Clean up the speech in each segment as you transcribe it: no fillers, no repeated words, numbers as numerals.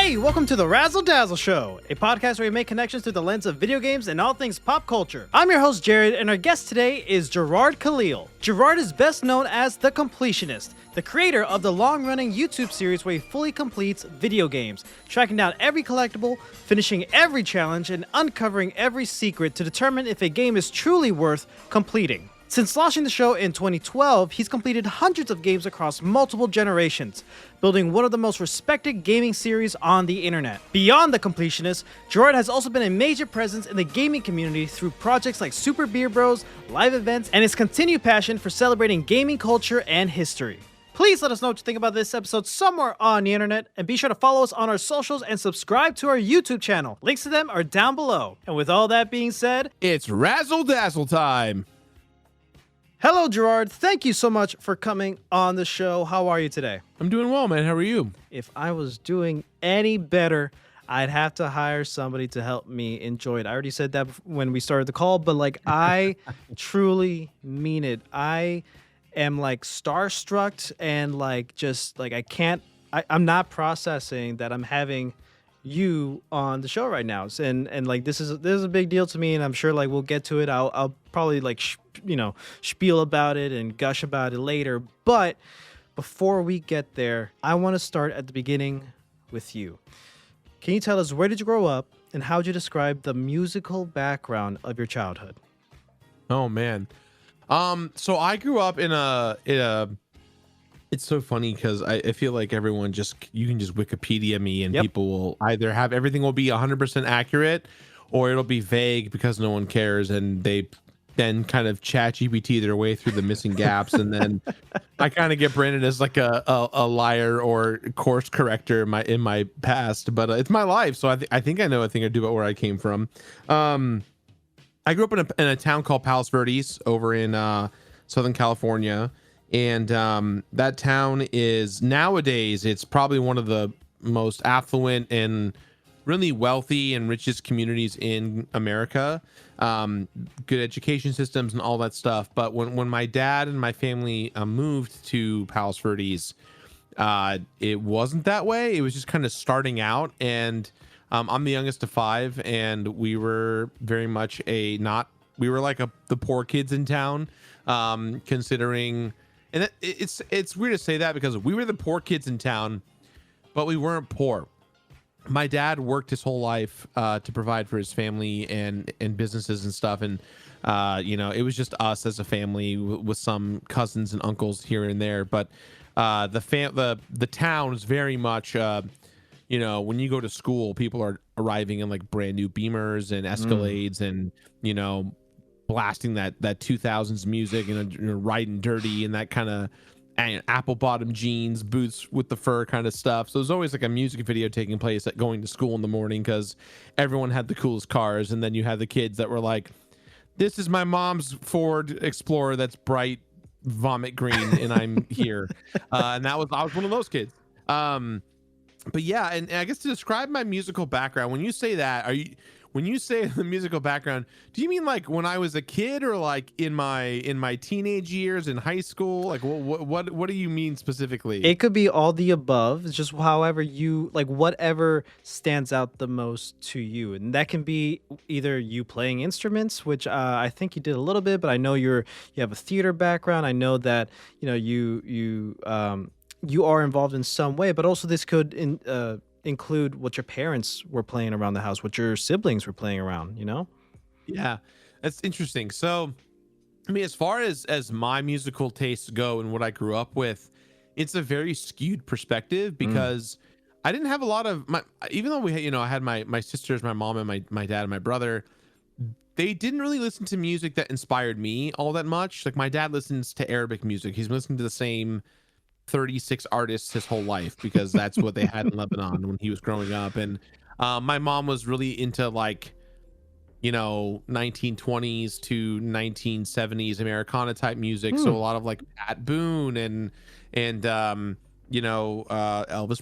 Hey, welcome to the Razzle Dazzle Show, a podcast where we make connections through the lens of video games and all things pop culture. I'm your host, Jared, and our guest today is Jirard Khalil. Jirard is best known as the Completionist, the creator of the long-running YouTube series where he fully completes video games, tracking down every collectible, finishing every challenge, and uncovering every secret to determine if a game is truly worth completing. Since launching the show in 2012, he's completed hundreds of games across multiple generations, building one of the most respected gaming series on the internet. Beyond the Completionist, Jirard has also been a major presence in the gaming community through projects like Super Beer Bros, live events, and his continued passion for celebrating gaming culture and history. Please let us know what you think about this episode somewhere on the internet, and be sure to follow us on our socials and subscribe to our YouTube channel. Links to them are down below. And with all that being said, it's Razzle Dazzle time. Hello, Jirard. Thank you so much for coming on the show. How are you today? I'm doing well, man. How are you? If I was doing any better, I'd have to hire somebody to help me enjoy it. I already said that when we started the call, but like I truly mean it. I am like starstruck and like just like I'm not processing that I'm having you on the show right now, and like this is a big deal to me, and I'm sure like we'll get to it. I'll probably like spiel about it and gush about it later, but before we get there, I want to start at the beginning with you. Can you tell us, where did you grow up and how would you describe the musical background of your childhood? Oh man, so I grew up in a it's so funny because I feel like everyone you can just Wikipedia me and people will either have everything will be 100% accurate or it'll be vague because no one cares, and they then kind of chat GPT their way through the missing gaps, and then I kind of get branded as like a liar or course corrector in my past, but it's my life, so I think I know a thing or two about where I came from. I grew up in a town called Palos Verdes over in Southern California. And that town is nowadays, it's probably one of the most affluent and really wealthy and richest communities in America. Good education systems and all that stuff. But when my dad and my family moved to Palos Verdes, it wasn't that way. It was just kind of starting out. And I'm the youngest of five, and we were very much we were like the poor kids in town, considering. And it's weird to say that because we were the poor kids in town, but we weren't poor. My dad worked his whole life to provide for his family and businesses and stuff, and it was just us as a family with some cousins and uncles here and there. But the town is very much when you go to school, people are arriving in like brand new Beamers and Escalades and blasting that 2000s music and riding dirty and that kind of apple bottom jeans, boots with the fur kind of stuff. So there's always like a music video taking place at going to school in the morning because everyone had the coolest cars. And then you had the kids that were like, this is my mom's Ford Explorer that's bright vomit green and I'm here. And I was one of those kids. But yeah, and I guess to describe my musical background, when you say that, when you say the musical background, do you mean like when I was a kid or like in my teenage years in high school? Like what do you mean specifically? It could be all the above. It's just however you like, whatever stands out the most to you, and that can be either you playing instruments, which I think you did a little bit, but I know you have a theater background. I know that you are involved in some way, but also this could include what your parents were playing around the house, what your siblings were playing around, Yeah, that's interesting. So I mean, as far as my musical tastes go and what I grew up with, it's a very skewed perspective because I didn't have a lot of even though I had my sisters, my mom, and my dad and my brother. They didn't really listen to music that inspired me all that much. Like my dad listens to Arabic music. He's listening to the same 36 artists his whole life because that's what they had in Lebanon when he was growing up. And my mom was really into like 1920s to 1970s Americana type music. So a lot of like Pat Boone and Elvis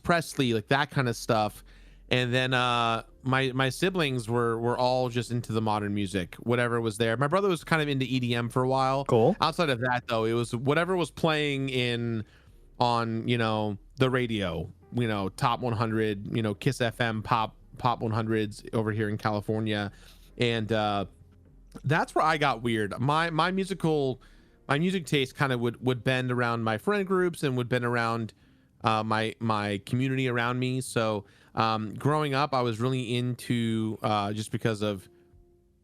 Presley, like that kind of stuff. And then my siblings were all just into the modern music, whatever was there. My brother was kind of into EDM for a while. Cool. Outside of that, though, it was whatever was playing on the radio, top 100, Kiss FM pop 100s over here in California. And that's where I got weird. My music taste kind of would bend around my friend groups and would bend around my community around me. So growing up, I was really into just because of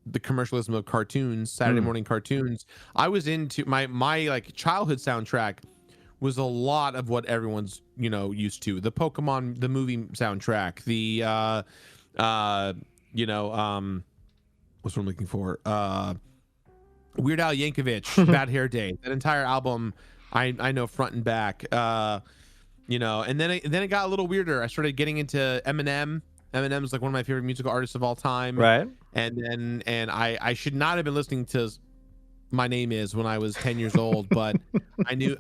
the commercialism of cartoons, Saturday morning cartoons. I was into my like childhood soundtrack was a lot of what everyone's used to. The Pokemon the movie soundtrack, the what's what I'm looking for? Weird Al Yankovic, Bad Hair Day. That entire album, I know front and back. And then it got a little weirder. I started getting into Eminem. Eminem is like one of my favorite musical artists of all time. Right. And I should not have been listening to My Name Is when I was 10 years old, but I knew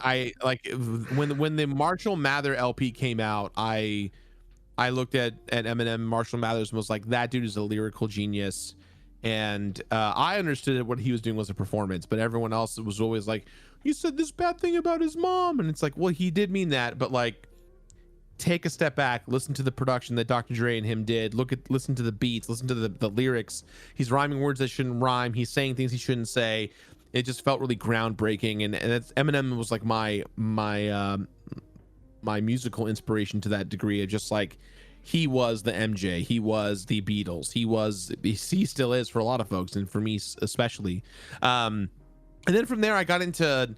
when the Marshall Mather LP came out, I looked at Eminem, Marshall Mathers, and was like, that dude is a lyrical genius. And I understood that what he was doing was a performance, but everyone else was always like, he said this bad thing about his mom. And it's like, well, he did mean that, but like, take a step back, listen to the production that Dr. Dre and him did, listen to the beats, listen to the lyrics. He's rhyming words that shouldn't rhyme. He's saying things he shouldn't say. It just felt really groundbreaking. And Eminem was like my musical inspiration to that degree of just like, he was the MJ, he was the Beatles, he still is for a lot of folks, and for me especially. And then from there I got into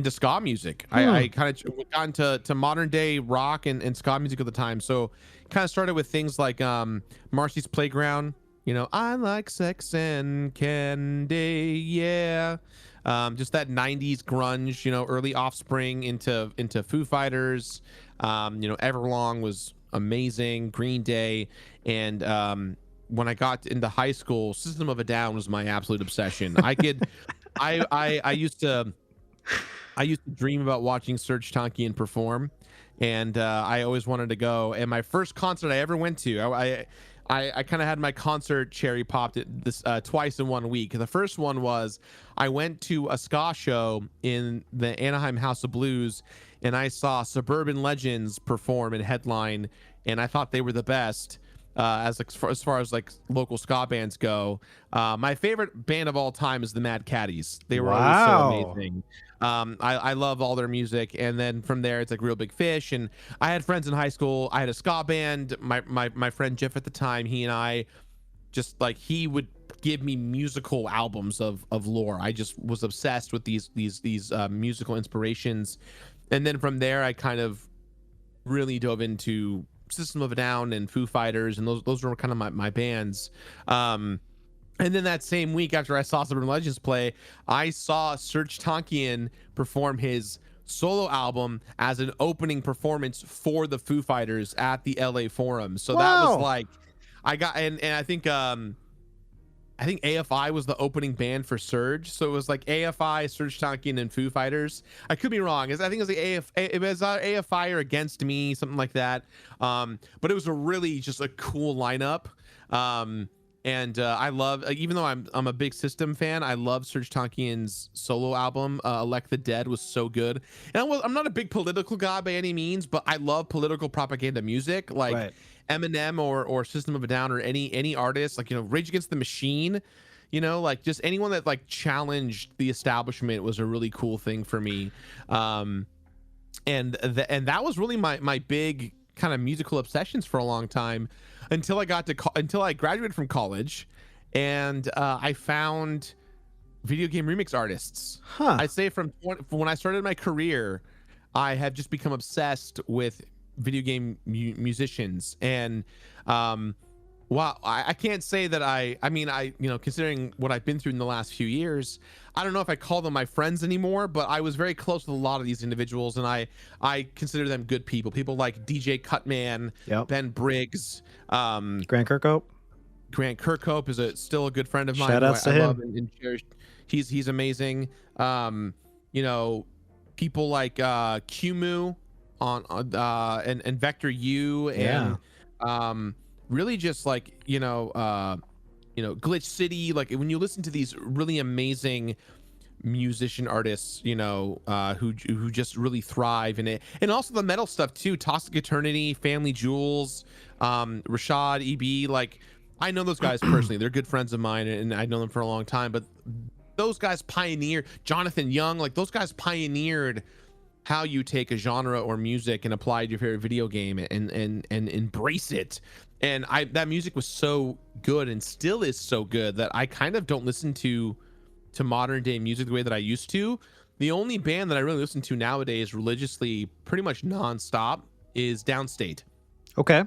ska music. I kind of got into modern day rock and ska music at the time. So kind of started with things like Marcy's Playground, I like sex and candy, yeah. Just that 90s grunge, early Offspring into Foo Fighters. Everlong was amazing, Green Day. And when I got into high school, System of a Down was my absolute obsession. I used to dream about watching Serj Tankian perform, and I always wanted to go. And my first concert I ever went to, I kind of had my concert cherry popped this twice in 1 week. The first one was I went to a ska show in the Anaheim House of Blues, and I saw Suburban Legends perform and headline, and I thought they were the best as far as like local ska bands go. My favorite band of all time is the Mad Caddies. They were always so amazing. I love all their music. And then from there, it's like Real Big Fish. And I had friends in high school. I had a ska band. My friend Jeff at the time, he and I just like, he would give me musical albums of lore. I just was obsessed with these musical inspirations. And then from there, I kind of really dove into System of a Down and Foo Fighters, and those were kind of my bands. And then that same week after I saw Suburban Legends play, I saw Serj Tankian perform his solo album as an opening performance for the Foo Fighters at the LA Forum. So that was like, I got, and I think AFI was the opening band for Serj. So it was like AFI, Serj Tankian, and Foo Fighters. I could be wrong. I think it was it was AFI or Against Me, something like that. But it was just a cool lineup. And I love, even though I'm a big System fan, I love Serj Tankian's solo album. Elect the Dead was so good. And I'm not a big political guy by any means, but I love political propaganda music. Like, right. Eminem or System of a Down or any artist, like, Rage Against the Machine, like just anyone that like challenged the establishment was a really cool thing for me. And that was really my big kind of musical obsessions for a long time until I graduated from college, and I found video game remix artists. I'd say from when I started my career, I have just become obsessed with video game musicians. And wow, I can't say that I considering what I've been through in the last few years, I don't know if I call them my friends anymore, but I was very close with a lot of these individuals, and I consider them good people like DJ Cutman, Ben Briggs, Grant Kirkhope. Grant Kirkhope is still a good friend of mine. Shout outs to him. Love and cherish. He's amazing. People like Qmu and Vector U, and really just like Glitch City. Like when you listen to these really amazing musician artists, who just really thrive in it. And also the metal stuff too, Toxic Eternity, Family Jewels, Rashad, EB. Like, I know those guys personally. They're good friends of mine, and I know them for a long time. But those guys pioneered, Jonathan Young, like those guys pioneered how you take a genre or music and apply it to your favorite video game and embrace it. And that music was so good and still is so good that I kind of don't listen to modern day music the way that I used to. The only band that I really listen to nowadays religiously, pretty much nonstop, is Downstate. Okay.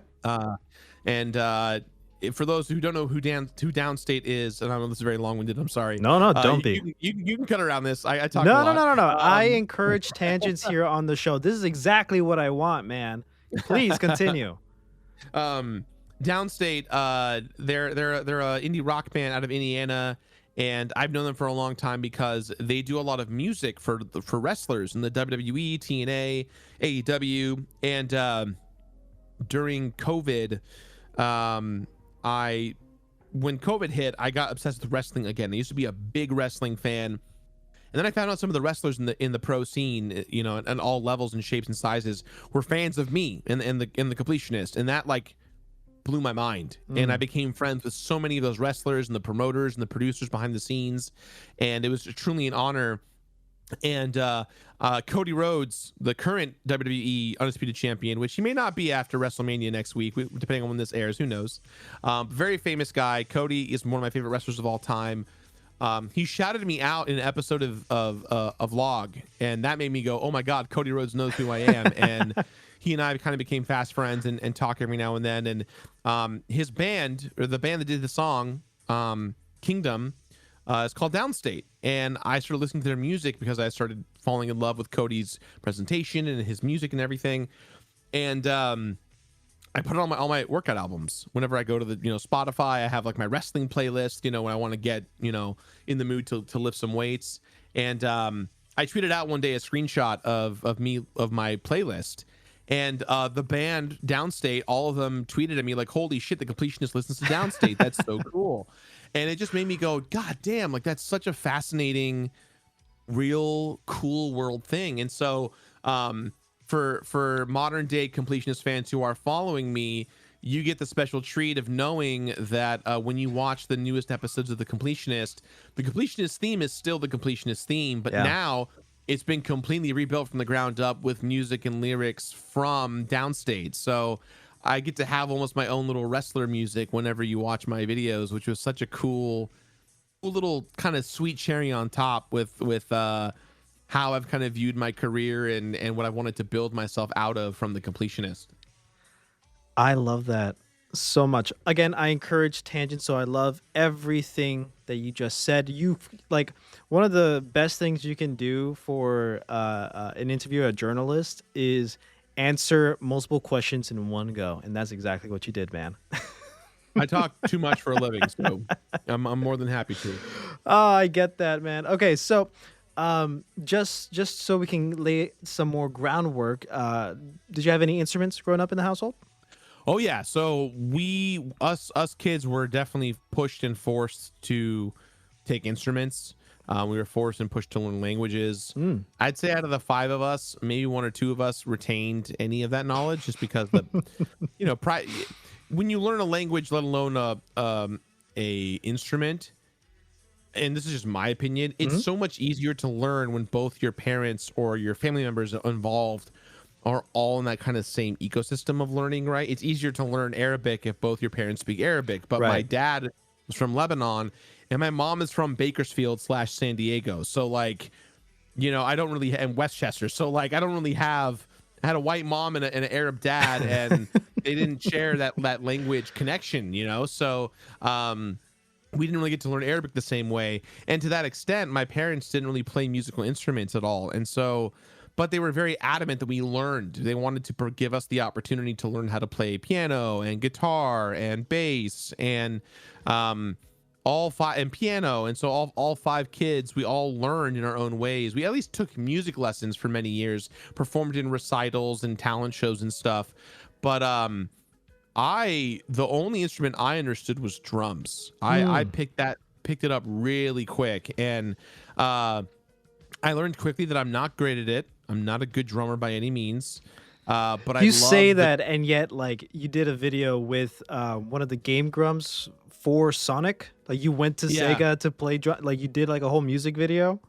For those who don't know who Downstate is, and I know this is very long-winded, I'm sorry. No, don't be. You can cut around this. I talk No, a lot. no. I encourage tangents here on the show. This is exactly what I want, man. Please continue. Downstate, they're a indie rock band out of Indiana, and I've known them for a long time because they do a lot of music for wrestlers in the WWE, TNA, AEW, and during COVID, when COVID hit, I got obsessed with wrestling again. I used to be a big wrestling fan, and then I found out some of the wrestlers in the pro scene, at all levels and shapes and sizes, were fans of me and the Completionist, and that like blew my mind. And I became friends with so many of those wrestlers and the promoters and the producers behind the scenes, and it was truly an honor. And Cody Rhodes, the current WWE Undisputed Champion, which he may not be after WrestleMania next week, depending on when this airs, who knows. Very famous guy. Cody is one of my favorite wrestlers of all time. He shouted me out in an episode of Vlog, and that made me go, oh my God, Cody Rhodes knows who I am. And he and I kind of became fast friends and talk every now and then. And his band, or the band that did the song, Kingdom, is called Downstate. And I started listening to their music because I started falling in love with Cody's presentation and his music and everything. And I put it on all my workout albums. Whenever I go to the Spotify, I have like my wrestling playlist, when I want to get in the mood to lift some weights. And I tweeted out one day a screenshot of my playlist. And the band Downstate, all of them tweeted at me like, holy shit, the Completionist listens to Downstate. That's so cool. And it just made me go, God damn, like that's such a fascinating, real cool world thing. And so for modern day Completionist fans who are following me, you get the special treat of knowing that when you watch the newest episodes of the Completionist theme is still the Completionist theme, but now it's been completely rebuilt from the ground up with music and lyrics from Downstate. So I get to have almost my own little wrestler music whenever you watch my videos, which was such a cool little kind of sweet cherry on top with how I've kind of viewed my career and what I wanted to build myself out of from the Completionist. I love that so much. Again, I encourage tangents, so I love everything that you just said. You like one of the best things you can do for an interview, a journalist, is answer multiple questions in one go, and that's exactly what you did, man. I talk too much for a living, so I'm more than happy to. Oh, I get that, man. Okay, so just so we can lay some more groundwork, did you have any instruments growing up in the household? Oh yeah, so us kids were definitely pushed and forced to take instruments. We were forced and pushed to learn languages. I'd say out of the 5 of us, maybe 1 or 2 of us retained any of that knowledge, just because when you learn a language, let alone a instrument, and this is just my opinion, it's so much easier to learn when both your parents or your family members involved are all in that kind of same ecosystem of learning, right? It's easier to learn Arabic if both your parents speak Arabic, but my dad was from Lebanon and my mom is from Bakersfield / San Diego. So like, I don't really, and Westchester. So like, I don't really I had a white mom and an Arab dad, and they didn't share that language connection, So we didn't really get to learn Arabic the same way. And to that extent, my parents didn't really play musical instruments at all. And so, but they were very adamant that we learned. They wanted to give us the opportunity to learn how to play piano and guitar and bass and all 5 and piano. And so all 5 kids, we all learned in our own ways. We at least took music lessons for many years, performed in recitals and talent shows and stuff. But the only instrument I understood was drums. I picked it up really quick. And I learned quickly that I'm not great at it. I'm not a good drummer by any means. But You say that, and yet, like, you did a video with one of the Game Grumps for Sonic. Like, you went to Sega to play like you did like a whole music video.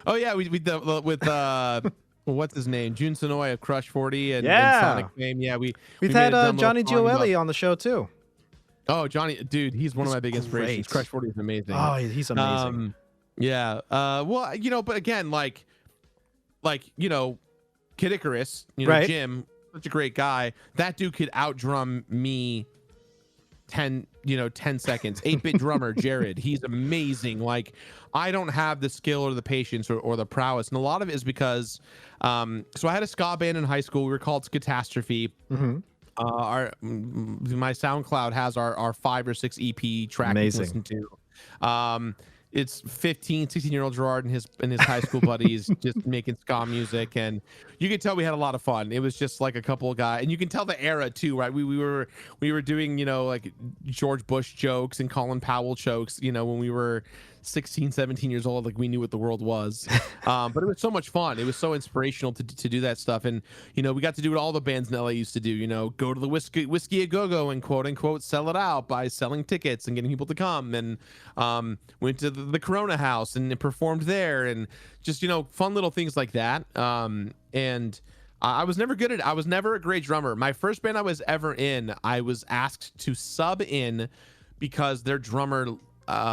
Oh yeah, we with what's his name, Jun Sonoy of Crush 40 and Sonic fame. Yeah, we've we had Johnny Gioeli on the show too. Oh, Johnny, dude, he's one of my big inspirations. Crush 40 is amazing. Oh, he's amazing. Yeah. Well, but again, like Kid Icarus, Jim, such a great guy. That dude could outdrum me 10 seconds. 8-bit drummer Jared, he's amazing. Like, I don't have the skill or the patience or the prowess, and a lot of it is because so I had a ska band in high school. We were called Catastrophe. My SoundCloud has our 5 or 6 EP track to listen to. It's 16-year-old Jirard and his high school buddies just making ska music, and you could tell we had a lot of fun. It was just like a couple of guys, and you can tell the era too, right? We were doing like George Bush jokes and Colin Powell jokes, when we were 16, 17 years old. Like, we knew what the world was. But it was so much fun. It was so inspirational to do that stuff. And we got to do what all the bands in LA used to do, go to the whiskey a go-go and quote unquote sell it out by selling tickets and getting people to come, and went to the Corona House and performed there, and just fun little things like that. And I was never good at it. I was never a great drummer. My first band I was ever in, I was asked to sub in because their drummer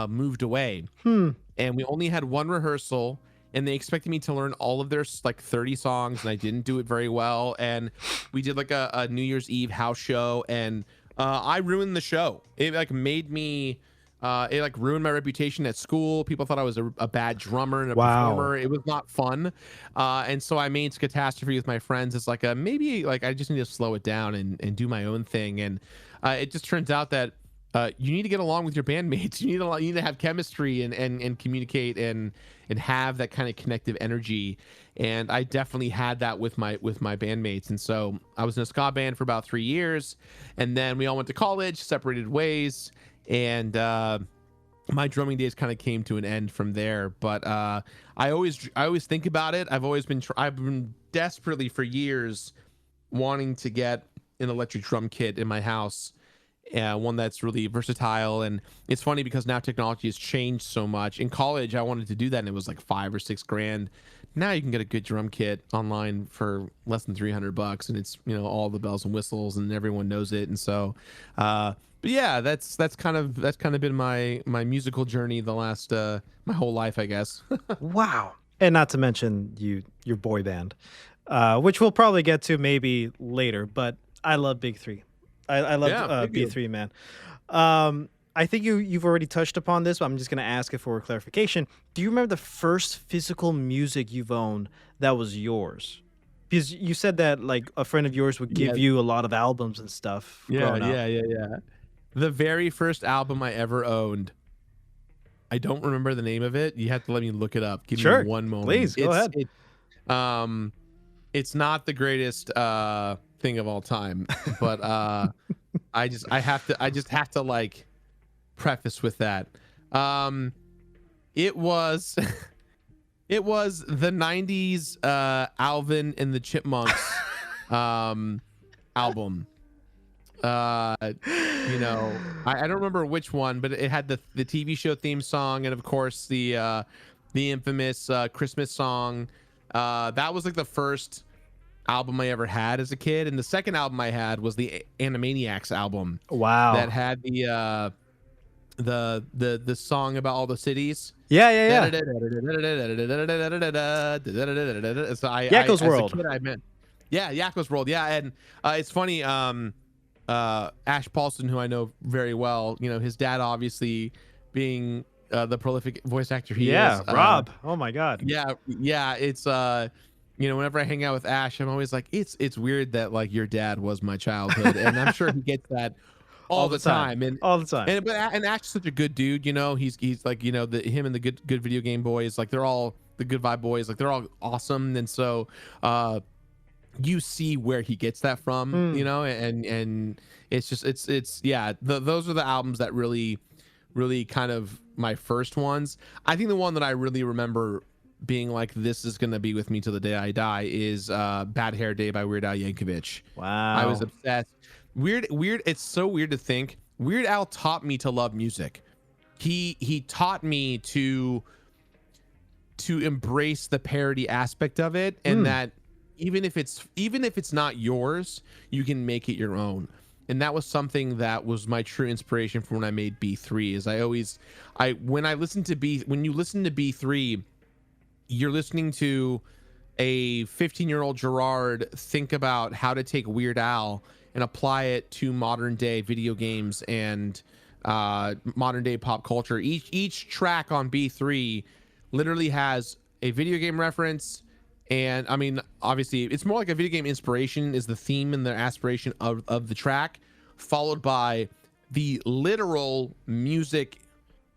moved away, and we only had one rehearsal, and they expected me to learn all of their like 30 songs, and I didn't do it very well. And we did like a New Year's Eve house show, and I ruined the show. It like made me it like ruined my reputation at school. People thought I was a bad drummer and a performer. It was not fun. And so I made Catastrophe with my friends. It's like maybe like I just need to slow it down and do my own thing. And it just turns out that you need to get along with your bandmates. You need to have chemistry and communicate and have that kind of connective energy. And I definitely had that with my bandmates. And so I was in a ska band for about 3 years, and then we all went to college, separated ways, and my drumming days kind of came to an end from there. But I always think about it. I've been desperately for years wanting to get an electric drum kit in my house. One that's really versatile. And it's funny because now technology has changed so much. In college, I wanted to do that, and it was like $5 or $6 grand. Now you can get a good drum kit online for less than $300, and it's all the bells and whistles, and everyone knows it. And so, but yeah, that's kind of been my musical journey the last my whole life, I guess. Wow. And not to mention your boy band, which we'll probably get to maybe later. But I love Big Three. I love B3, man. I think you've already touched upon this, but I'm just going to ask it for clarification. Do you remember the first physical music you've owned that was yours? Because you said that like a friend of yours would give you a lot of albums and stuff. Yeah. The very first album I ever owned, I don't remember the name of it. You have to let me look it up. Give me one moment. Please, go ahead. It's not the greatest thing of all time, but I just have to like preface with that. It was the 90s Alvin and the Chipmunks album. I don't remember which one, but it had the TV show theme song, and of course the infamous Christmas song. That was like the first album I ever had as a kid, and the second album I had was the Animaniacs album. Wow. That had the song about all the cities. Yeah. So Yakko's World. As a kid, Yakko's World. Yeah, and it's funny. Ash Paulson, who I know very well, his dad obviously being the prolific voice actor he is. Rob. Oh my God. Yeah. It's whenever I hang out with Ash, I'm always like, it's weird that like your dad was my childhood, and I'm sure he gets that all the time. And all the time. And Ash is such a good dude. He's like him and the good video game boys, like they're all the good vibe boys, like they're all awesome. And so you see where he gets that from, and it's just those are the albums that really kind of my first ones. I think the one that I really remember being like, this is gonna be with me till the day I die, is Bad Hair Day by Weird Al Yankovic. Wow. I was obsessed. Weird. It's so weird to think Weird Al taught me to love music. He taught me to embrace the parody aspect of it, and that even if it's not yours, you can make it your own. And that was something that was my true inspiration for when I made B3. Is when you listen to B3, you're listening to a 15-year-old Jirard think about how to take Weird Al and apply it to modern day video games and modern day pop culture. Each track on B3 literally has a video game reference, and I mean, obviously it's more like a video game inspiration is the theme and the aspiration of the track, followed by the literal music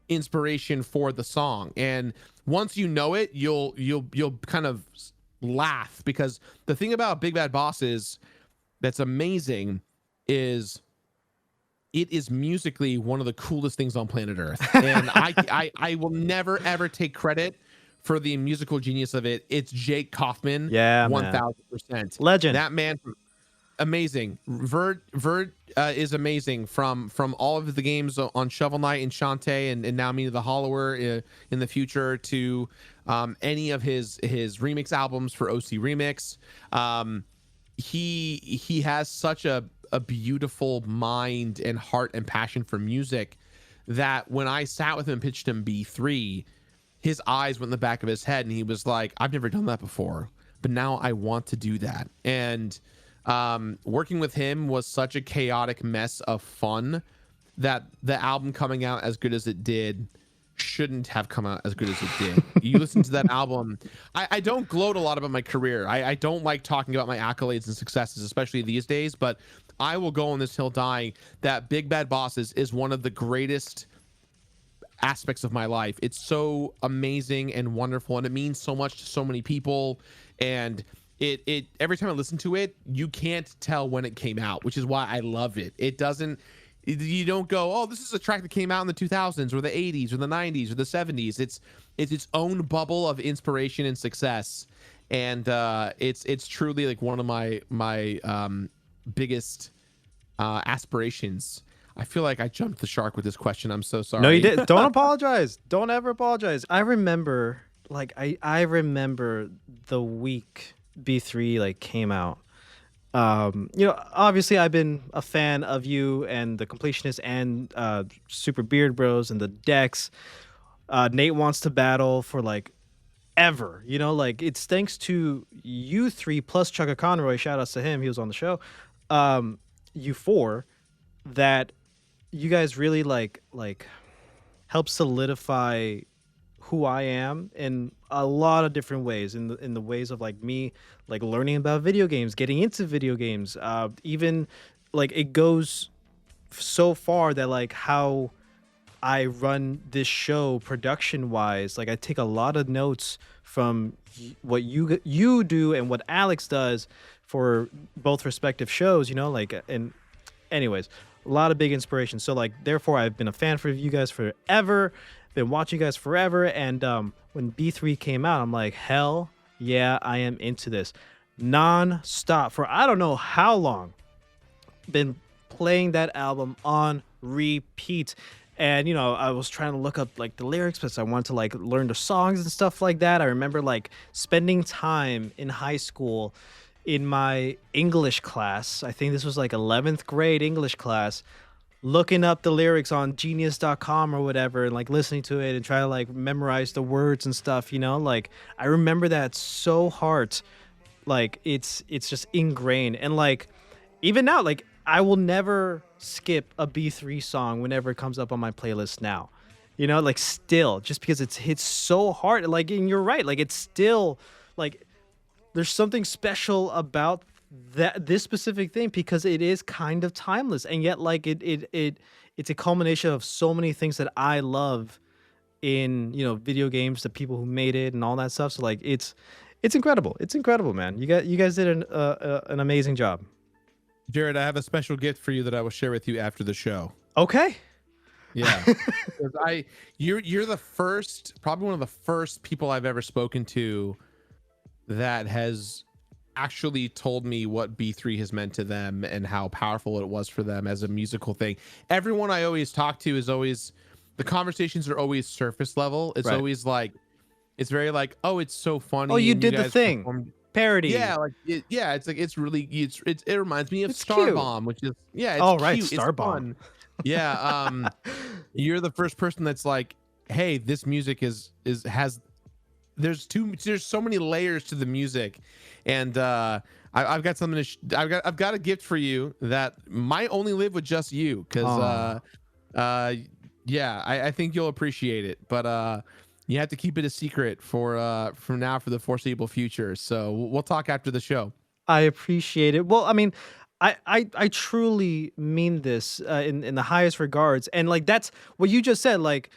inspiration for the song. And once you know it, you'll kind of laugh, because the thing about Big Bad Bosses that's amazing is it is musically one of the coolest things on planet Earth. And I will never ever take credit for the musical genius of it. It's Jake Kaufman. Yeah, 1000%. Legend. That man, amazing. Verd is amazing from all of the games on Shovel Knight and Shantae, and now Me the Hollower in the future, to any of his remix albums for OC Remix. He has such a beautiful mind and heart and passion for music that when I sat with him and pitched him B3, his eyes went in the back of his head and he was like, I've never done that before, but now I want to do that. And working with him was such a chaotic mess of fun that the album coming out as good as it did shouldn't have come out as good as it did. You listen to that album. I don't gloat a lot about my career. I don't like talking about my accolades and successes, especially these days, but I will go on this hill dying that Big Bad Bosses is one of the greatest aspects of my life. It's so amazing and wonderful, and it means so much to so many people. And it every time I listen to it, you can't tell when it came out, which is why I love it. You don't go, oh, this is a track that came out in the 2000s or the 80s or the 90s or the 70s. It's its own bubble of inspiration and success, and it's truly like one of my biggest aspirations. I feel like I jumped the shark with this question. I'm so sorry. No, you didn't. Don't apologize. Don't ever apologize. I remember, I remember the week B3 came out. Obviously I've been a fan of you and the Completionist and Super Beard Bros and the Dex. Nate Wants to Battle for ever. It's thanks to you three plus Chugga Conroy. Shout outs to him. He was on the show. You four, that you guys really help solidify who I am in a lot of different ways, in the ways of me learning about video games, getting into video games, even it goes so far that how I run this show production wise, I take a lot of notes from what you do and what Alex does for both respective shows, and anyways, a lot of big inspiration. So therefore I've been a fan for you guys forever, been watching you guys forever. And when B3 came out, I'm like, hell yeah, I am into this non-stop for I don't know how long. Been playing that album on repeat. And I was trying to look up the lyrics because I wanted to learn the songs and stuff like that. I remember spending time in high school in my English class. I think this was 11th grade English class, looking up the lyrics on genius.com or whatever, and listening to it and try to memorize the words and stuff, I remember that so hard. It's just ingrained. And even now, I will never skip a B3 song whenever it comes up on my playlist now. Still, just because it's hits so hard. And you're right, it's still there's something special about this specific thing because it is kind of timeless, and yet it's a culmination of so many things that I love in video games, the people who made it and all that stuff. So it's incredible. It's incredible, man. You guys did an amazing job. Jared, I have a special gift for you that I will share with you after the show. Okay. Yeah. 'Cause you're the first, probably one of the first people I've ever spoken to that has actually told me what B3 has meant to them and how powerful it was for them as a musical thing. Everyone I always talk to is always, the conversations are always surface level. It's Right. always like, it's very like, oh, it's so funny. Oh, you and did the guys thing. performed-" Parody. Yeah, like yeah, it's like it's really it reminds me of It's Star cute. Bomb, which is it's Oh, right, cute, Star it's Bomb. fun. Yeah, you're the first person that's like, hey, this music has there's so many layers to the music, and I've got something I've got a gift for you that might only live with just you, because yeah, I think you'll appreciate it, but you have to keep it a secret for from now for the foreseeable future. So we'll talk after the show. I appreciate it. Well, I mean, I truly mean this in the highest regards, and like that's what you just said. Like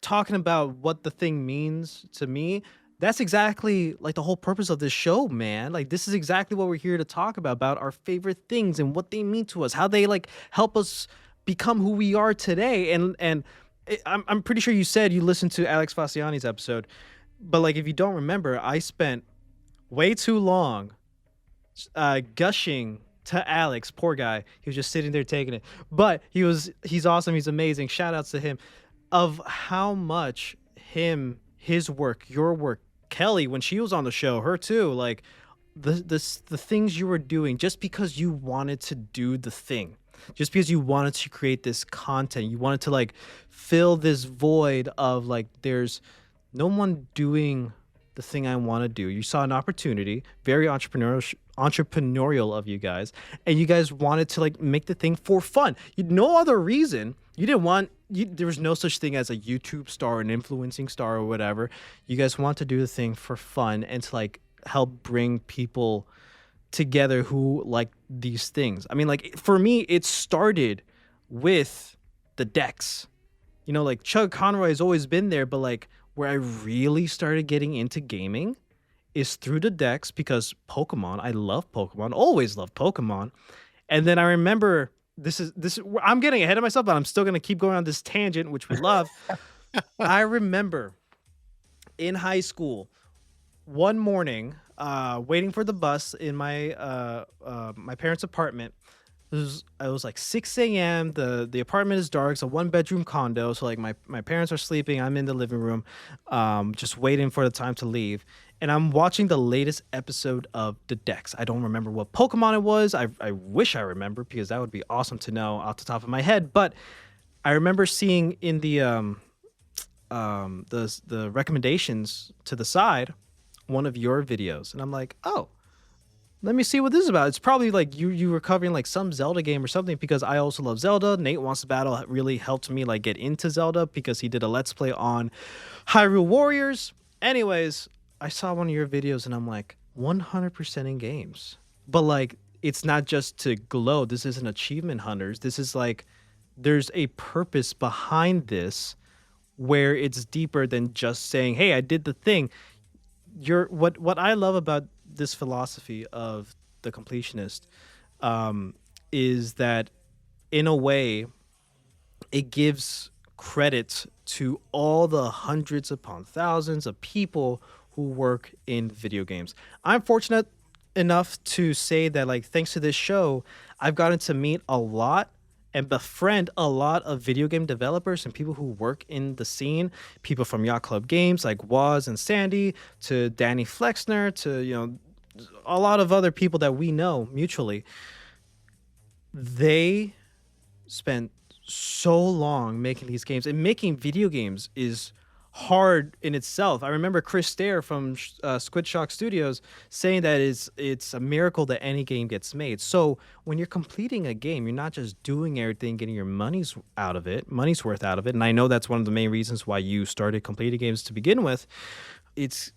talking about what the thing means to me. That's exactly like the whole purpose of this show, man. Like this is exactly what we're here to talk about our favorite things and what they mean to us, how they like help us become who we are today. And I'm pretty sure you said you listened to Alex Fasciani's episode, but like if you don't remember, I spent way too long gushing to Alex. Poor guy, he was just sitting there taking it, but he's awesome, he's amazing, shout outs to him, of how much his work, your work, Kelly, when she was on the show, her too, like the things you were doing just because you wanted to do the thing, just because you wanted to create this content, you wanted to like fill this void of like there's no one doing the thing I want to do. You saw an opportunity, very entrepreneurial of you guys, and you guys wanted to like make the thing for fun. No other reason. You didn't want there was no such thing as a YouTube star, an influencing star or whatever. You guys want to do the thing for fun and to like help bring people together who like these things. I mean, like for me, it started with the decks. You know, like Chug Conroy has always been there, but like where I really started getting into gaming is through the decks, because Pokemon, I love Pokemon, always loved Pokemon. And then I remember this is I'm getting ahead of myself, but I'm still going to keep going on this tangent, which we love. I remember in high school, one morning, waiting for the bus in my my parents' apartment. It was like 6 a.m. The apartment is dark. It's a 1-bedroom condo. So like my parents are sleeping. I'm in the living room, just waiting for the time to leave. And I'm watching the latest episode of The Dex. I don't remember what Pokemon it was. I wish I remember, because that would be awesome to know off the top of my head. But I remember seeing in the recommendations to the side one of your videos, and I'm like, oh, let me see what this is about. It's probably like you were covering like some Zelda game or something, because I also love Zelda. Nate Wants to Battle really helped me like get into Zelda, because he did a Let's Play on Hyrule Warriors. Anyways, I saw one of your videos and I'm like, 100% in games. But like, it's not just to glow. This isn't achievement hunters. This is like, there's a purpose behind this where it's deeper than just saying, hey, I did the thing. What I love about this philosophy of the completionist is that in a way it gives credit to all the hundreds upon thousands of people who work in video games. I'm fortunate enough to say that, like, thanks to this show, I've gotten to meet a lot and befriend a lot of video game developers and people who work in the scene. People from Yacht Club Games like Waz and Sandy, to Danny Flexner, to, you know, a lot of other people that we know mutually. They spent so long making these games, and making video games is hard in itself. I remember Chris Stair from Squid Shock Studios saying that it's a miracle that any game gets made. So when you're completing a game, you're not just doing everything, getting your money's worth out of it. And I know that's one of the main reasons why you started completing games to begin with. It's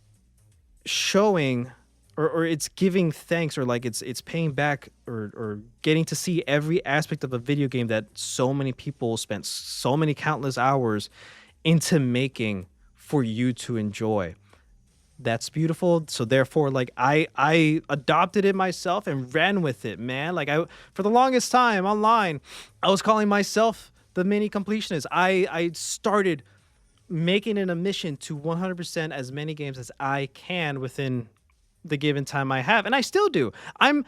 showing or it's giving thanks, or like it's paying back, or getting to see every aspect of a video game that so many people spent so many countless hours into making for you to enjoy. That's beautiful. So therefore, like I adopted it myself and ran with it, man. Like for the longest time online, I was calling myself the mini completionist. I started making it a mission to 100% as many games as I can within the given time I have, and I still do. I'm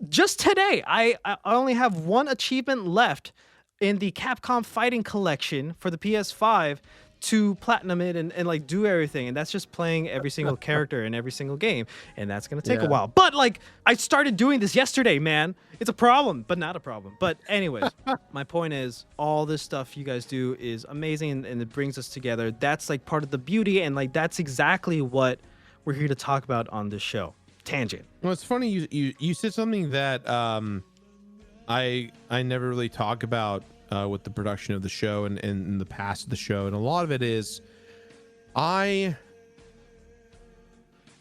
just today. I only have one achievement left in the Capcom Fighting Collection for the PS5 to platinum it and like do everything, and that's just playing every single character in every single game, and that's gonna take a while. But like, I started doing this yesterday, man. It's a problem, but not a problem. But anyways, my point is, all this stuff you guys do is amazing, and it brings us together. That's like part of the beauty, and like that's exactly what we're here to talk about on this show. Tangent. Well, it's funny you said something that I never really talk about with the production of the show and in the past of the show, and a lot of it is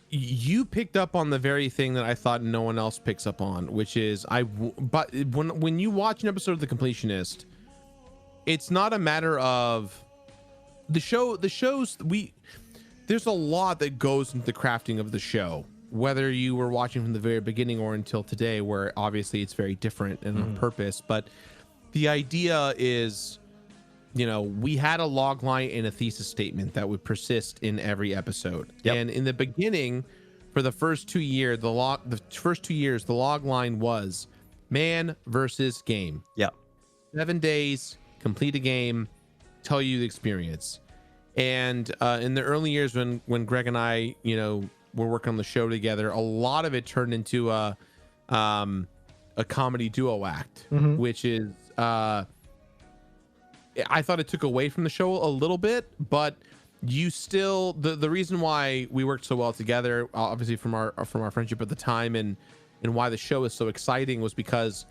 you picked up on the very thing that I thought no one else picks up on, which is but when you watch an episode of The Completionist, it's not a matter of the shows there's a lot that goes into the crafting of the show, whether you were watching from the very beginning or until today, where obviously it's very different and on purpose. But the idea is, we had a log line and a thesis statement that would persist in every episode. Yep. And in the beginning, for the first 2 years, the log line was man versus game. Yep. 7 days, complete a game, tell you the experience. And in the early years when Greg and I, were working on the show together, a lot of it turned into a comedy duo act, which is I thought it took away from the show a little bit, but you still the reason why we worked so well together, obviously from our friendship at the time, and why the show is so exciting, was because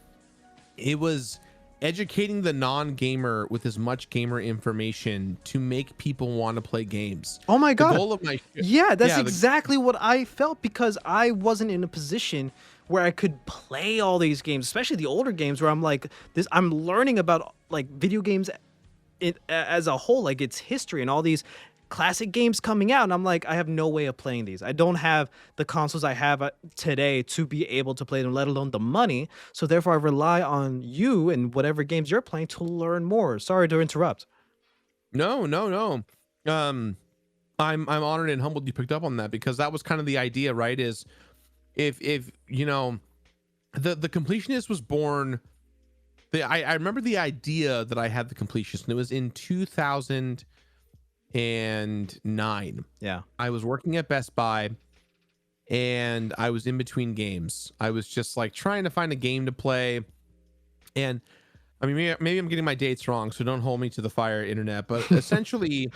it was educating the non-gamer with as much gamer information to make people want to play games. Oh my god. The goal of my that's exactly what I felt, because I wasn't in a position where I could play all these games, especially the older games, where I'm like this. I'm learning about like video games as a whole, like its history and all these classic games coming out, and I'm like, I have no way of playing these. I don't have the consoles I have today to be able to play them, let alone the money. So therefore I rely on you and whatever games you're playing to learn more. Sorry to interrupt. No. I'm honored and humbled you picked up on that, because that was kind of the idea, right? Is if the Completionist was born. I remember the idea that I had the Completionist, and it was in 2009. Yeah, I was working at Best Buy, and I was in between games. I was just like trying to find a game to play, and I mean, maybe I'm getting my dates wrong, so don't hold me to the fire, internet. But essentially,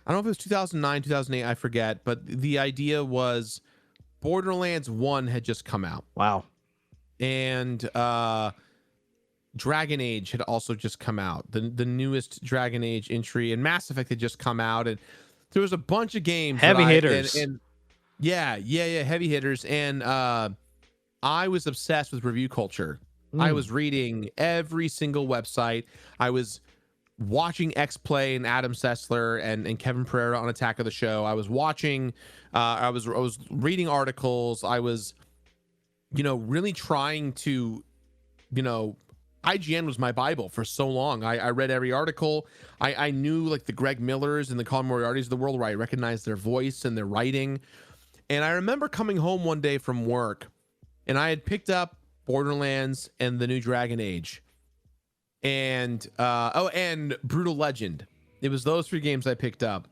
I don't know if it was 2009, 2008, I forget. But the idea was Borderlands 1 had just come out. Wow. And Dragon Age had also just come out. The newest Dragon Age entry, and Mass Effect had just come out, and there was a bunch of games. Heavy hitters. Yeah, heavy hitters. And I was obsessed with review culture. I was reading every single website. I was watching X Play and Adam Sessler and Kevin Pereira on Attack of the Show. I was watching. I was reading articles. I was, really trying to, IGN was my Bible for so long. I read every article. I knew like the Greg Millers and the Colin Moriartys of the world, where I recognized their voice and their writing. And I remember coming home one day from work, and I had picked up Borderlands and the new Dragon Age, and and Brutal Legend. It was those 3 games I picked up,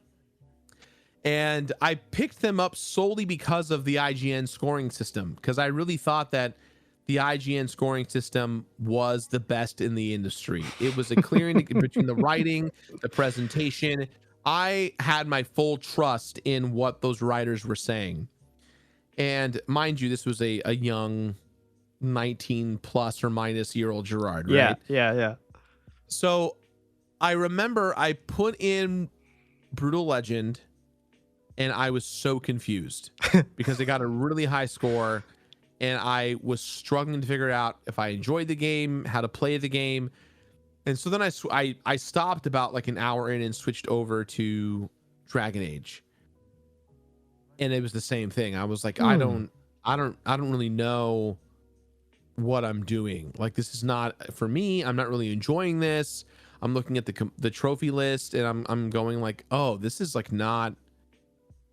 and I picked them up solely because of the IGN scoring system, because I really thought that the IGN scoring system was the best in the industry. It was a clear indication between the writing, the presentation. I had my full trust in what those writers were saying. And mind you, this was a young 19 plus or minus year old Jirard, right? Yeah. So I remember I put in Brutal Legend, and I was so confused because it got a really high score, and I was struggling to figure out if I enjoyed the game, how to play the game. And so then I stopped about like an hour in and switched over to Dragon Age, and it was the same thing. I was like, I don't really know what I'm doing. Like, this is not for me. I'm not really enjoying this. I'm looking at the trophy list, and I'm going like, oh, this is like not.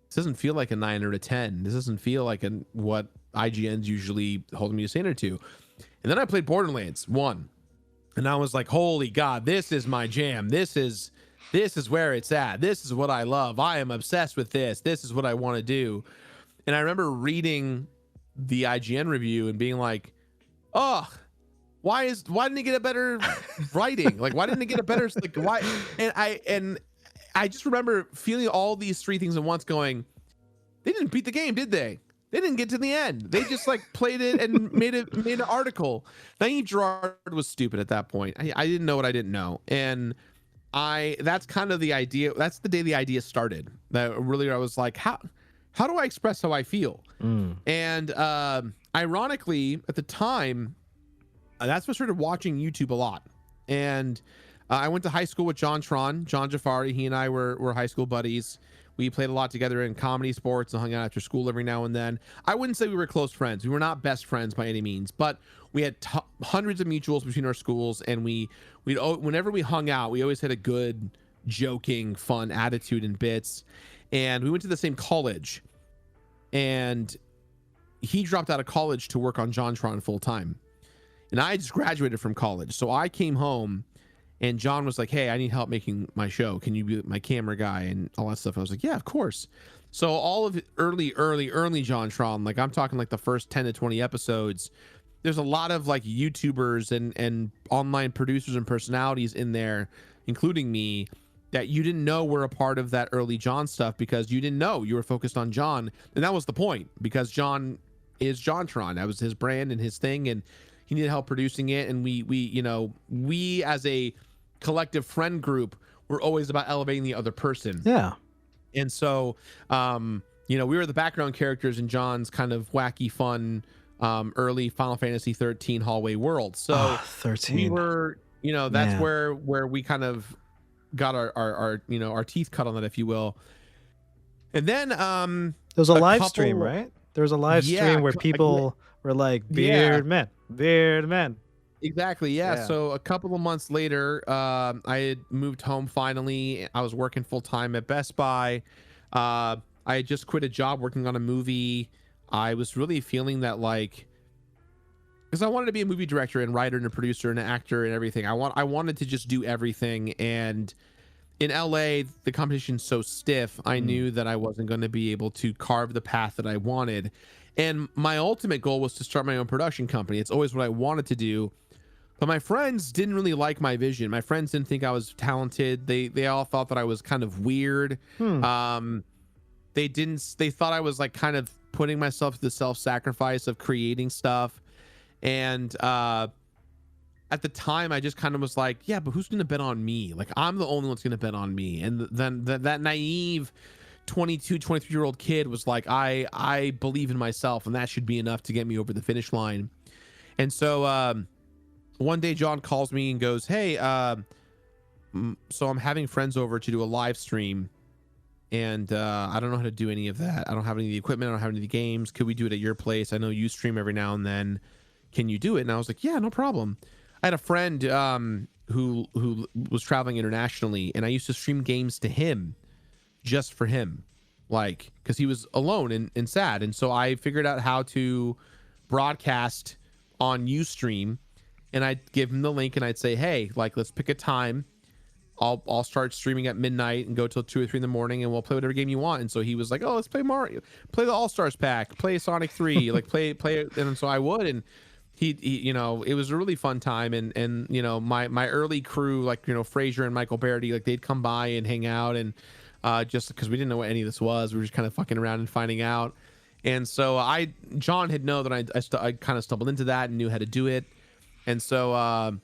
This doesn't feel like a 9 or a 10. This doesn't feel like what IGN's usually holding me to standard to. And then I played Borderlands 1, and I was like, holy God, this is my jam. This is where it's at. This is what I love. I am obsessed with this. This is what I want to do. And I remember reading the IGN review and being like, oh, why didn't it get a better writing? Like, why didn't it get a better, like, why? And I just remember feeling all these three things at once, going, they didn't beat the game, did they? They didn't get to the end. They just like played it and made an article. Naive Jirard was stupid at that point. I didn't know what I didn't know. And that's kind of the idea. That's the day the idea started. That really, I was like, how do I express how I feel? And ironically, at the time, that's when I started watching YouTube a lot. And I went to high school with John Jafari. He and I were high school buddies. We played a lot together in comedy sports and hung out after school every now and then. I wouldn't say we were close friends. We were not best friends by any means, but we had hundreds of mutuals between our schools, and whenever we hung out, we always had a good, joking, fun attitude and bits. And we went to the same college, and he dropped out of college to work on JonTron full time, and I just graduated from college. So I came home, and John was like, hey, I need help making my show. Can you be my camera guy and all that stuff? I was like, yeah, of course. So all of early JonTron, like I'm talking like the first 10 to 20 episodes, there's a lot of like YouTubers and online producers and personalities in there, including me, that you didn't know were a part of that early John stuff, because you didn't know. You were focused on John. And that was the point, because John is JonTron. That was his brand and his thing, and he needed help producing it. And we as a collective friend group were always about elevating the other person. Yeah. And so we were the background characters in John's kind of wacky, fun early Final Fantasy 13 hallway world. So 13. we were, that's where we kind of got our teeth cut on that, if you will. And then there was a live stream, right? There was a live stream where people were like, beard men. Exactly. Yeah. So a couple of months later, I had moved home finally. I was working full time at Best Buy. I had just quit a job working on a movie. I was really feeling that, like, because I wanted to be a movie director and writer and a producer and an actor and everything. I wanted to just do everything. And in LA, the competition's so stiff. I knew that I wasn't going to be able to carve the path that I wanted. And my ultimate goal was to start my own production company. It's always what I wanted to do. But my friends didn't really like my vision. My friends didn't think I was talented. They all thought that I was kind of weird. They thought I was like kind of putting myself to the self-sacrifice of creating stuff. And at the time, I just kind of was like, yeah, but who's going to bet on me? Like, I'm the only one that's going to bet on me. And then that naive 22, 23-year-old kid was like, I believe in myself, and that should be enough to get me over the finish line. And so one day John calls me and goes, hey, so I'm having friends over to do a live stream, and I don't know how to do any of that. I don't have any of the equipment. I don't have any of the games. Could we do it at your place? I know you stream every now and then. Can you do it? And I was like, yeah, no problem. I had a friend who was traveling internationally, and I used to stream games to him just for him, like, because he was alone and sad. And so I figured out how to broadcast on Ustream, and I'd give him the link and I'd say, hey, like, let's pick a time. I'll start streaming at midnight and go till 2 or 3 in the morning, and we'll play whatever game you want. And so he was like, oh, let's play Mario, play the All-Stars pack, play Sonic 3, like play it. And so I would, and he it was a really fun time. And my early crew, like, Fraser and Michael Barrety, like, they'd come by and hang out, and just because we didn't know what any of this was, we were just kind of fucking around and finding out. And so John had known that I kind of stumbled into that and knew how to do it. And so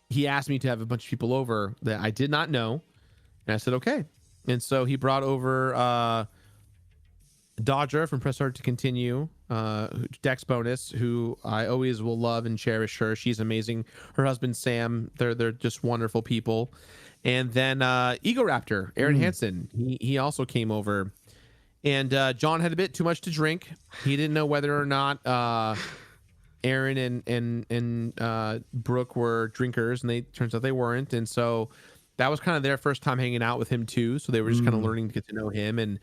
he asked me to have a bunch of people over that I did not know, and I said okay. And so he brought over Dodger from Press Start to Continue, Dex Bonus, who I always will love and cherish her. She's amazing. Her husband Sam, they're just wonderful people. And then Ego Raptor, Aaron Hansen, he also came over. And John had a bit too much to drink. He didn't know whether or not Aaron and Brooke were drinkers, and turns out they weren't. And so that was kind of their first time hanging out with him too. So they were just kind of learning to get to know him. And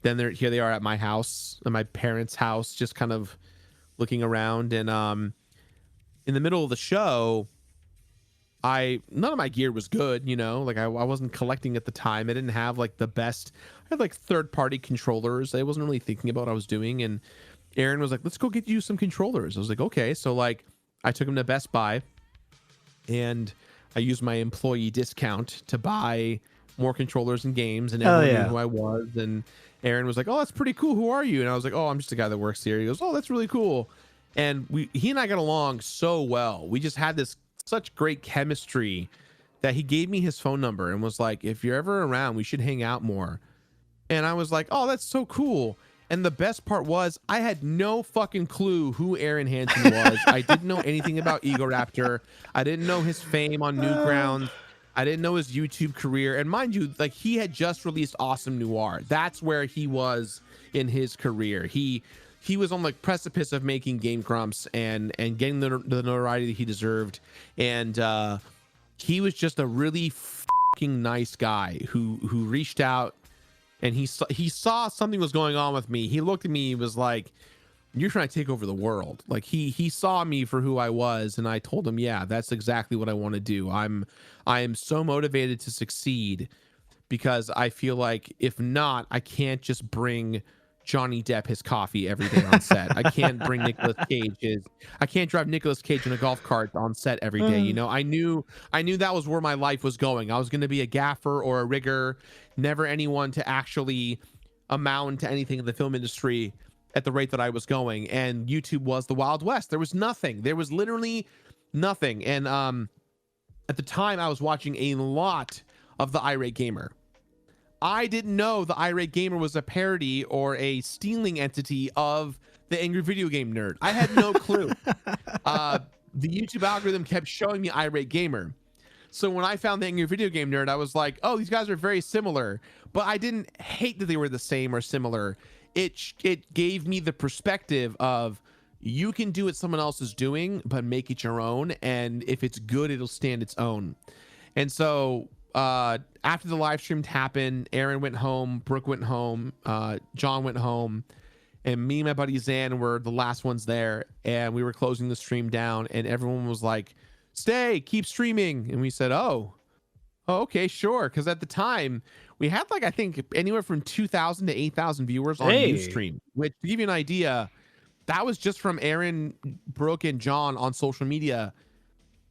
then here they are at my house, at my parents' house, just kind of looking around. And in the middle of the show, none of my gear was good, you know, like I wasn't collecting at the time. I didn't have like the best. I had like third-party controllers. I wasn't really thinking about what I was doing. And Aaron was like, let's go get you some controllers. I was like, okay. So like I took him to Best Buy and I used my employee discount to buy more controllers and games, and everyone knew who I was. And Aaron was like, oh, that's pretty cool. Who are you? And I was like, oh, I'm just a guy that works here. He goes, oh, that's really cool. And he and I got along so well. We just had such great chemistry that he gave me his phone number and was like, if you're ever around, we should hang out more. And I was like, oh, that's so cool. And the best part was I had no fucking clue who Aaron Hansen was. I didn't know anything about Egoraptor. I didn't know his fame on Newgrounds. I didn't know his YouTube career. And mind you, like he had just released Awesome Noir. That's where he was in his career. He was on the precipice of making Game Grumps and getting the notoriety that he deserved. And he was just a really fucking nice guy who reached out. And he saw something was going on with me. He looked at me, he was like, you're trying to take over the world. Like he saw me for who I was, and I told him, yeah, that's exactly what I want to do. I am so motivated to succeed because I feel like if not, I can't just bring Johnny Depp his coffee every day on set. I can't bring I can't drive Nicolas Cage in a golf cart on set every day. You know, I knew that was where my life was going. I was going to be a gaffer or a rigger, never anyone to actually amount to anything in the film industry at the rate that I was going. And YouTube was the Wild West. There was nothing. There was literally nothing. And at the time I was watching a lot of The Irate Gamer. I didn't know The Irate Gamer was a parody or a stealing entity of the Angry Video Game Nerd. I had no clue. The YouTube algorithm kept showing me Irate Gamer. So when I found the Angry Video Game Nerd, I was like, oh, these guys are very similar. But I didn't hate that they were the same or similar. It gave me the perspective of you can do what someone else is doing, but make it your own. And if it's good, it'll stand its own. And so after the live stream happened, Aaron went home, Brooke went home, John went home, and me and my buddy Zan were the last ones there. And we were closing the stream down, and everyone was like, stay, keep streaming. And we said, oh, okay, sure. Because at the time, we had like, I think anywhere from 2,000 to 8,000 viewers on Ustream, which to give you an idea, that was just from Aaron, Brooke, and John on social media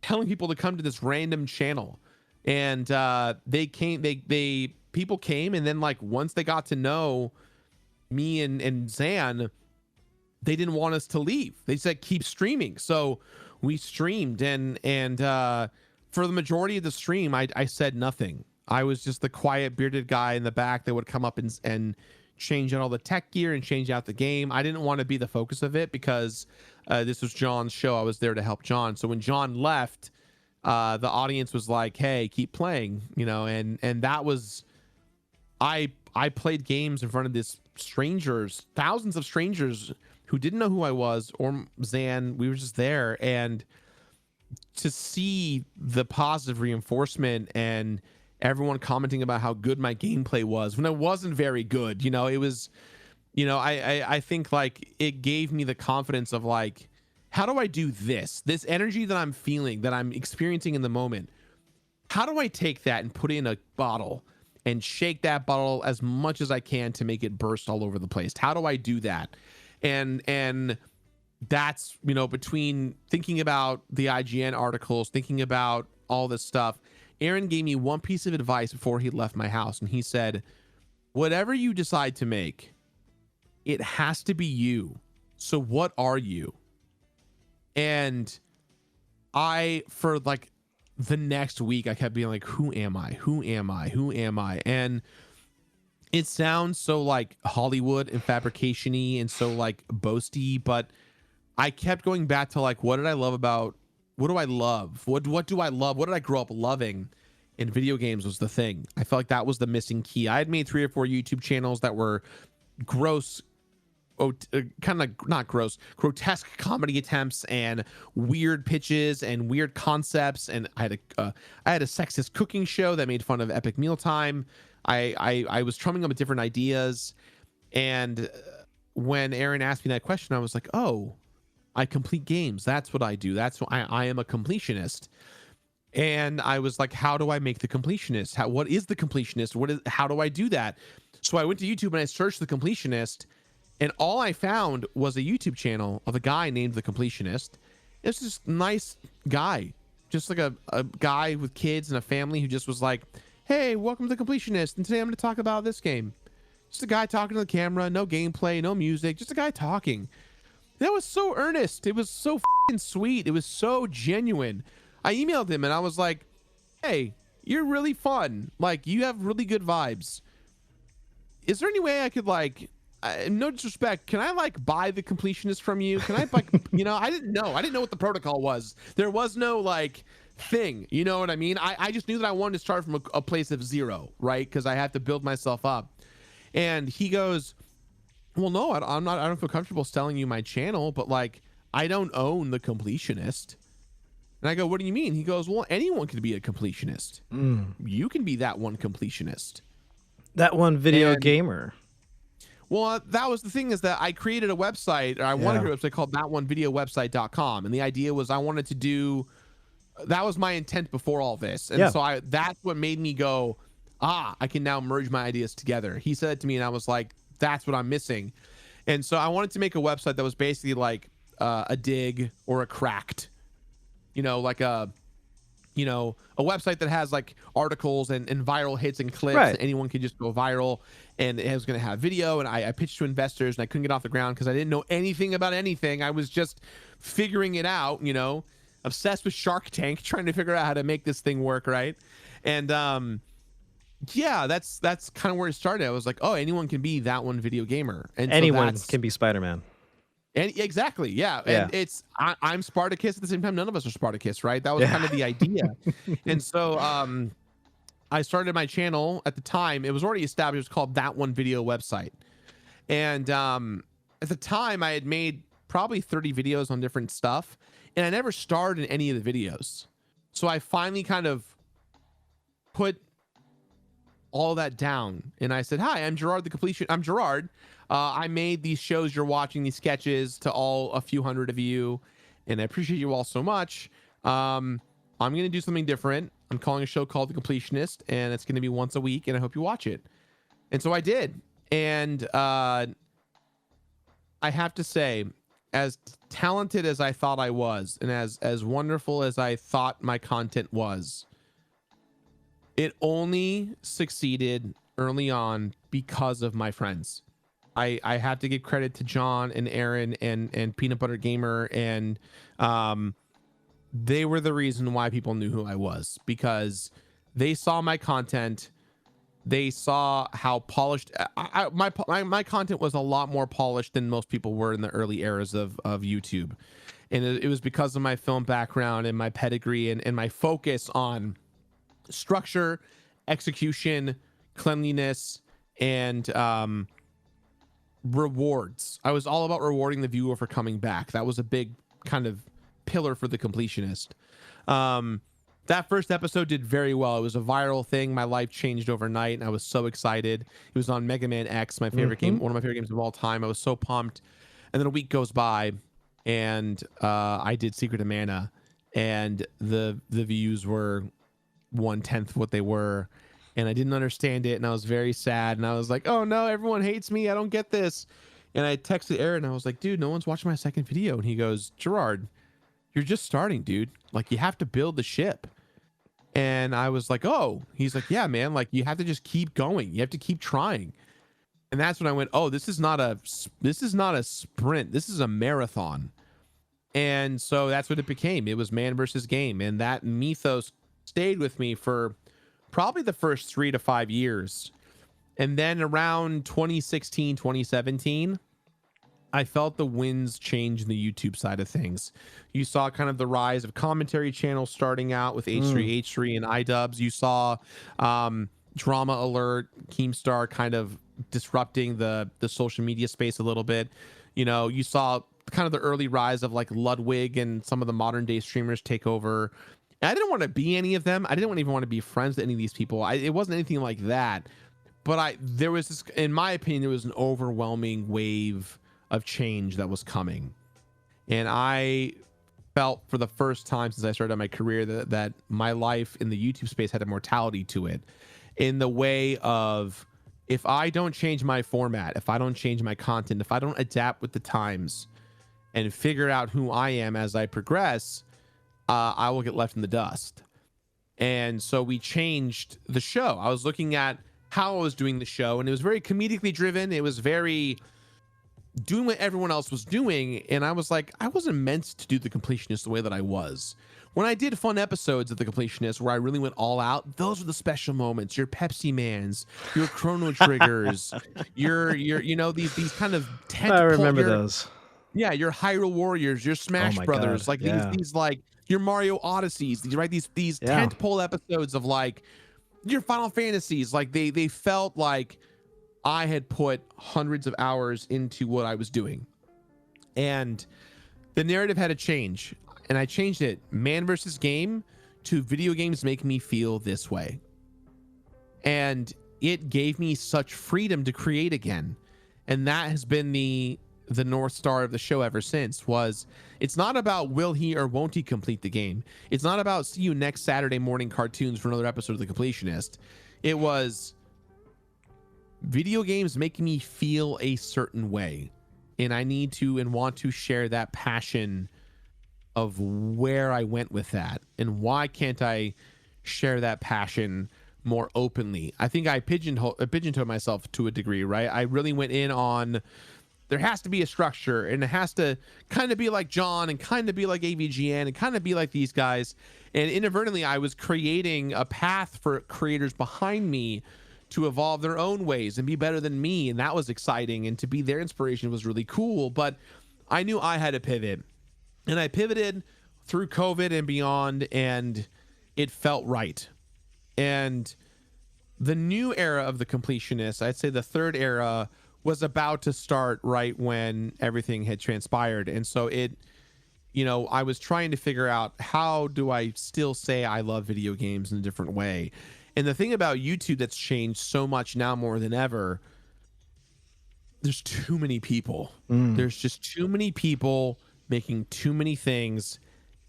telling people to come to this random channel. And people came, and then like once they got to know me and Zan, they didn't want us to leave. They said keep streaming. So we streamed, and for the majority of the stream, I said nothing. I was just the quiet bearded guy in the back that would come up and change out all the tech gear and change out the game. I didn't want to be the focus of it because this was John's show. I was there to help John. So when John left, the audience was like, hey, keep playing, you know, and that was, I played games in front of this strangers, thousands of strangers who didn't know who I was or Zan. We were just there, and to see the positive reinforcement and everyone commenting about how good my gameplay was when it wasn't very good, you know, it was, you know, I think like it gave me the confidence of like, how do I do this energy that I'm feeling, that I'm experiencing in the moment? How do I take that and put it in a bottle and shake that bottle as much as I can to make it burst all over the place? How do I do that? And that's, you know, between thinking about the IGN articles, thinking about all this stuff, Aaron gave me one piece of advice before he left my house. And he said, whatever you decide to make, it has to be you. So what are you? And for like the next week, I kept being like, who am I? Who am I? Who am I? And it sounds so like Hollywood and fabrication-y and so like boasty, but I kept going back to like, what did I love about, what do I love? What do I love? What did I grow up loving? And video games was the thing. I felt like that was the missing key. I had made 3 or 4 YouTube channels that were gross kind of not gross, grotesque comedy attempts and weird pitches and weird concepts. And I had a sexist cooking show that made fun of epic mealtime. I was trumping up with different ideas. And when Aaron asked me that question, I was like, oh, I complete games. That's what I do. That's what I am, a completionist. And I was like, how do I make the completionist? What is the completionist? How do I do that? So I went to YouTube and I searched the completionist, and all I found was a YouTube channel of a guy named the Completionist. It's this nice guy, just like a guy with kids and a family who just was like, hey, welcome to the Completionist, and today I'm going to talk about this game. Just a guy talking to the camera, no gameplay, no music, just a guy talking. That was so earnest. It was so fucking sweet. It was so genuine. I emailed him and I was like, hey, you're really fun. Like, you have really good vibes. Is there any way I could, like, no disrespect, can I like buy the Completionist from you? Can I like, you know, I didn't know what the protocol was. There was no like thing, you know what I mean? I just knew that I wanted to start from a place of zero, right? Because I have to build myself up. And he goes, well, no, I don't feel comfortable selling you my channel, but like, I don't own the Completionist. And I go, what do you mean? He goes, well, anyone can be a completionist. You can be that one completionist. That one video gamer. Well, that was the thing, is that I created a website, or I wanted to create a website called thatonevideowebsite.com. And the idea was I wanted to do, that was my intent before all this. And so that's what made me go, I can now merge my ideas together. He said it to me and I was like, that's what I'm missing. And so I wanted to make a website that was basically like a Dig or a Cracked, you know, like a website that has like articles and viral hits and clips. Right. And anyone can just go viral, and it was going to have video. And I pitched to investors and I couldn't get off the ground because I didn't know anything about anything. I was just figuring it out, you know, obsessed with Shark Tank, trying to figure out how to make this thing work. Right. And that's kind of where it started. I was like, oh, anyone can be that one video gamer. And anyone can be Spider-Man. And exactly, yeah. And it's I'm Spartacus at the same time. None of us are Spartacus, right? That was kind of the idea. And so I started my channel at the time. It was already established. It was called That One Video Website. And at the time, I had made probably 30 videos on different stuff, and I never starred in any of the videos. So I finally kind of put all that down, and I said, hi, I'm Jirard I'm Jirard. I made these shows you're watching, these sketches, to a few hundred of you, and I appreciate you all so much. I'm going to do something different. I'm calling a show called The Completionist, and it's going to be once a week, and I hope you watch it. And so I did. And I have to say, as talented as I thought I was, and as wonderful as I thought my content was, it only succeeded early on because of my friends. I have to give credit to John and Aaron and Peanut Butter Gamer, and they were the reason why people knew who I was, because they saw my content. They saw how polished my content was. A lot more polished than most people were in the early eras of YouTube. And it was because of my film background and my pedigree and my focus on structure, execution, cleanliness, and rewards. I was all about rewarding the viewer for coming back. That was a big kind of pillar for the Completionist. That first episode did very well. It was a viral thing. My life changed overnight, and I was so excited. It was on Mega Man X, my favorite game, one of my favorite games of all time. I was so pumped. And then a week goes by, and I did Secret of Mana, and the views were 1/10 what they were, and I didn't understand it, and I was very sad, and I was like, oh no, everyone hates me, I don't get this. And I texted Aaron, and I was like, dude, no one's watching my second video. And he goes, Jirard, you're just starting, dude. Like, you have to build the ship. And I was like, oh. He's like, yeah, man, like, you have to just keep going, you have to keep trying. And that's when I went, oh, this is not a sprint, this is a marathon. And so that's what it became. It was man versus game, and that mythos stayed with me for probably the first 3 to 5 years. And then around 2016, 2017, I felt the winds change in the YouTube side of things. You saw kind of the rise of commentary channels starting out with H3 and iDubbbz. You saw Drama Alert, Keemstar kind of disrupting the social media space a little bit. You know, you saw kind of the early rise of like Ludwig and some of the modern day streamers take over. And I didn't want to be any of them. I didn't even want to be friends with any of these people. It wasn't anything like that. But there was this, in my opinion, there was an overwhelming wave of change that was coming. And I felt for the first time since I started my career that my life in the YouTube space had a mortality to it, in the way of, if I don't change my format, if I don't change my content, if I don't adapt with the times and figure out who I am as I progress, I will get left in the dust. And so we changed the show. I was looking at how I was doing the show, and it was very comedically driven. It was very doing what everyone else was doing. And I was like, I wasn't meant to do the Completionist the way that I was. When I did fun episodes of the Completionist where I really went all out, those were the special moments. Your Pepsi Mans, your Chrono Triggers, your you know, these kind of I remember those. Yeah, your Hyrule Warriors, your Smash Brothers, God. like these like your Mario Odysseys, these tentpole episodes of like your Final Fantasies. Like they felt like I had put hundreds of hours into what I was doing. And the narrative had to change. And I changed it, man versus game, to video games make me feel this way. And it gave me such freedom to create again. And that has been the North Star of the show ever since. Was it's not about will he or won't he complete the game. It's not about see you next Saturday morning cartoons for another episode of The Completionist. It was video games making me feel a certain way. And I need to and want to share that passion of where I went with that, and why can't I share that passion more openly. I think I pigeonholed myself to a degree, right? I really went in on, there has to be a structure, and it has to kind of be like John, and kind of be like AVGN, and kind of be like these guys. And inadvertently, I was creating a path for creators behind me to evolve their own ways and be better than me. And that was exciting. And to be their inspiration was really cool. But I knew I had to pivot. And I pivoted through COVID and beyond, and it felt right. And the new era of the Completionist, I'd say the third era, was about to start right when everything had transpired. And so I was trying to figure out, how do I still say I love video games in a different way? And the thing about YouTube that's changed so much now more than ever, there's too many people. There's just too many people making too many things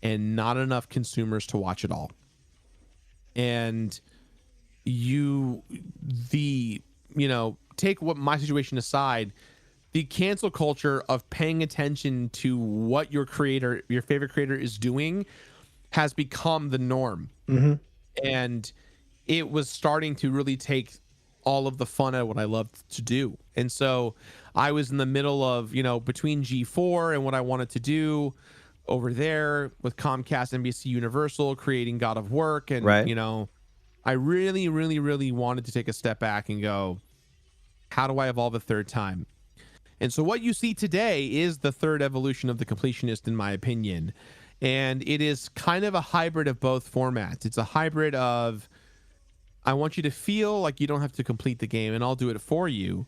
and not enough consumers to watch it all. And take what my situation aside, the cancel culture of paying attention to what your favorite creator is doing has become the norm. And it was starting to really take all of the fun out of what I loved to do. And so I was in the middle of, between G4 and what I wanted to do over there with Comcast, NBC Universal, creating God of Work. And, I really, really, really wanted to take a step back and go, how do I evolve a third time? And so what you see today is the third evolution of the Completionist, in my opinion. And it is kind of a hybrid of both formats. It's a hybrid of, I want you to feel like you don't have to complete the game and I'll do it for you.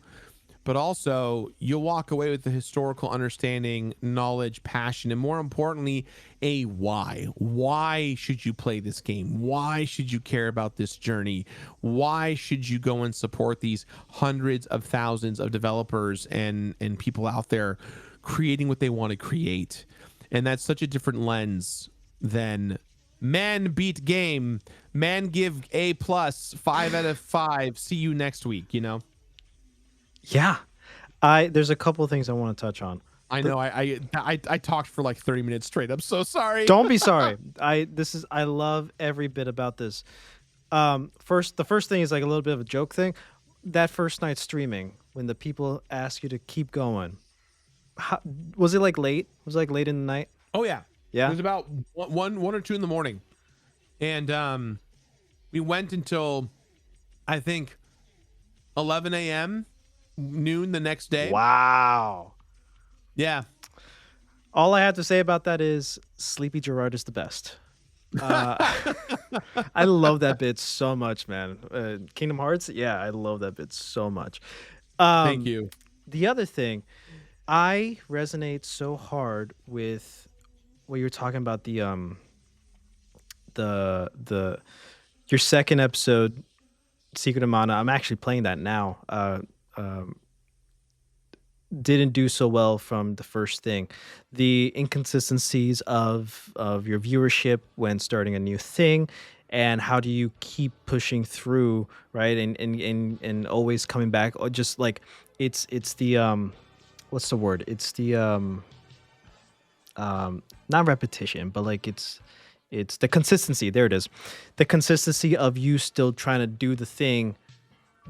But also, you'll walk away with the historical understanding, knowledge, passion, and more importantly, a why. Why should you play this game? Why should you care about this journey? Why should you go and support these hundreds of thousands of developers and people out there creating what they want to create? And that's such a different lens than man beat game, man give A+, 5 out of 5, see you next week, Yeah, there's a couple of things I want to touch on. I know I talked for like 30 minutes straight. I'm so sorry. Don't be sorry. I love every bit about this. The first thing is like a little bit of a joke thing. That first night streaming, when the people ask you to keep going, was it like late? Was it like late in the night? Oh yeah. Yeah. It was about 1 or 2 in the morning, and we went until I think 11 a.m. noon the next day. Wow. Yeah. All I have to say about that is Sleepy Jirard is the best. I love that bit so much, man. Kingdom Hearts, yeah, I love that bit so much. Thank Um, you. the other thing, I resonate so hard with what you're talking about, the your second episode, Secret of Mana. I'm actually playing that now. Um, didn't do so well from the first thing. The inconsistencies of your viewership when starting a new thing, and how do you keep pushing through, right? And always coming back, or just like it's the what's the word? It's the not repetition, but like it's the consistency. There it is. The consistency of you still trying to do the thing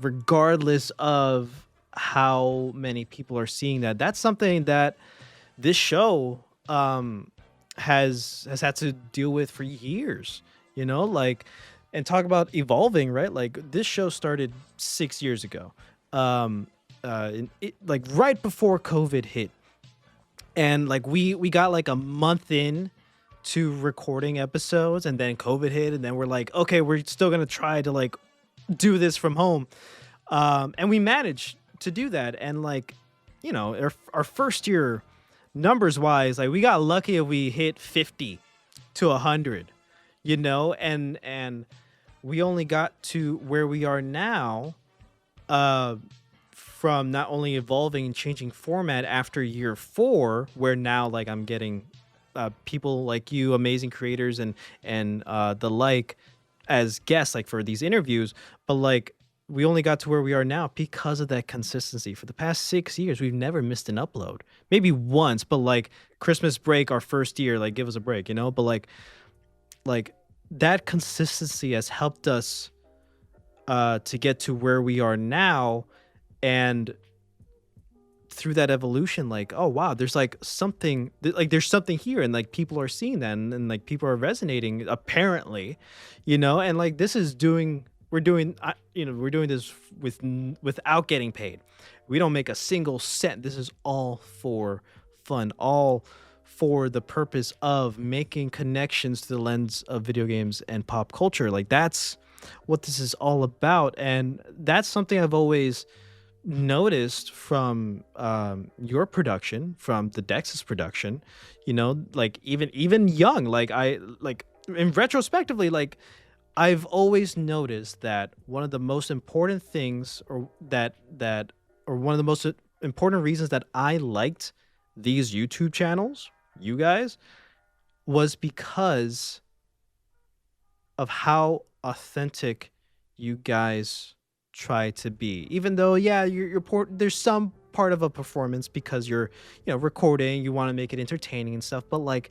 regardless of how many people are seeing that. That's something that this show has had to deal with for years, you know, like, and talk about evolving, right? Like this show started 6 years ago, like right before COVID hit, and like we got like a month in to recording episodes, and then COVID hit, and then we're like, okay, we're still gonna try to like do this from home, and we managed to do that. And like, you know, our first year numbers wise, like we got lucky if we hit 50 to 100, you know, and we only got to where we are now, from not only evolving and changing format after year 4, where now like I'm getting people like you, amazing creators and the like, as guests, like for these interviews. But like, we only got to where we are now because of that consistency. For the past 6 years, we've never missed an upload. Maybe once, but like Christmas break, our first year, like give us a break, you know? But like that consistency has helped us to get to where we are now. And through that evolution, like, oh wow, there's like something, like there's something here, and like people are seeing that, and like people are resonating apparently, you know. And like this is we're doing this without getting paid. We don't make a single cent. This is all for fun, all for the purpose of making connections to the lens of video games and pop culture. Like that's what this is all about. And that's something I've always noticed from your production, from the Dex's production, you know, like even young, like I like in retrospectively, like I've always noticed that one of the most important things, or one of the most important reasons that I liked these YouTube channels, you guys, was because of how authentic you guys try to be. Even though, yeah, there's some part of a performance because you're, you know, recording, you want to make it entertaining and stuff, but like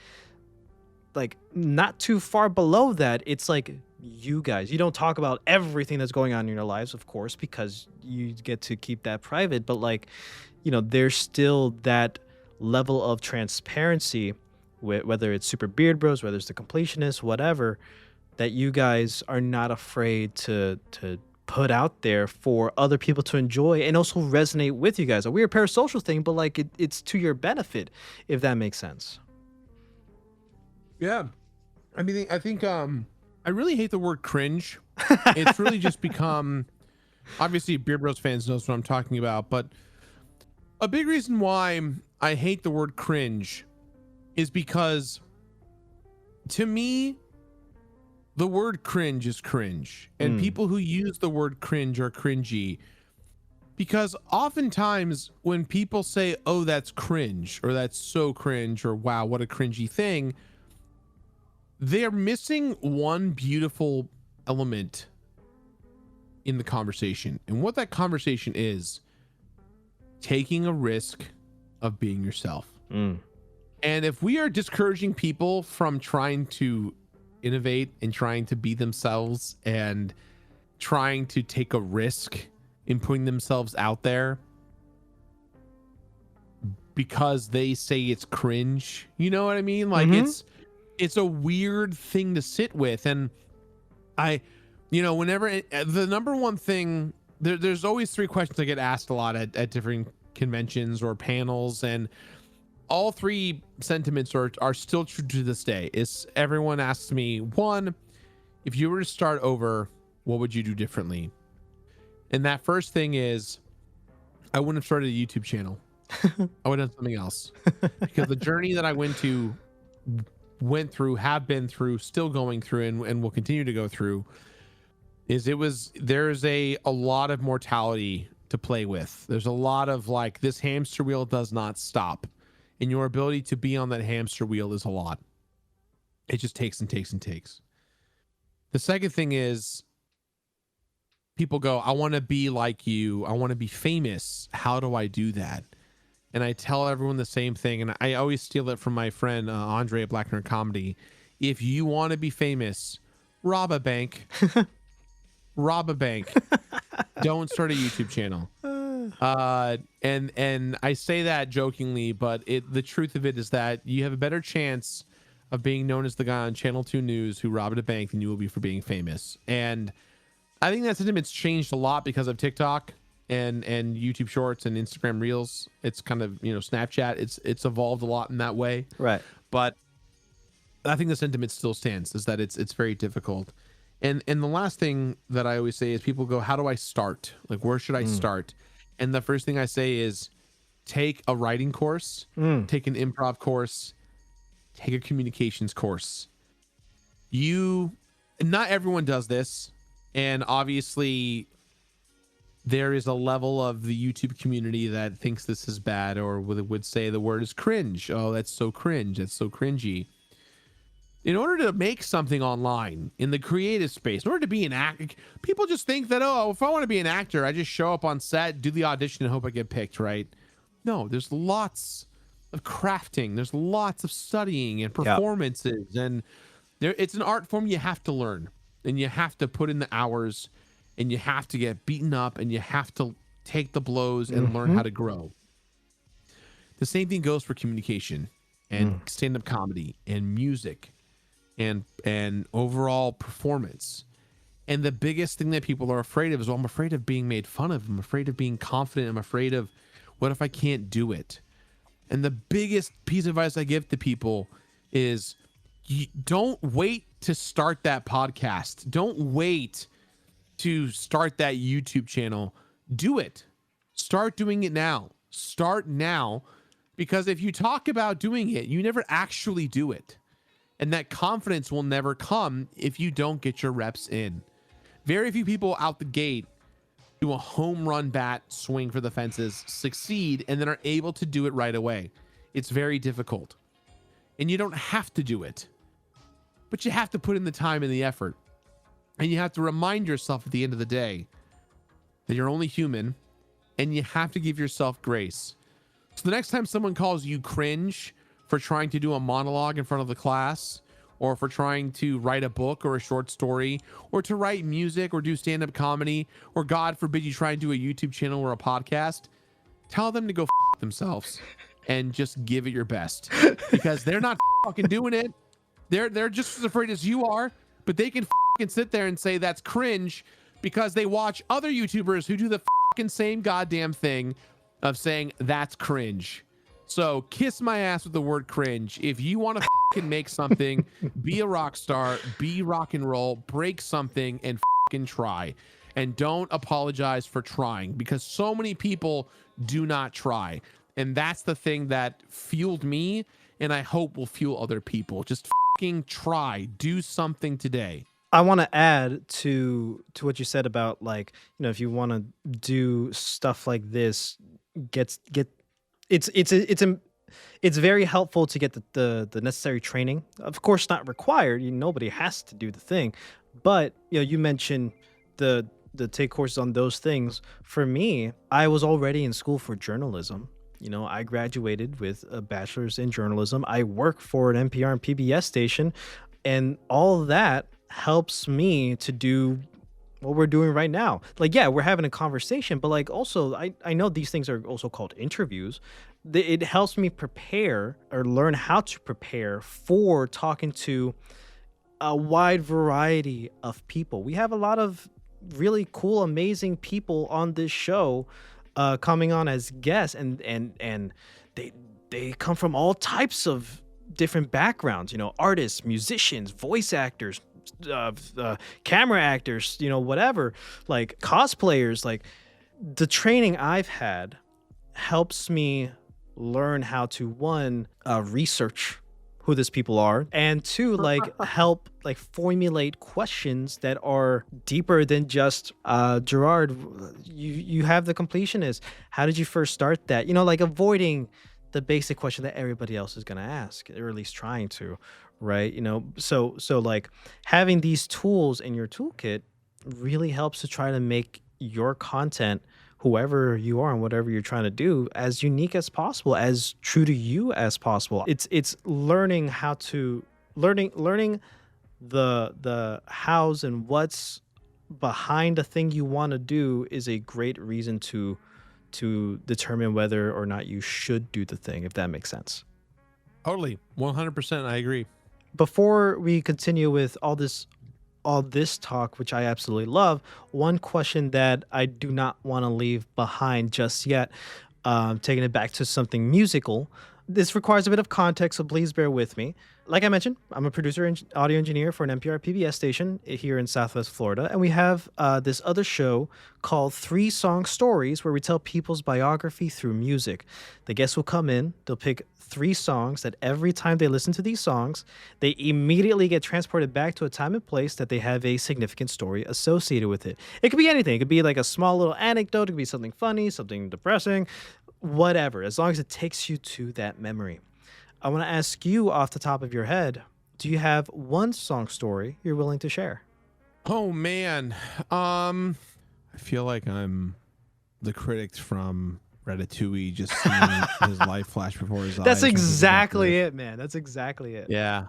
not too far below that, it's like you guys, you don't talk about everything that's going on in your lives, of course, because you get to keep that private, but like, you know, there's still that level of transparency, whether it's Super Beard Bros, whether it's the Completionist, whatever, that you guys are not afraid to put out there for other people to enjoy and also resonate with you guys. A weird parasocial thing, but like it's to your benefit, if that makes sense. Yeah. I mean, I think I really hate the word cringe. It's really just become, obviously Beard Bros fans knows what I'm talking about, but a big reason why I hate the word cringe is because to me, the word cringe is cringe, and people who use the word cringe are cringy, because oftentimes when people say, oh, that's cringe, or that's so cringe, or wow, what a cringy thing, they're missing one beautiful element in the conversation. And what that conversation is, taking a risk of being yourself. And if we are discouraging people from trying to innovate and trying to be themselves and trying to take a risk in putting themselves out there because they say it's cringe, you know what I mean? Like it's a weird thing to sit with. And whenever the number one thing, there's always 3 questions I get asked a lot at different conventions or panels, and all three sentiments are still true to this day. Is everyone asks me, one, if you were to start over, what would you do differently? And that first thing is, I wouldn't have started a YouTube channel. I would have done something else, because the journey that I went through, have been through, still going through, and will continue to go through, there's a lot of mortality to play with. There's a lot of like, this hamster wheel does not stop, and your ability to be on that hamster wheel is a lot. It just takes and takes and takes. The second thing is, people go, I want to be like you. I want to be famous. How do I do that? And I tell everyone the same thing. And I always steal it from my friend, Andre at Black Nerd Comedy. If you want to be famous, rob a bank. Rob a bank. Don't start a YouTube channel. And I say that jokingly, but the truth of it is that you have a better chance of being known as the guy on Channel 2 News who robbed a bank than you will be for being famous. And I think that sentiment's changed a lot because of TikTok and YouTube Shorts and Instagram Reels. It's kind of, Snapchat. It's evolved a lot in that way. Right. But I think the sentiment still stands, is that it's very difficult. And the last thing that I always say is, people go, how do I start? Like, where should I start? And the first thing I say is, take a writing course, take an improv course, take a communications course. Not everyone does this. And obviously there is a level of the YouTube community that thinks this is bad, or would say the word is cringe. Oh, that's so cringe. That's so cringy. In order to make something online in the creative space, in order to be an actor, people just think that, oh, if I want to be an actor, I just show up on set, do the audition, and hope I get picked, right? No, there's lots of crafting. There's lots of studying and performances. Yep. And it's an art form you have to learn, and you have to put in the hours, and you have to get beaten up, and you have to take the blows and learn how to grow. The same thing goes for communication and stand-up comedy and music and overall performance. And the biggest thing that people are afraid of is, well, I'm afraid of being made fun of. I'm afraid of being confident. I'm afraid of, what if I can't do it? And the biggest piece of advice I give to people is, don't wait to start that podcast. Don't wait to start that YouTube channel. Do it. Start doing it now. Start now, because if you talk about doing it, you never actually do it. And that confidence will never come if you don't get your reps in. Very few people out the gate do a home run bat swing for the fences, succeed, and then are able to do it right away. It's very difficult. And you don't have to do it, but you have to put in the time and the effort. And you have to remind yourself at the end of the day that you're only human, and you have to give yourself grace. So the next time someone calls you cringe for trying to do a monologue in front of the class, or for trying to write a book or a short story, or to write music or do stand-up comedy, or God forbid you try and do a YouTube channel or a podcast, tell them to go themselves and just give it your best, because they're not fucking doing it. They're just as afraid as you are, but they can fucking sit there and say that's cringe because they watch other YouTubers who do the fucking same goddamn thing of saying that's cringe. So kiss my ass with the word cringe. If you want to fucking make something, be a rock star, be rock and roll, break something, and fucking try. And don't apologize for trying, because so many people do not try. And that's the thing that fueled me, and I hope will fuel other people. Just fucking try. Do something today. I want to add to what you said about, like, if you want to do stuff like this, it's very helpful to get the necessary training. Of course, not required. Nobody has to do the thing, but you mentioned the take courses on those things. For me, I was already in school for journalism. I graduated with a bachelor's in journalism. I work for an NPR and PBS station, and all of that helps me to do what we're doing right now. Like, yeah, we're having a conversation, but like, also, I know these things are also called interviews. It helps me prepare, or learn how to prepare for talking to a wide variety of people. We have a lot of really cool, amazing people on this show coming on as guests, and they come from all types of different backgrounds, you know, artists, musicians, voice actors, camera actors, you know, whatever, like cosplayers. Like, the training I've had helps me learn how to, one, research who these people are, and two, like help like formulate questions that are deeper than just Jirard, you have the completionist, how did you first start that, you know, like avoiding the basic question that everybody else is going to ask, or at least trying to, right? You know, so like having these tools in your toolkit really helps to try to make your content, whoever you are and whatever you're trying to do, as unique as possible, as true to you as possible. It's learning how to learning the hows and what's behind the thing you want to do is a great reason to determine whether or not you should do the thing, if that makes sense. Totally. 100%. I agree. Before we continue with all this talk, which I absolutely love, one question that I do not want to leave behind just yet, taking it back to something musical. This requires a bit of context, so please bear with me. Like I mentioned, I'm a producer and audio engineer for an NPR PBS station here in Southwest Florida, and we have this other show called 3 Song Stories, where we tell people's biography through music. The guests will come in, they'll pick 3 songs that every time they listen to these songs, they immediately get transported back to a time and place that they have a significant story associated with it. It could be anything. It could be like a small little anecdote. It could be something funny, something depressing, whatever, as long as it takes you to that memory. I want to ask you off the top of your head, do you have one song story you're willing to share? Oh man. I feel like I'm the critic from Ratatouille, just seeing his life flash before his eyes. That's exactly it, man. That's exactly it. Yeah.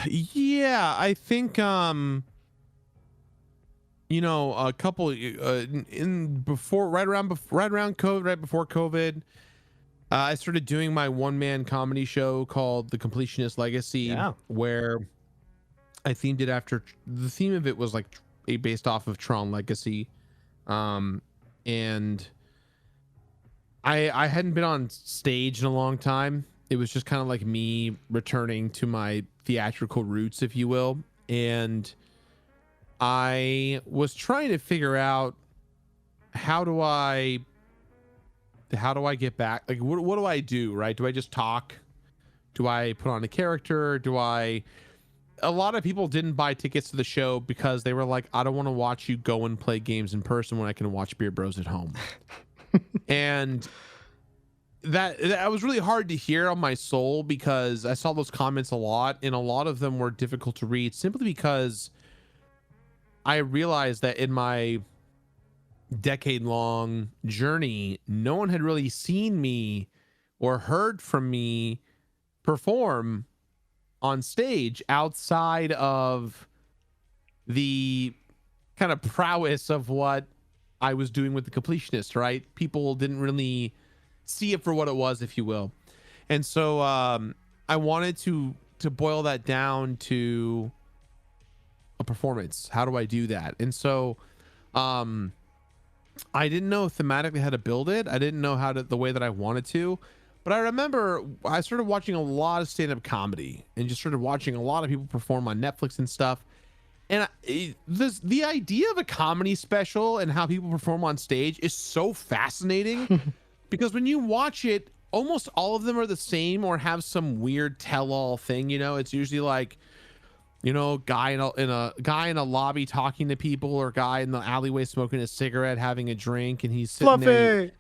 Yeah, I think you know, a couple in before right around COVID, right before COVID, I started doing my one-man comedy show called The Completionist Legacy, where I themed it after, the theme of it was like based off of Tron Legacy. And I hadn't been on stage in a long time. It was just kind of like me returning to my theatrical roots, if you will. And I was trying to figure out, how do I get back? Like, what do I do, right? Do I just talk? Do I put on a character? A lot of people didn't buy tickets to the show because they were like, I don't want to watch you go and play games in person when I can watch Beer Bros at home. And that was really hard to hear on my soul, because I saw those comments a lot, and a lot of them were difficult to read, simply because I realized that in my decade-long journey, no one had really seen me or heard from me perform on stage outside of the kind of prowess of what I was doing with the Completionist, right? People didn't really see it for what it was, if you will. And so I wanted to boil that down to a performance. How do I do that? And so I didn't know thematically how to build it. I didn't know the way that I wanted to. But I remember I started watching a lot of stand-up comedy and just started watching a lot of people perform on Netflix and stuff. And the idea of a comedy special and how people perform on stage is so fascinating because when you watch it, almost all of them are the same or have some weird tell-all thing. You know, it's usually like, you know, guy in a lobby talking to people, or guy in the alleyway smoking a cigarette, having a drink, and he's sitting there.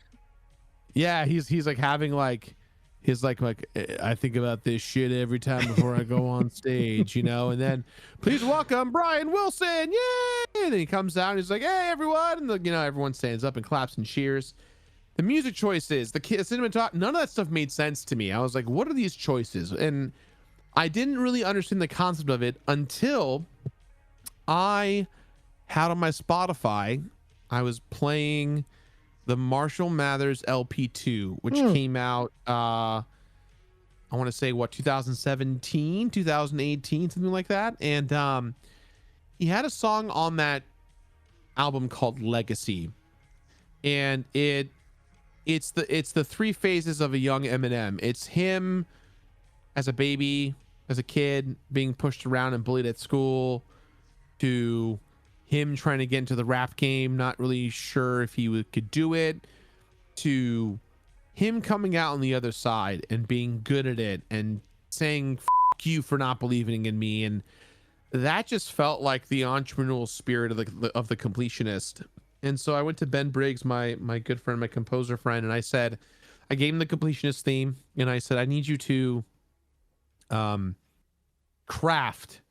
Yeah, he's like having like his like I think about this shit every time before I go on stage, you know. And then please welcome Brian Wilson, yay! And then he comes out and he's like, hey everyone, and everyone stands up and claps and cheers. The music choices, the cinematography, none of that stuff made sense to me. I was like, what are these choices? And I didn't really understand the concept of it until I had on my Spotify, I was playing the Marshall Mathers LP2, which came out, I want to say 2017, 2018, something like that. And he had a song on that album called Legacy. And it it's the three phases of a young Eminem. It's him as a baby, as a kid, being pushed around and bullied at school, to him trying to get into the rap game, not really sure if he could do it, to him coming out on the other side and being good at it and saying "F you for not believing in me." And that just felt like the entrepreneurial spirit of the completionist. And so I went to Ben Briggs, my good friend, my composer friend, and I gave him the completionist theme, and I said, I need you to craft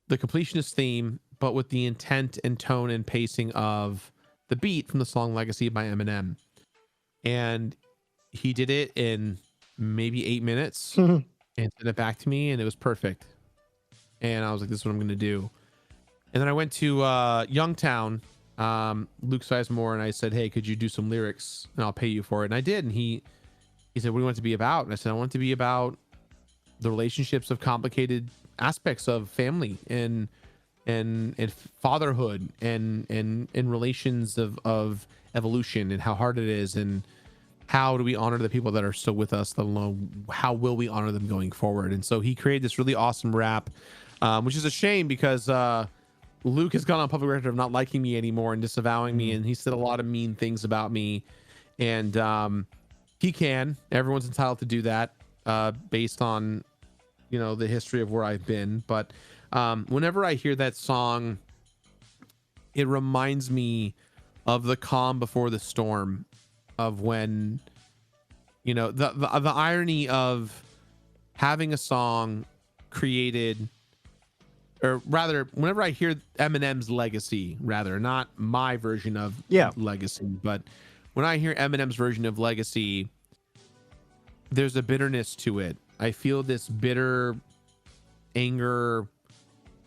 the completionist theme, but with the intent and tone and pacing of the beat from the song Legacy by Eminem. And he did it in maybe 8 minutes and sent it back to me, and it was perfect. And I was like, this is what I'm going to do. And then I went to Youngtown, Luke Sizemore, and I said, hey, could you do some lyrics and I'll pay you for it? And I did. And he said, what do you want it to be about? And I said, I want it to be about the relationships of complicated aspects of family and fatherhood and relations of evolution and how hard it is, and how do we honor the people that are still with us, let alone how will we honor them going forward. And so he created this really awesome rap, which is a shame because Luke has gone on public record of not liking me anymore and disavowing me, and he said a lot of mean things about me. And everyone's entitled to do that based on, you know, the history of where I've been. But whenever I hear that song, it reminds me of the calm before the storm, of when, you know, the irony of having a song created, or rather, whenever I hear Eminem's Legacy, rather, not my version of Legacy, but when I hear Eminem's version of Legacy, there's a bitterness to it. I feel this bitter anger.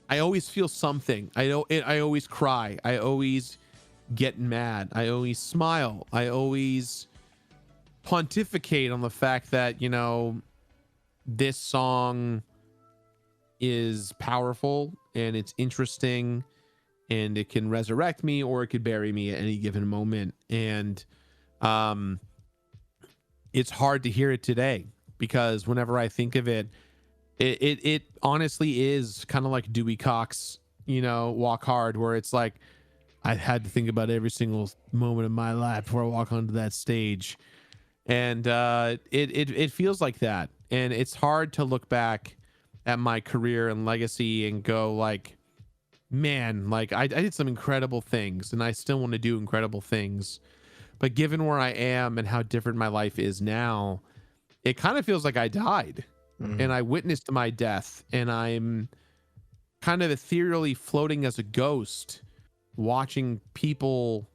I always feel something. I always cry. I always get mad. I always smile. I always pontificate on the fact that, you know, this song is powerful and it's interesting and it can resurrect me or it could bury me at any given moment. And it's hard to hear it today, because whenever I think of it, it honestly is kind of like Dewey Cox, you know, Walk Hard, where it's like, I had to think about every single moment of my life before I walk onto that stage. And it feels like that. And it's hard to look back at my career and legacy and go like, man, like I did some incredible things and I still want to do incredible things. But given where I am and how different my life is now, it kind of feels like I died and I witnessed my death, and I'm kind of ethereally floating as a ghost, watching people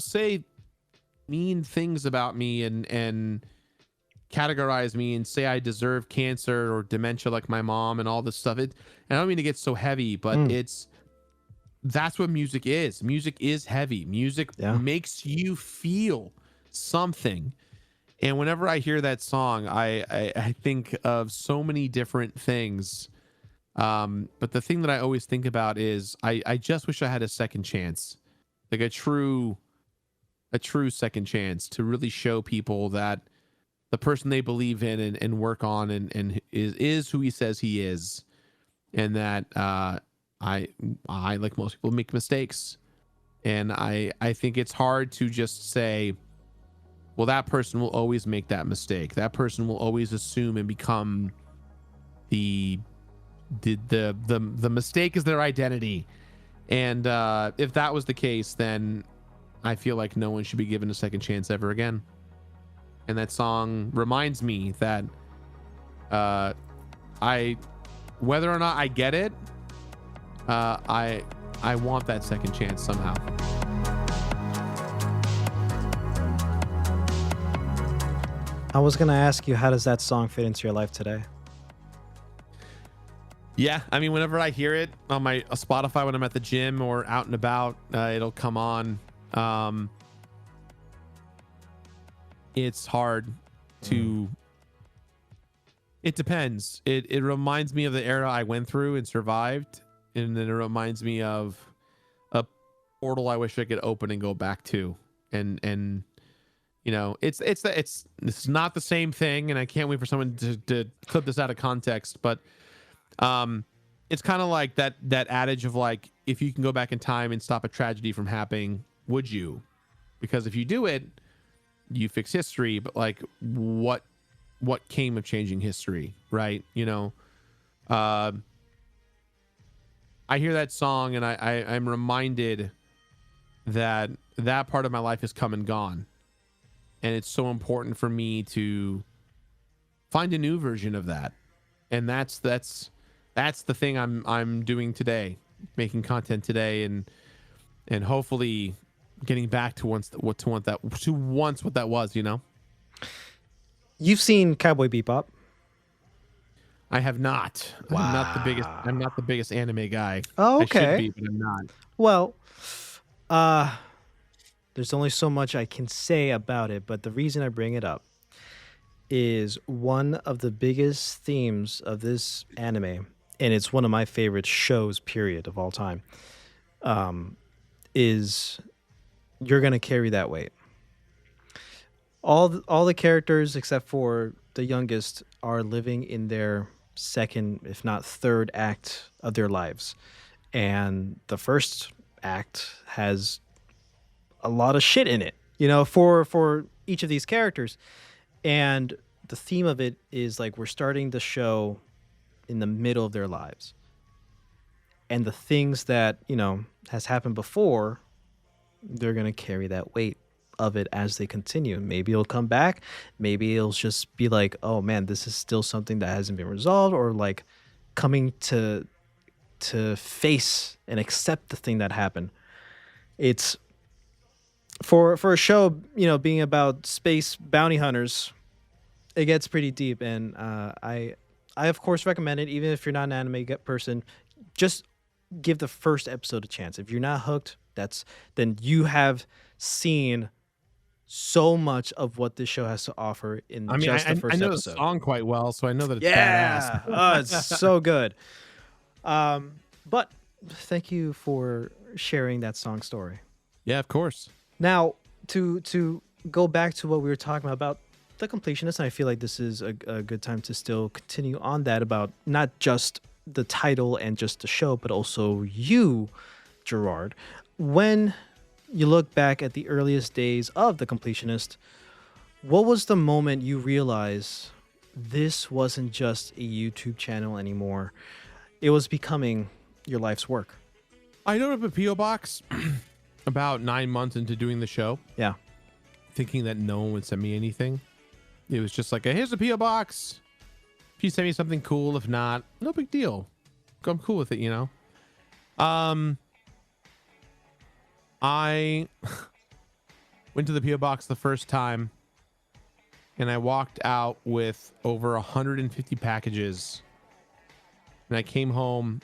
say mean things about me and categorize me and say I deserve cancer or dementia like my mom and all this stuff. And I don't mean to get so heavy, but that's what music is. Music is heavy. Music makes you feel something. And whenever I hear that song, I think of so many different things. But the thing that I always think about is I just wish I had a second chance, like a true second chance to really show people that the person they believe in and work on and is who he says he is. And that I like most people make mistakes. And I think it's hard to just say, well, that person will always make that mistake. That person will always assume and become the mistake is their identity. And if that was the case, then I feel like no one should be given a second chance ever again. And that song reminds me that whether or not I get it, I want that second chance somehow. I was gonna ask you, how does that song fit into your life today? Yeah, I mean, whenever I hear it on my Spotify when I'm at the gym or out and about, it'll come on. It's hard to. It depends. It reminds me of the era I went through and survived, and then it reminds me of portal I wish I could open and go back to. And you know, it's not the same thing, and I can't wait for someone to clip this out of context, but it's kind of like that adage of like, if you can go back in time and stop a tragedy from happening, would you? Because if you do it, you fix history, but like what came of changing history, right? You know, I hear that song and I'm reminded that part of my life has come and gone, and it's so important for me to find a new version of that. And that's the thing I'm doing today, making content today, and hopefully getting back to what that was, you know. You've seen Cowboy Bebop? I have not. Wow. I'm not the biggest anime guy. Oh, okay. I should be, but I'm not. Well, there's only so much I can say about it, but the reason I bring it up is one of the biggest themes of this anime, and it's one of my favorite shows, period, of all time, is you're going to carry that weight. All the characters, except for the youngest, are living in their second, if not third act of their lives. And the first act has a lot of shit in it, you know, for each of these characters. And the theme of it is like, we're starting the show in the middle of their lives. And the things that, you know, has happened before, they're going to carry that weight of it as they continue. Maybe it'll come back. Maybe it'll just be like, oh man, this is still something that hasn't been resolved, or like coming to face and accept the thing that happened. It's for a show, you know, being about space bounty hunters, it gets pretty deep. And I of course recommend it, even if you're not an anime person. Just give the first episode a chance. If you're not hooked, then you have seen so much of what this show has to offer in the first episode. I know the song quite well, so I know that it's badass. badass. Oh, it's so good. But thank you for sharing that song story. Yeah, of course. Now, to go back to what we were talking about the Completionist, and I feel like this is a good time to still continue on that, about not just the title and just the show, but also you, Jirard. When you look back at the earliest days of the Completionist, what was the moment you realized this wasn't just a YouTube channel anymore? It was becoming your life's work. I opened up a P.O. box about 9 months into doing the show. Yeah. Thinking that no one would send me anything. It was just like, here's a P.O. box. If you send me something cool, if not, no big deal. I'm cool with it, you know? I went to the P.O. box the first time, and I walked out with over 150 packages. And I came home,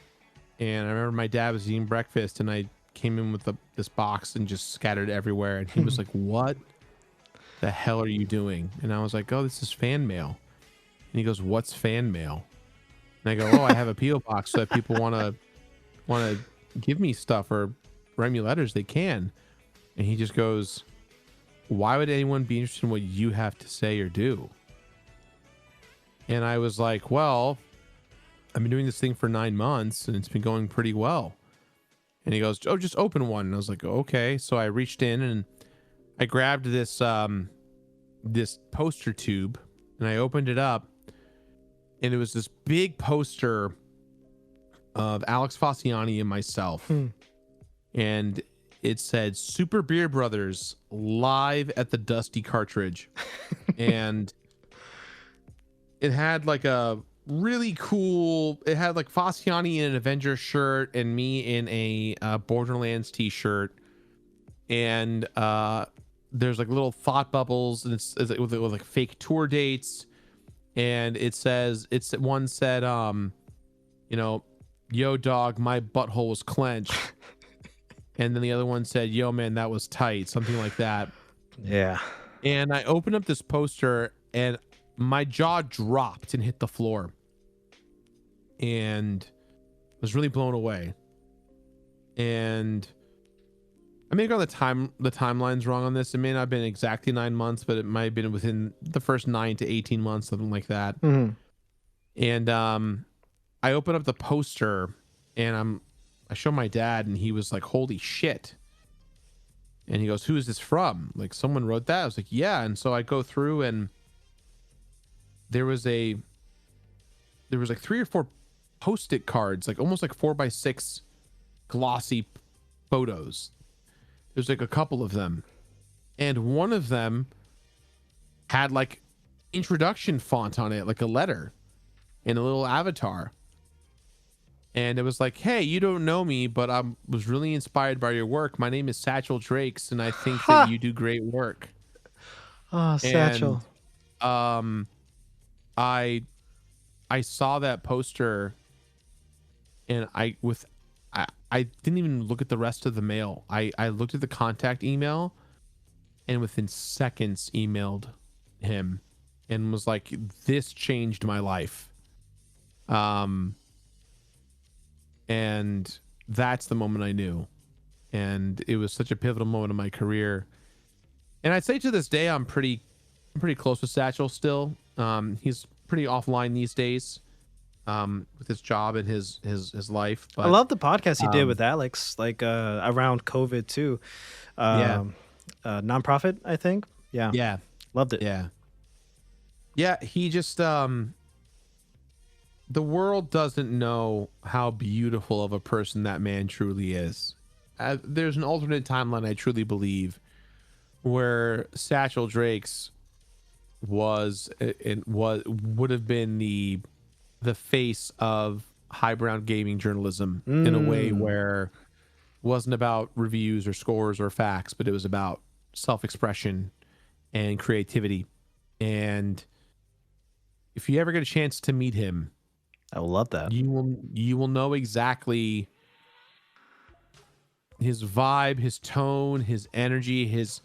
and I remember my dad was eating breakfast, and I came in with this box and just scattered everywhere. And he was like, what the hell are you doing? And I was like, oh, this is fan mail. And he goes, what's fan mail? And I go, oh, I have a P.O. box so that people want to give me stuff or write me letters, they can. And he just goes, why would anyone be interested in what you have to say or do? And I was like, well, I've been doing this thing for 9 months and it's been going pretty well. And he goes, oh, just open one. And I was like, okay. So I reached in and I grabbed this this poster tube and I opened it up, and it was this big poster of Alex Fossiani and myself. And it said Super Beer Brothers live at the Dusty Cartridge. And it had like a really cool, it had like Fossiani in an Avengers shirt and me in a Borderlands t-shirt. And there's like little thought bubbles, and it's with like fake tour dates. And one said, you know, yo dog, my butthole was clenched. And then the other one said, yo man, that was tight, something like that. Yeah. And I opened up this poster and my jaw dropped and hit the floor, and was really blown away. And I may have got the timelines wrong on this. It may not have been exactly 9 months, but it might have been within the first 9 to 18 months, something like that. Mm-hmm. And I open up the poster and I show my dad and he was like, holy shit. And he goes, who is this from? Like, someone wrote that? I was like, yeah. And so I go through and there was like 3 or 4 Post-it cards, like almost like 4x6 glossy photos. There's like a couple of them. And one of them had like introduction font on it, like a letter and a little avatar. And it was like, hey, you don't know me, but I was really inspired by your work. My name is Satchel Drakes, and I think that you do great work. Oh, Satchel. And, I saw that poster, and I didn't even look at the rest of the mail. I looked at the contact email, and within seconds emailed him, and was like, this changed my life. And that's the moment I knew, and it was such a pivotal moment in my career. And I'd say to this day, I'm pretty close with Satchel still. He's pretty offline these days, with his job and his life. But I love the podcast he did with Alex, like around COVID too. Nonprofit, I think. Yeah. Loved it. Yeah. He just the world doesn't know how beautiful of a person that man truly is. There's an alternate timeline, I truly believe, where Satchel Drakes would have been the face of highbrow gaming journalism in a way where it wasn't about reviews or scores or facts, but it was about self-expression and creativity. And if you ever get a chance to meet him, I will love that. You will know exactly his vibe, his tone, his energy, his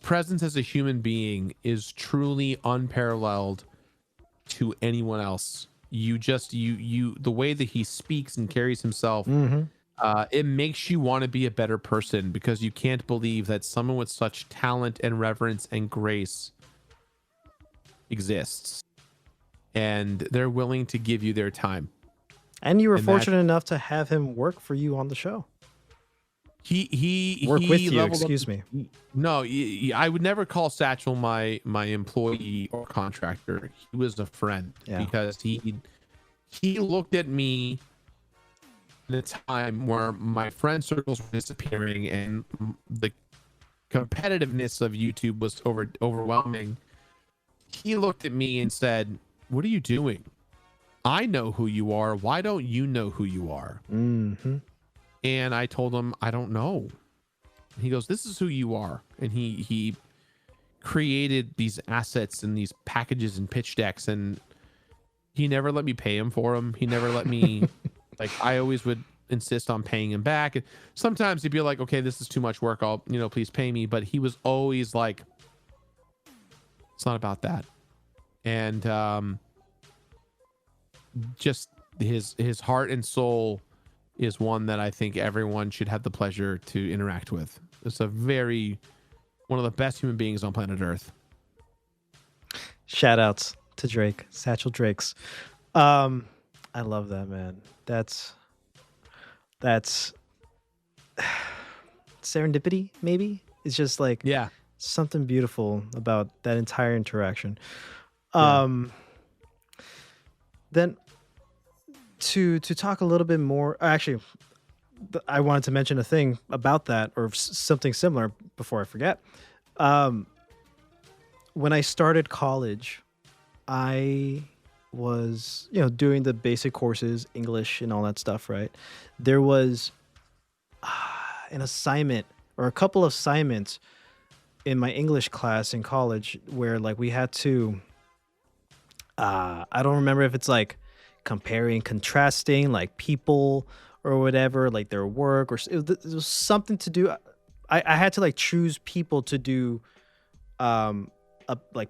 presence as a human being is truly unparalleled to anyone else. The way that he speaks and carries himself, it makes you want to be a better person, because you can't believe that someone with such talent and reverence and grace exists, and they're willing to give you their time. And you were fortunate enough to have him work for you on the show. He work with you, excuse me. No, I would never call Satchel my employee or contractor. He was a friend, because he looked at me in a time where my friend circles were disappearing and the competitiveness of YouTube was overwhelming. He looked at me and said, what are you doing? I know who you are. Why don't you know who you are? And I told him, I don't know. He goes, this is who you are. And he created these assets and these packages and pitch decks, and he never let me pay him for them. He never let me, like, I always would insist on paying him back. And sometimes he'd be like, okay, this is too much work. I'll, please pay me. But he was always like, it's not about that. And just his heart and soul is one that I think everyone should have the pleasure to interact with. It's one of the best human beings on planet Earth. Shout outs to Drake, Satchel Drakes. I love that, man. That's serendipity, maybe. It's just like something beautiful about that entire interaction. Then to talk a little bit more, actually, I wanted to mention a thing about that, or something similar, before I forget. When I started college, I was, doing the basic courses, English and all that stuff, right? There was an assignment or a couple of assignments in my English class in college where, like, we had to, I don't remember if it's like comparing, contrasting, like, people or whatever, like their work, or it was something to do. I had to, like, choose people to do like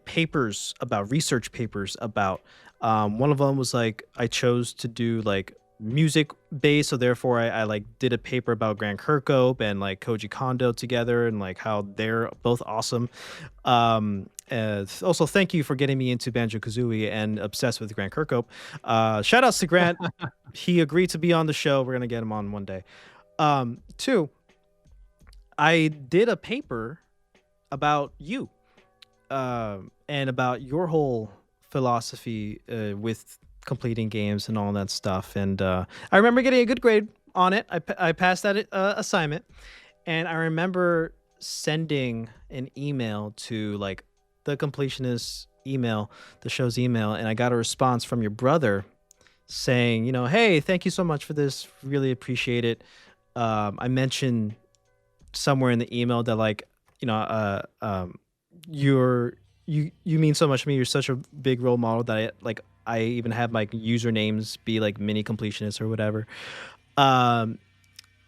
research papers about. One of them was like, I chose to do like music based, so therefore I like did a paper about Grant Kirkhope and like Koji Kondo together and like how they're both awesome. Also, thank you for getting me into Banjo Kazooie and obsessed with Grant Kirkhope. Shout outs to Grant. He agreed to be on the show. We're gonna get him on one day. Two, I did a paper about you and about your whole philosophy with completing games and all that stuff. And I remember getting a good grade on it. I passed that assignment, and I remember sending an email to like the Completionist email, the show's email, and I got a response from your brother saying, you know, hey, thank you so much for this. Really appreciate it. I mentioned somewhere in the email that like, you know, you mean so much to me. You're such a big role model that I even have my usernames be like mini completionists or whatever.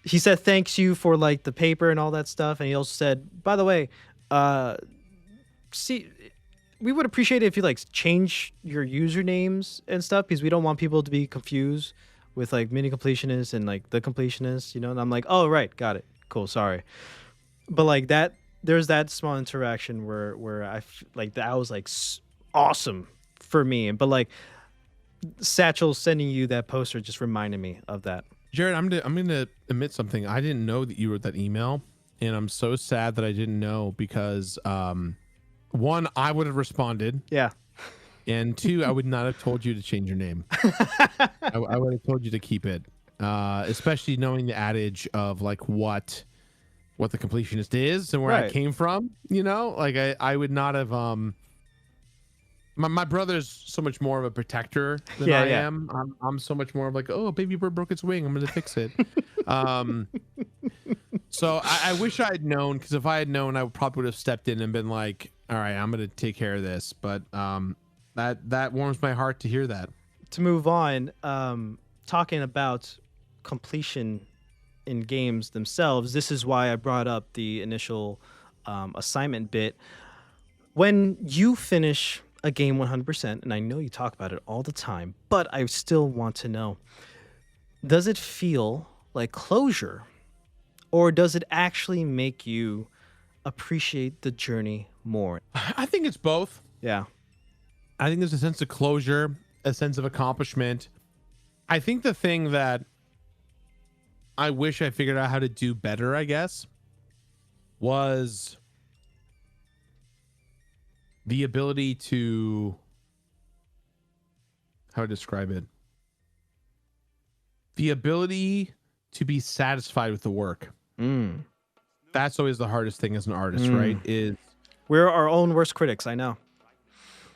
He said thanks you for like the paper and all that stuff, and he also said, by the way, we would appreciate it if you like change your usernames and stuff, because we don't want people to be confused with like mini completionists and like the completionists, you know. And I'm like, oh right, got it, cool, sorry. But like that, there's that small interaction where like that was like awesome for me. But like Satchel sending you that poster just reminded me of that. Jared, I'm gonna admit something. I didn't know that you wrote that email, and I'm so sad that I didn't know, because one, I would have responded. Yeah. And two, I would not have told you to change your name. I would have told you to keep it, especially knowing the adage of like what the completionist is and where I came from. You know, like I would not have. My brother's so much more of a protector than I am. I'm so much more of like, oh, baby bird broke its wing, I'm gonna fix it. So I wish I had known, because if I had known, I probably would have stepped in and been like, all right, I'm gonna take care of this. But that warms my heart to hear that. To move on, talking about completion in games themselves, this is why I brought up the initial assignment bit. When you finish a game 100%, and I know you talk about it all the time, but I still want to know, does it feel like closure, or does it actually make you appreciate the journey more? I think it's both. Yeah. I think there's a sense of closure, a sense of accomplishment. I think the thing that I wish I figured out how to do better, I guess, was the ability to, how to describe it, the ability to be satisfied with the work. That's always the hardest thing as an artist, right? Is we're our own worst critics, I know.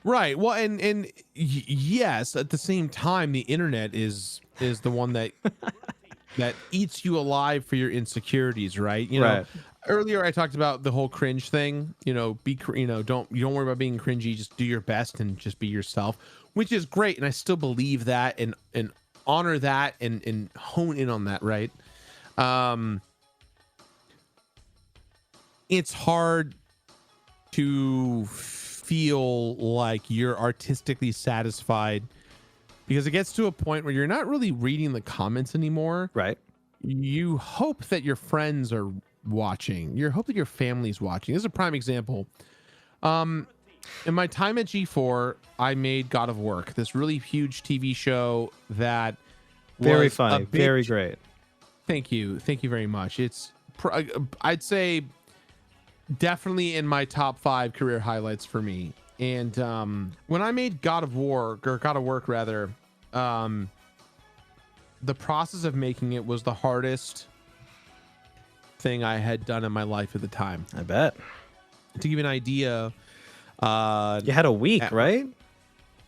Right. Well, and yes, at the same time, the internet is the one that that eats you alive for your insecurities, right? You know, earlier I talked about the whole cringe thing. You know, don't worry about being cringy. Just do your best and just be yourself, which is great. And I still believe that and honor that and hone in on that, right? It's hard to feel like you're artistically satisfied, because it gets to a point where you're not really reading the comments anymore. Right. You hope that your friends are watching. You hope that your family's watching. This is a prime example. In my time at G4, I made God of Work, this really huge TV show that very funny, very great. Thank you very much. It's I'd say definitely in my top 5 career highlights for me. And when I made God of Work, rather, the process of making it was the hardest thing I had done in my life at the time. I bet. To give you an idea, you had a week, right?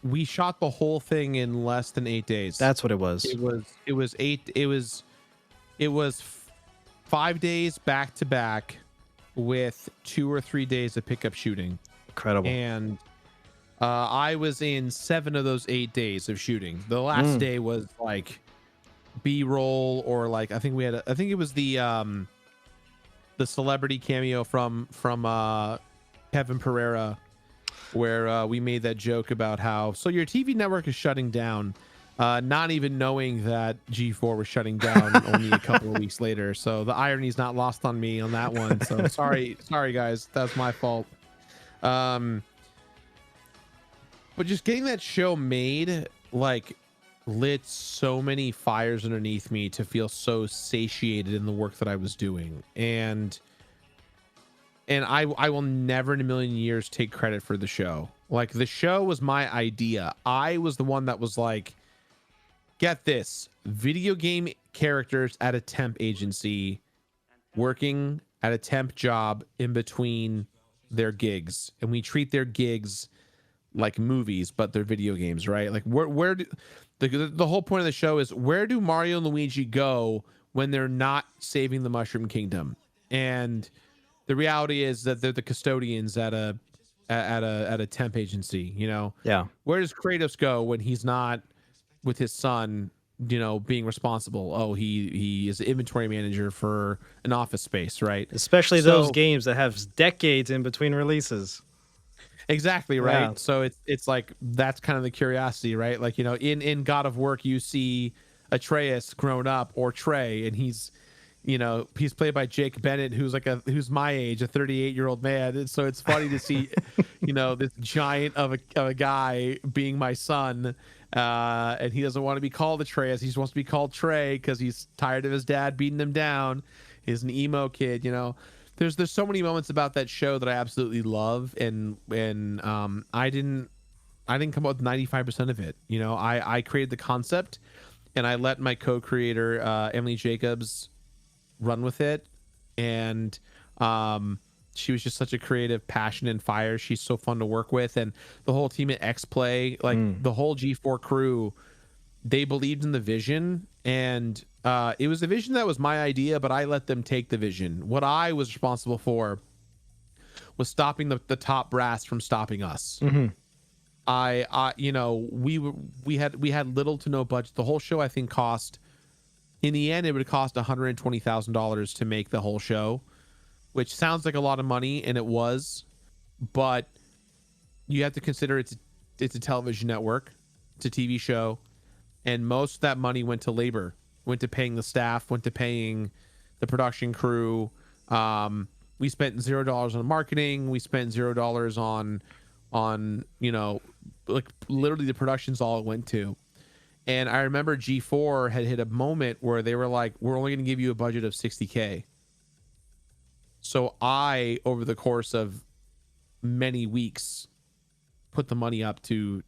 We shot the whole thing in less than 8 days. That's what it was. It was 5 days back to back with 2 or 3 days of pickup shooting. Incredible. And I was in 7 of those 8 days of shooting. The last day was like B-roll, or like I think it was the celebrity cameo from Kevin Pereira, where we made that joke about how, so your TV network is shutting down. not even knowing that G4 was shutting down only a couple of weeks later. So the irony's not lost on me on that one. So sorry guys, that's my fault. But just getting that show made, like, lit so many fires underneath me to feel so satiated in the work that I was doing. And I will never in a million years take credit for the show. Like, the show was my idea. I was the one that was like, get this, video game characters at a temp agency working at a temp job in between their gigs, and we treat their gigs like movies, but they're video games, right? Like, where do the whole point of the show is, where do Mario and Luigi go when they're not saving the Mushroom Kingdom? And the reality is that they're the custodians at a temp agency, you know? Yeah. Where does Kratos go when he's not with his son, you know, being responsible? Oh, he is the inventory manager for an office space, right? Especially those games that have decades in between releases. Exactly, right. Yeah. So it's like, that's kind of the curiosity, right? Like, you know, in God of Work, you see Atreus grown up, or Trey, and he's, you know, he's played by Jake Bennett, who's my age, a 38-year-old man. And so it's funny to see, you know, this giant of a guy being my son. And he doesn't want to be called Atreus. He just wants to be called Trey because he's tired of his dad beating him down. He's an emo kid, you know. There's so many moments about that show that I absolutely love, and I didn't come up with 95% of it. You know, I created the concept, and I let my co-creator Emily Jacobs run with it, and she was just such a creative passion and fire. She's so fun to work with, and the whole team at X-Play, like the whole G4 crew, they believed in the vision, and it was a vision that was my idea, but I let them take the vision. What I was responsible for was stopping the top brass from stopping us. Mm-hmm. I you know, we had little to no budget. The whole show, I think, cost, in the end, it would cost $120,000 to make the whole show, which sounds like a lot of money, and it was, but you have to consider it's a television network, it's a TV show, and most of that money went to labor, went to paying the staff, went to paying the production crew. We spent $0 on marketing. We spent $0 on, you know, like, literally the production's all it went to. And I remember G4 had hit a moment where they were like, we're only going to give you a budget of $60K. So I, over the course of many weeks, put the money up to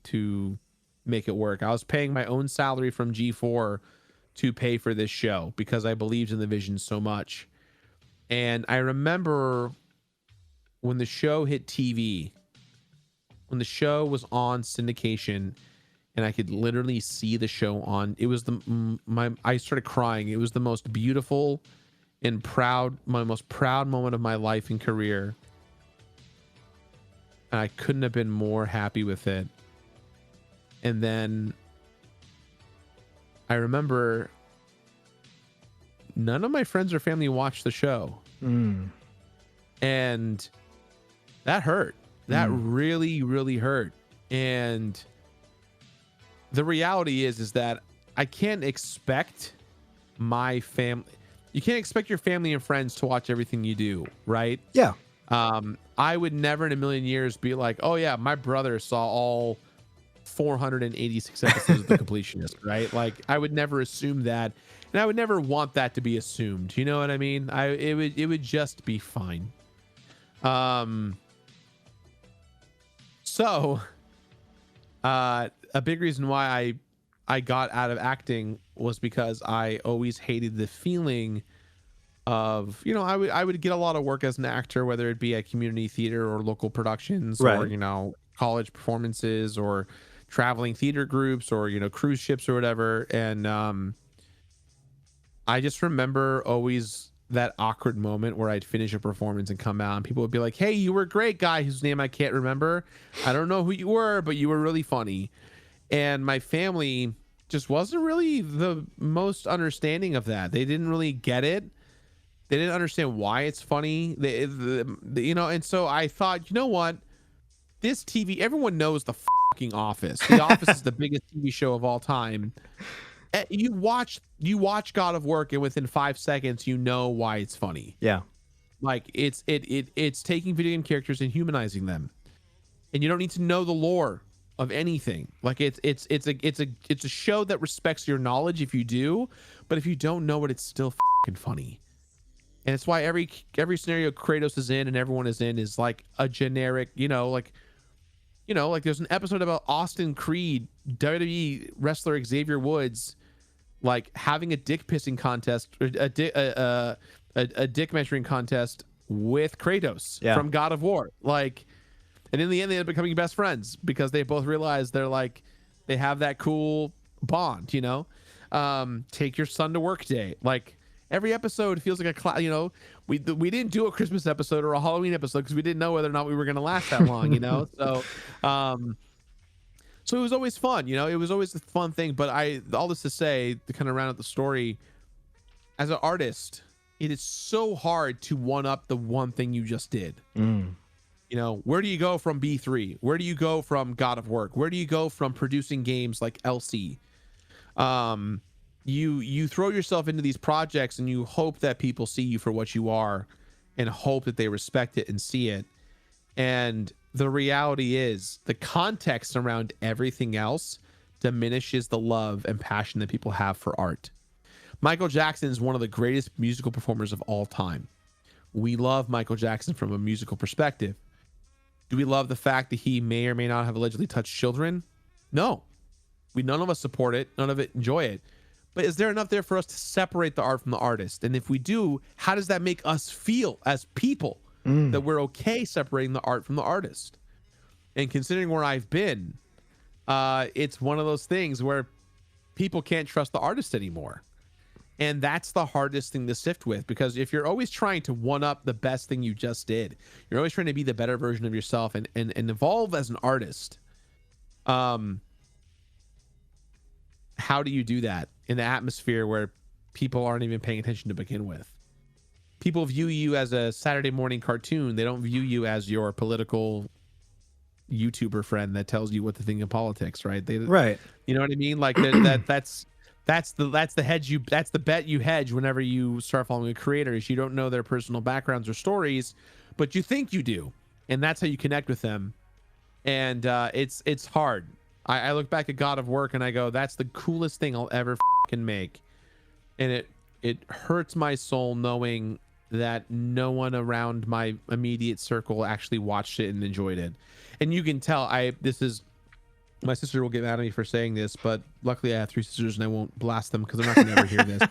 make it work. I was paying my own salary from G4 to pay for this show because I believed in the vision so much. And I remember when the show hit TV, when the show was on syndication, and I could literally see the show on, it was I started crying. It was the most beautiful and my most proud moment of my life and career. And I couldn't have been more happy with it. And then I remember none of my friends or family watched the show. And that hurt. That really, really hurt. And the reality is that I can't expect my family. You can't expect your family and friends to watch everything you do, right? Yeah. I would never in a million years be like, oh yeah, my brother saw all 486 episodes of The Completionist, right? Like, I would never assume that, and I would never want that to be assumed. You know what I mean? It would just be fine. So, a big reason why I got out of acting was because I always hated the feeling of, you know, I would get a lot of work as an actor, whether it be at community theater or local productions, right, or, you know, college performances or traveling theater groups or, you know, cruise ships or whatever. And I just remember always that awkward moment where I'd finish a performance and come out and people would be like, hey, you were a great guy whose name I can't remember. I don't know who you were, but you were really funny. And my family just wasn't really the most understanding of that. They didn't really get it. They didn't understand why it's funny. You know, and so I thought, you know what? This TV, everyone knows the fucking Office. The Office is the biggest TV show of all time. You watch God of Work, and within 5 seconds, you know why it's funny. Yeah. Like it's taking video game characters and humanizing them, and you don't need to know the lore of anything. Like it's a show that respects your knowledge if you do, but if you don't know it, it's still fucking funny. And it's why every scenario Kratos is in and everyone is in is like a generic, like there's an episode about Austin Creed, WWE wrestler Xavier Woods, like having a dick pissing contest, or a dick measuring contest with Kratos from God of War. Like, and in the end, they end up becoming best friends because they both realize they have that cool bond, take your son to work day. Like every episode feels like a we didn't do a Christmas episode or a Halloween episode because we didn't know whether or not we were going to last that long, So it was always fun, it was always a fun thing. But all this to say, to kind of round out the story, as an artist, it is so hard to one up the one thing you just did. Where do you go from B3? Where do you go from God of Work? Where do you go from producing games like LC? You throw yourself into these projects and you hope that people see you for what you are and hope that they respect it and see it. And the reality is the context around everything else diminishes the love and passion that people have for art. Michael Jackson is one of the greatest musical performers of all time. We love Michael Jackson from a musical perspective. Do we love the fact that he may or may not have allegedly touched children? No. None of us support it. None of it enjoy it. But is there enough there for us to separate the art from the artist? And if we do, how does that make us feel as people that we're okay separating the art from the artist? And considering where I've been, it's one of those things where people can't trust the artist anymore. And that's the hardest thing to sift with, because if you're always trying to one up the best thing you just did, you're always trying to be the better version of yourself and evolve as an artist. How do you do that in the atmosphere where people aren't even paying attention to begin with? People view you as a Saturday morning cartoon. They don't view you as your political YouTuber friend that tells you what to think of politics, right? Right. You know what I mean? Like that's the bet you hedge whenever you start following a creator, is you don't know their personal backgrounds or stories, but you think you do, and that's how you connect with them. And it's hard. I look back at God of Work and I go, that's the coolest thing I'll ever fucking make, and it hurts my soul knowing that no one around my immediate circle actually watched it and enjoyed it. And you can tell my sister will get mad at me for saying this, but luckily I have 3 sisters and I won't blast them because they're not going to ever hear this.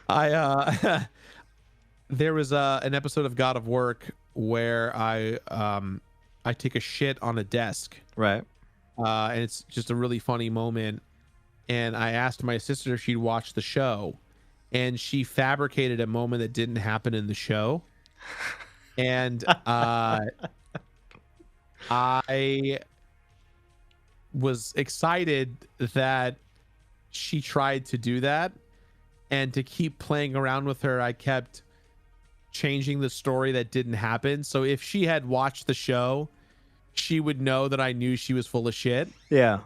But there was an episode of God of Work where I take a shit on a desk, right? And it's just a really funny moment. And I asked my sister if she'd watch the show, and she fabricated a moment that didn't happen in the show. And I was excited that she tried to do that, and to keep playing around with her, I kept changing the story that didn't happen. So if she had watched the show, she would know that I knew she was full of shit. Yeah.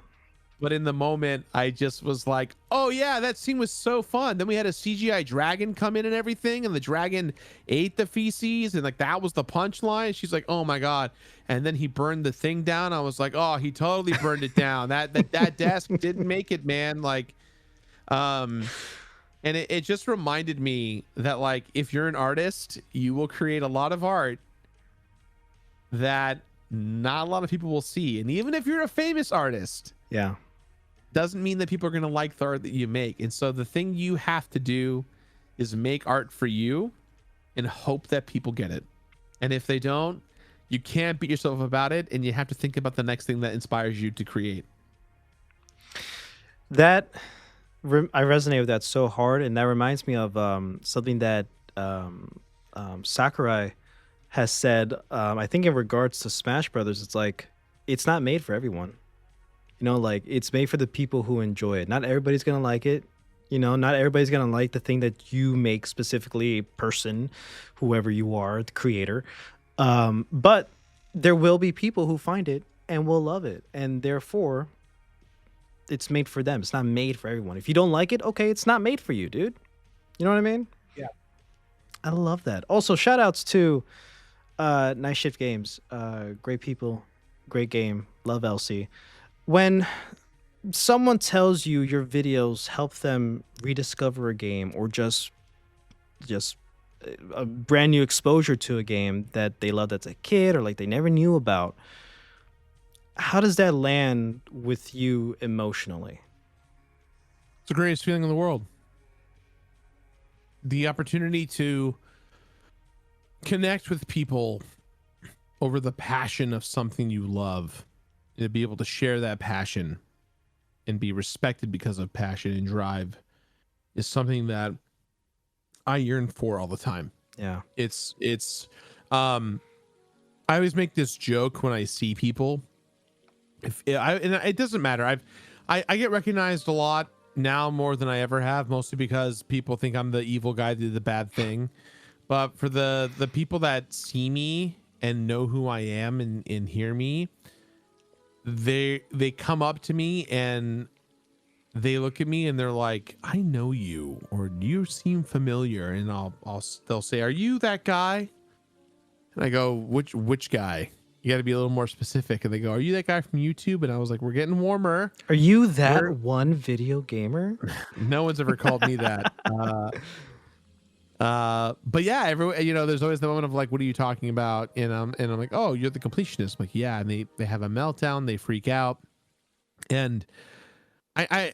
But in the moment, I just was like, oh yeah, that scene was so fun. Then we had a CGI dragon come in and everything, and the dragon ate the feces, and like that was the punchline. She's like, oh my God. And then he burned the thing down. I was like, oh, he totally burned it down. That desk didn't make it, man. Like, and it just reminded me that, like, if you're an artist, you will create a lot of art that not a lot of people will see. And even if you're a famous artist, yeah, doesn't mean that people are going to like the art that you make. And so the thing you have to do is make art for you and hope that people get it. And if they don't, you can't beat yourself about it, and you have to think about the next thing that inspires you to create. I resonate with that so hard, and that reminds me of something that Sakurai has said. I think in regards to Smash Brothers, it's like, it's not made for everyone. Like, it's made for the people who enjoy it. Not everybody's gonna like it. Not everybody's gonna like the thing that you make, specifically a person, whoever you are, the creator. But there will be people who find it and will love it, and therefore it's made for them. It's not made for everyone. If you don't like it, okay, it's not made for you, dude. You know what I mean? Yeah. I love that. Also, shout outs to Night Shift Games. Great people, great game. Love LC. When someone tells you your videos help them rediscover a game, or just a brand new exposure to a game that they loved as a kid, or like they never knew about, how does that land with you emotionally? It's the greatest feeling in the world. The opportunity to connect with people over the passion of something you love, to be able to share that passion and be respected because of passion and drive, is something that I yearn for all the time. Yeah. It's I always make this joke when I see people. And it doesn't matter. I get recognized a lot now, more than I ever have, mostly because people think I'm the evil guy that did the bad thing. But for the people that see me and know who I am and hear me, they come up to me and they look at me and they're like, I know you, or you seem familiar. And they'll say, are you that guy? And I go, which guy? You got to be a little more specific. And they go, are you that guy from YouTube? And I was like, we're getting warmer. Are you that one video gamer? No one's ever called me that. But yeah, there's always the moment of like, what are you talking about? And I'm like, oh, you're the completionist. I'm like, yeah. And they have a meltdown. They freak out. And I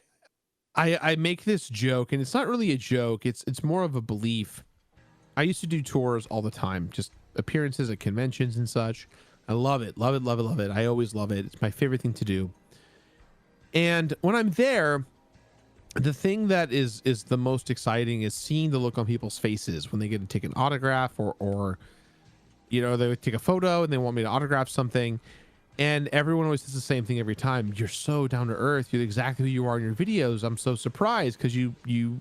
make this joke, and it's not really a joke. It's more of a belief. I used to do tours all the time, just appearances at conventions and such. I love it. Love it, love it, love it. I always love it. It's my favorite thing to do. And when I'm there, the thing that is the most exciting is seeing the look on people's faces when they get to take an autograph, or they take a photo and they want me to autograph something. And everyone always says the same thing every time. You're so down to earth. You're exactly who you are in your videos. I'm so surprised because you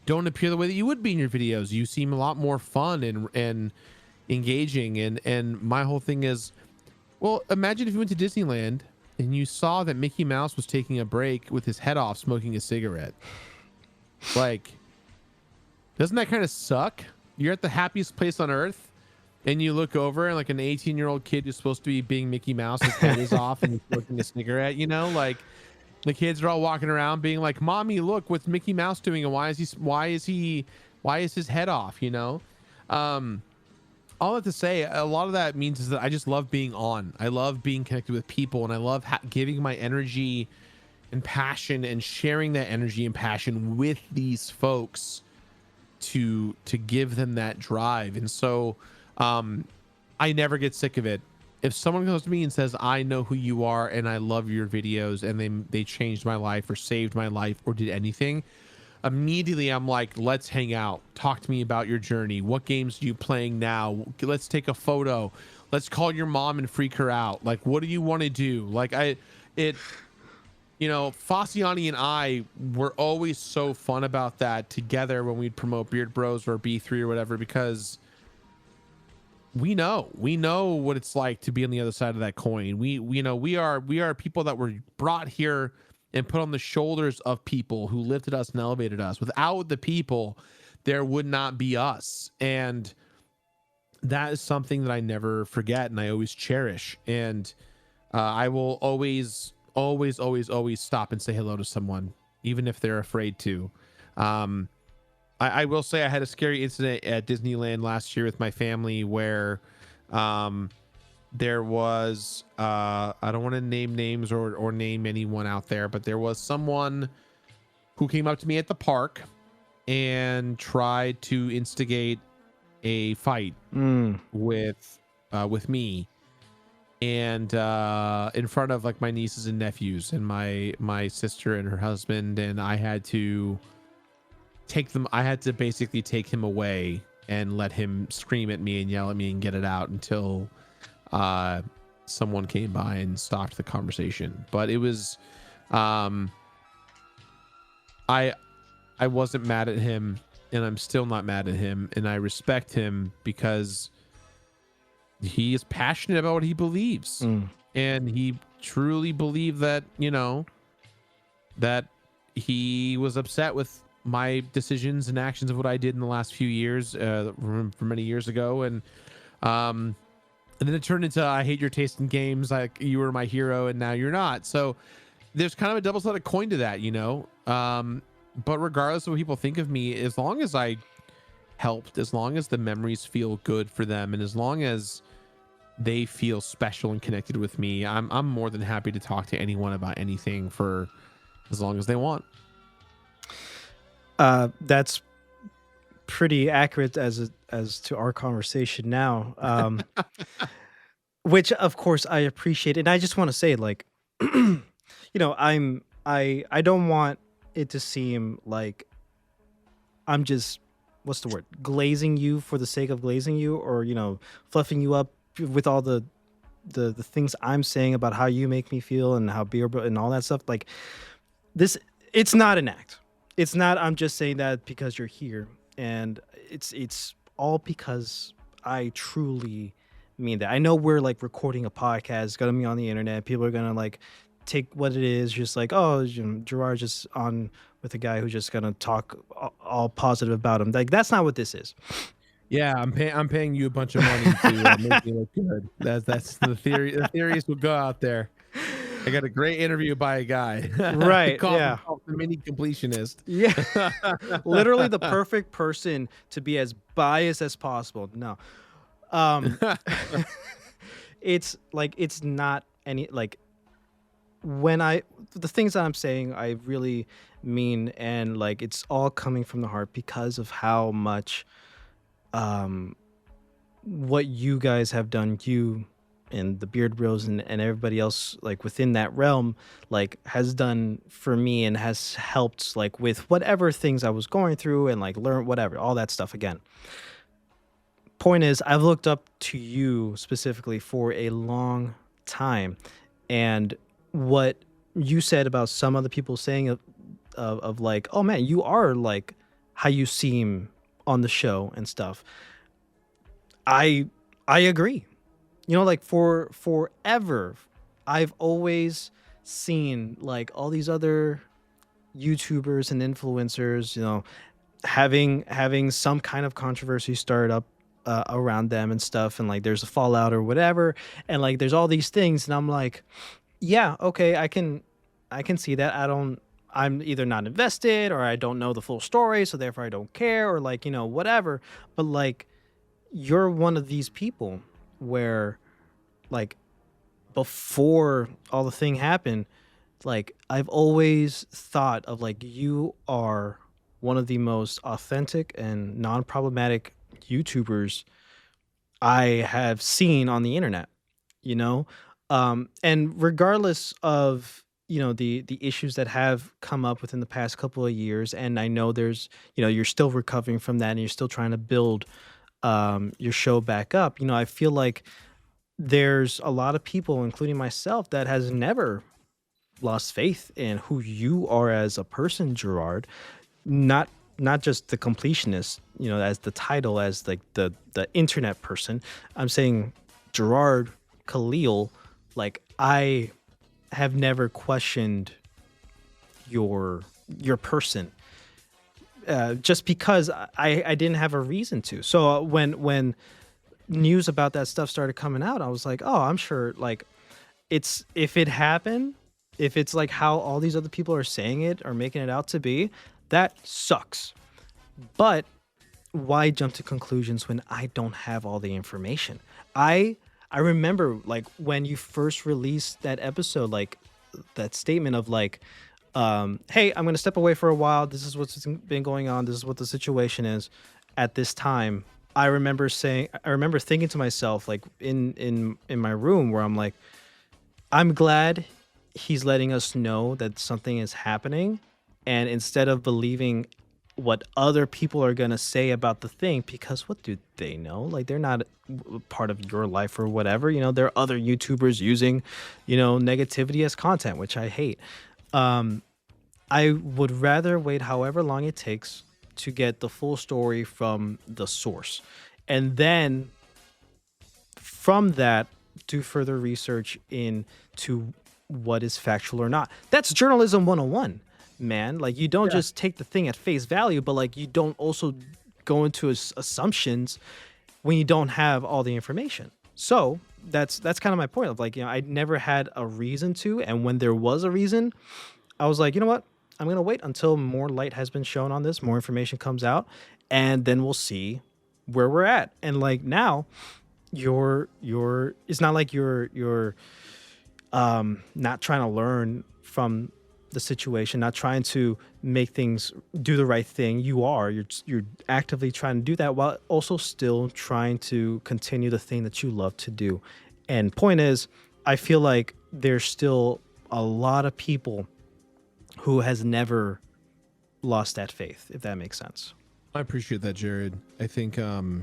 don't appear the way that you would be in your videos. You seem a lot more fun and engaging. And my whole thing is, well, imagine if you went to Disneyland and you saw that Mickey Mouse was taking a break with his head off, smoking a cigarette. Like, doesn't that kind of suck? You're at the happiest place on earth, and you look over and like an 18-year-old kid who's supposed to be being Mickey Mouse, his head is off and he's smoking a cigarette, like the kids are all walking around being like, mommy, look, what's Mickey Mouse doing? And why is his head off? All that to say, a lot of that means is that I just love being on. I love being connected with people, and I love giving my energy and passion and sharing that energy and passion with these folks to give them that drive. And so I never get sick of it. If someone comes to me and says, I know who you are and I love your videos, and they changed my life or saved my life or did anything, immediately I'm like, let's hang out. Talk to me about your journey. What games are you playing now? Let's take a photo. Let's call your mom and freak her out. Like, what do you want to do? Like, Fossiani and I were always so fun about that together when we'd promote Beard Bros or B3 or whatever, because we know what it's like to be on the other side of that coin. We are people that were brought here and put on the shoulders of people who lifted us and elevated us. Without the people, there would not be us. And that is something that I never forget and I always cherish. And I will always stop and say hello to someone, even if they're afraid to. I will say I had a scary incident at Disneyland last year with my family where there was I don't want to name names or name anyone out there, but there was someone who came up to me at the park and tried to instigate a fight with me, and in front of like my nieces and nephews and my sister and her husband, and I had to basically take him away and let him scream at me and yell at me and get it out until someone came by and stopped the conversation. But it was I wasn't mad at him, and I'm still not mad at him, and I respect him because he is passionate about what he believes. and he truly believed that, that he was upset with my decisions and actions of what I did in the last few years, from many years ago. And then it turned into, I hate your taste in games. Like, you were my hero and now you're not. So there's kind of a double-sided coin to that, but regardless of what people think of me, as long as I helped, as long as the memories feel good for them, and as long as they feel special and connected with me, I'm more than happy to talk to anyone about anything for as long as they want. That's pretty accurate as to our conversation now, which of course I appreciate. And I just want to say, like, I don't want it to seem like I'm just, what's the word, glazing you for the sake of glazing you, or fluffing you up with all the things I'm saying about how you make me feel and how beer and all that stuff. Like, this, it's not an act. It's not, I'm just saying that because you're here. And it's all because I truly mean that. I know we're like recording a podcast, it's gonna be on the internet. People are gonna like take what it is, just like, oh, Jirard's just on with a guy who's just gonna talk all positive about him. Like, that's not what this is. Yeah, I'm paying you a bunch of money to make me look good. That's the theory. The theories will go out there. I got a great interview by a guy. Right. Yeah. The mini completionist. Yeah. Literally the perfect person to be as biased as possible. No. It's like, it's not any, like, the things that I'm saying, I really mean, and like, it's all coming from the heart because of how much, what you guys have done, you and the Beard Bros and everybody else, like, within that realm, like, has done for me and has helped, like, with whatever things I was going through and like learn whatever, all that stuff. Again, point is, I've looked up to you specifically for a long time, and what you said about some other people saying of like, oh man, you are like how you seem on the show and stuff. I agree. Like, for forever, I've always seen like all these other YouTubers and influencers, having some kind of controversy start up around them and stuff, and like there's a fallout or whatever, and like there's all these things, and I'm like, yeah, okay, I can see that. I'm either not invested, or I don't know the full story, so therefore I don't care, or like, whatever. But like, you're one of these people where, like, before all the thing happened, like, I've always thought of like, you are one of the most authentic and non-problematic YouTubers I have seen on the internet, and regardless of the issues that have come up within the past couple of years, and I know there's you're still recovering from that, and you're still trying to build your show back up. I feel like there's a lot of people, including myself, that has never lost faith in who you are as a person, Jirard. Not just the completionist, as the title, as like the internet person. I'm saying Jirard Khalil. Like, I have never questioned your person, just because I didn't have a reason to. So when news about that stuff started coming out, I was like, oh, I'm sure, like, if it happened, if it's like how all these other people are saying it or making it out to be, that sucks. But why jump to conclusions when I don't have all the information? I remember, like, when you first released that episode, like that statement of like, hey, I'm going to step away for a while. This is what's been going on. This is what the situation is at this time. I remember thinking to myself, like, in my room, where I'm like, I'm glad he's letting us know that something is happening. And instead of believing what other people are going to say about the thing, because what do they know? Like, they're not part of your life or whatever. There are other YouTubers using, negativity as content, which I hate. I would rather wait however long it takes to get the full story from the source. And then from that, do further research into what is factual or not. That's journalism 101, man. Like, you don't just take the thing at face value, but like you don't also go into assumptions when you don't have all the information. So that's kind of my point of like, I never had a reason to, and when there was a reason, I was like, you know what? I'm going to wait until more light has been shown on this, more information comes out, and then we'll see where we're at. And like now, it's not like you're not trying to learn from the situation, not trying to make things do the right thing. You're actively trying to do that while also still trying to continue the thing that you love to do. And point is, I feel like there's still a lot of people who has never lost that faith, if that makes sense. I appreciate that, Jared. I think I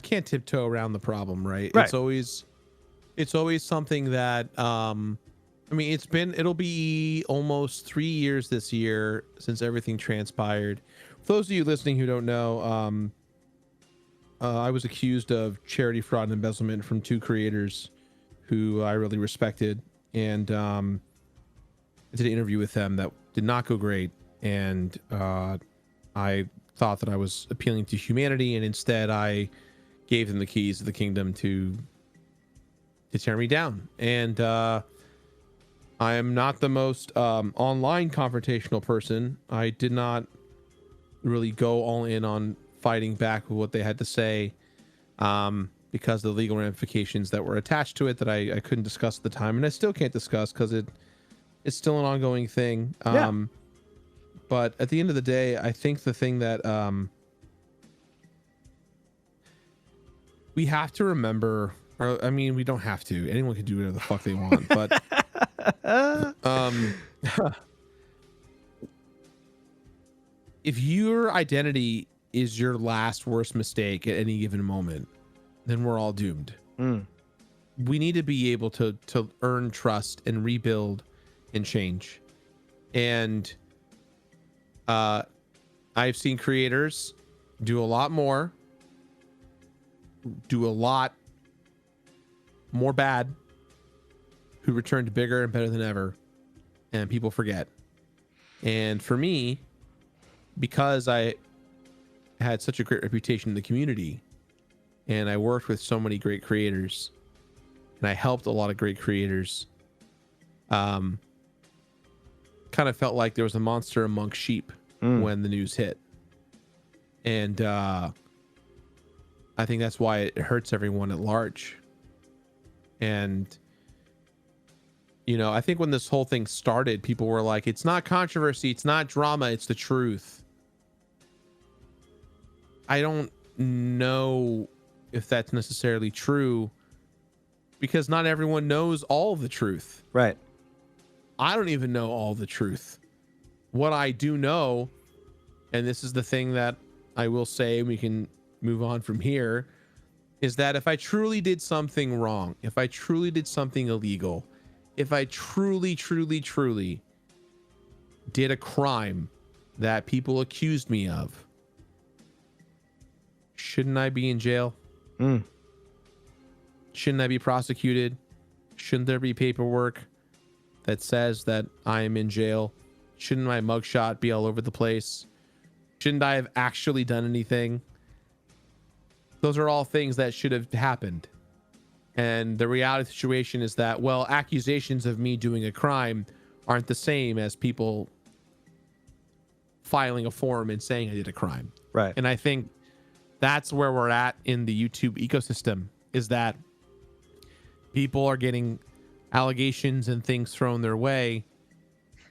can't tiptoe around the problem, right? It's always something that it'll be almost 3 years this year since everything transpired. For those of you listening who don't know, I was accused of charity fraud and embezzlement from 2 creators who I really respected, and I did an interview with them that did not go great, and I thought that I was appealing to humanity, and instead I gave them the keys of the kingdom to tear me down. And I am not the most online confrontational person. I did not really go all in on fighting back with what they had to say, because of the legal ramifications that were attached to it that I couldn't discuss at the time, and I still can't discuss because it's still an ongoing thing. But at the end of the day, I think the thing that we have to remember, or I mean, we don't have to. Anyone can do whatever the fuck they want, but if your identity is your last worst mistake at any given moment, then we're all doomed. We need to be able to earn trust and rebuild and change. And I've seen creators do a lot more bad, who returned bigger and better than ever, and people forget. And for me, because I had such a great reputation in the community, and I worked with so many great creators, and I helped a lot of great creators, kind of felt like there was a monster among sheep when the news hit. And I think that's why it hurts everyone at large. And I think when this whole thing started, people were like, it's not controversy, it's not drama, it's the truth. I don't know if that's necessarily true, because not everyone knows all of the truth. Right. I don't even know all the truth. What I do know, and this is the thing that I will say, we can move on from here, is that if I truly did something wrong, if I truly did something illegal, if I truly did a crime that people accused me of, shouldn't I be in jail? Shouldn't I be prosecuted? Shouldn't there be paperwork that says that I am in jail? Shouldn't my mugshot be all over the place? Shouldn't I have actually done anything? Those are all things that should have happened. And the reality of the situation is that, well, accusations of me doing a crime aren't the same as people filing a form and saying I did a crime. Right. And I think that's where we're at in the YouTube ecosystem, is that people are getting allegations and things thrown their way,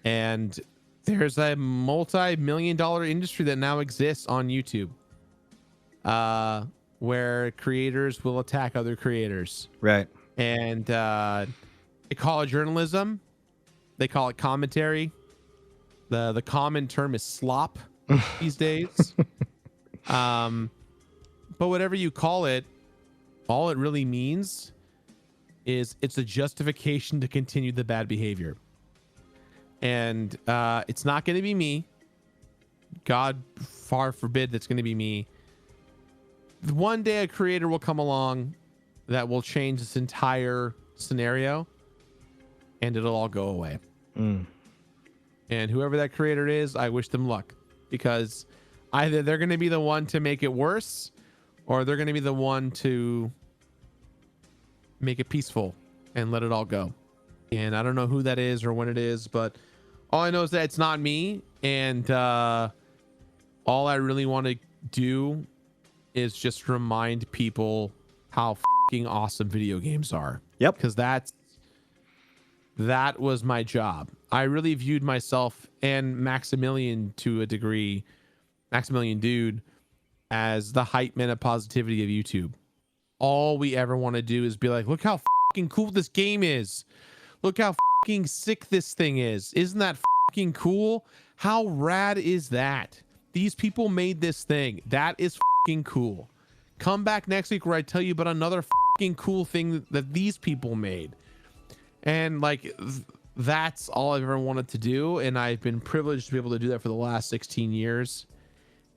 and there's a multi-million-dollar industry that now exists on YouTube, where creators will attack other creators. Right. And they call it journalism. They call it commentary. The common term is slop these days. But whatever you call it, all it really means is it's a justification to continue the bad behavior. And it's not going to be me. God far forbid that's going to be me. One day a creator will come along that will change this entire scenario, and it'll all go away. And whoever that creator is, I wish them luck, because either they're going to be the one to make it worse, or they're going to be the one to make it peaceful and let it all go. And I don't know who that is or when it is, but all I know is that it's not me. And all I really want to do is just remind people how fucking awesome video games are. Yep. Because that was my job. I really viewed myself and Maximilian, to a degree, Maximilian Dude, as the hype man of positivity of YouTube. All we ever want to do is be like, look how fucking cool this game is. Look how fucking sick this thing is. Isn't that fucking cool? How rad is that? These people made this thing. That is fucking cool. Come back next week where I tell you about another fucking cool thing that these people made. And like, that's all I've ever wanted to do. And I've been privileged to be able to do that for the last 16 years.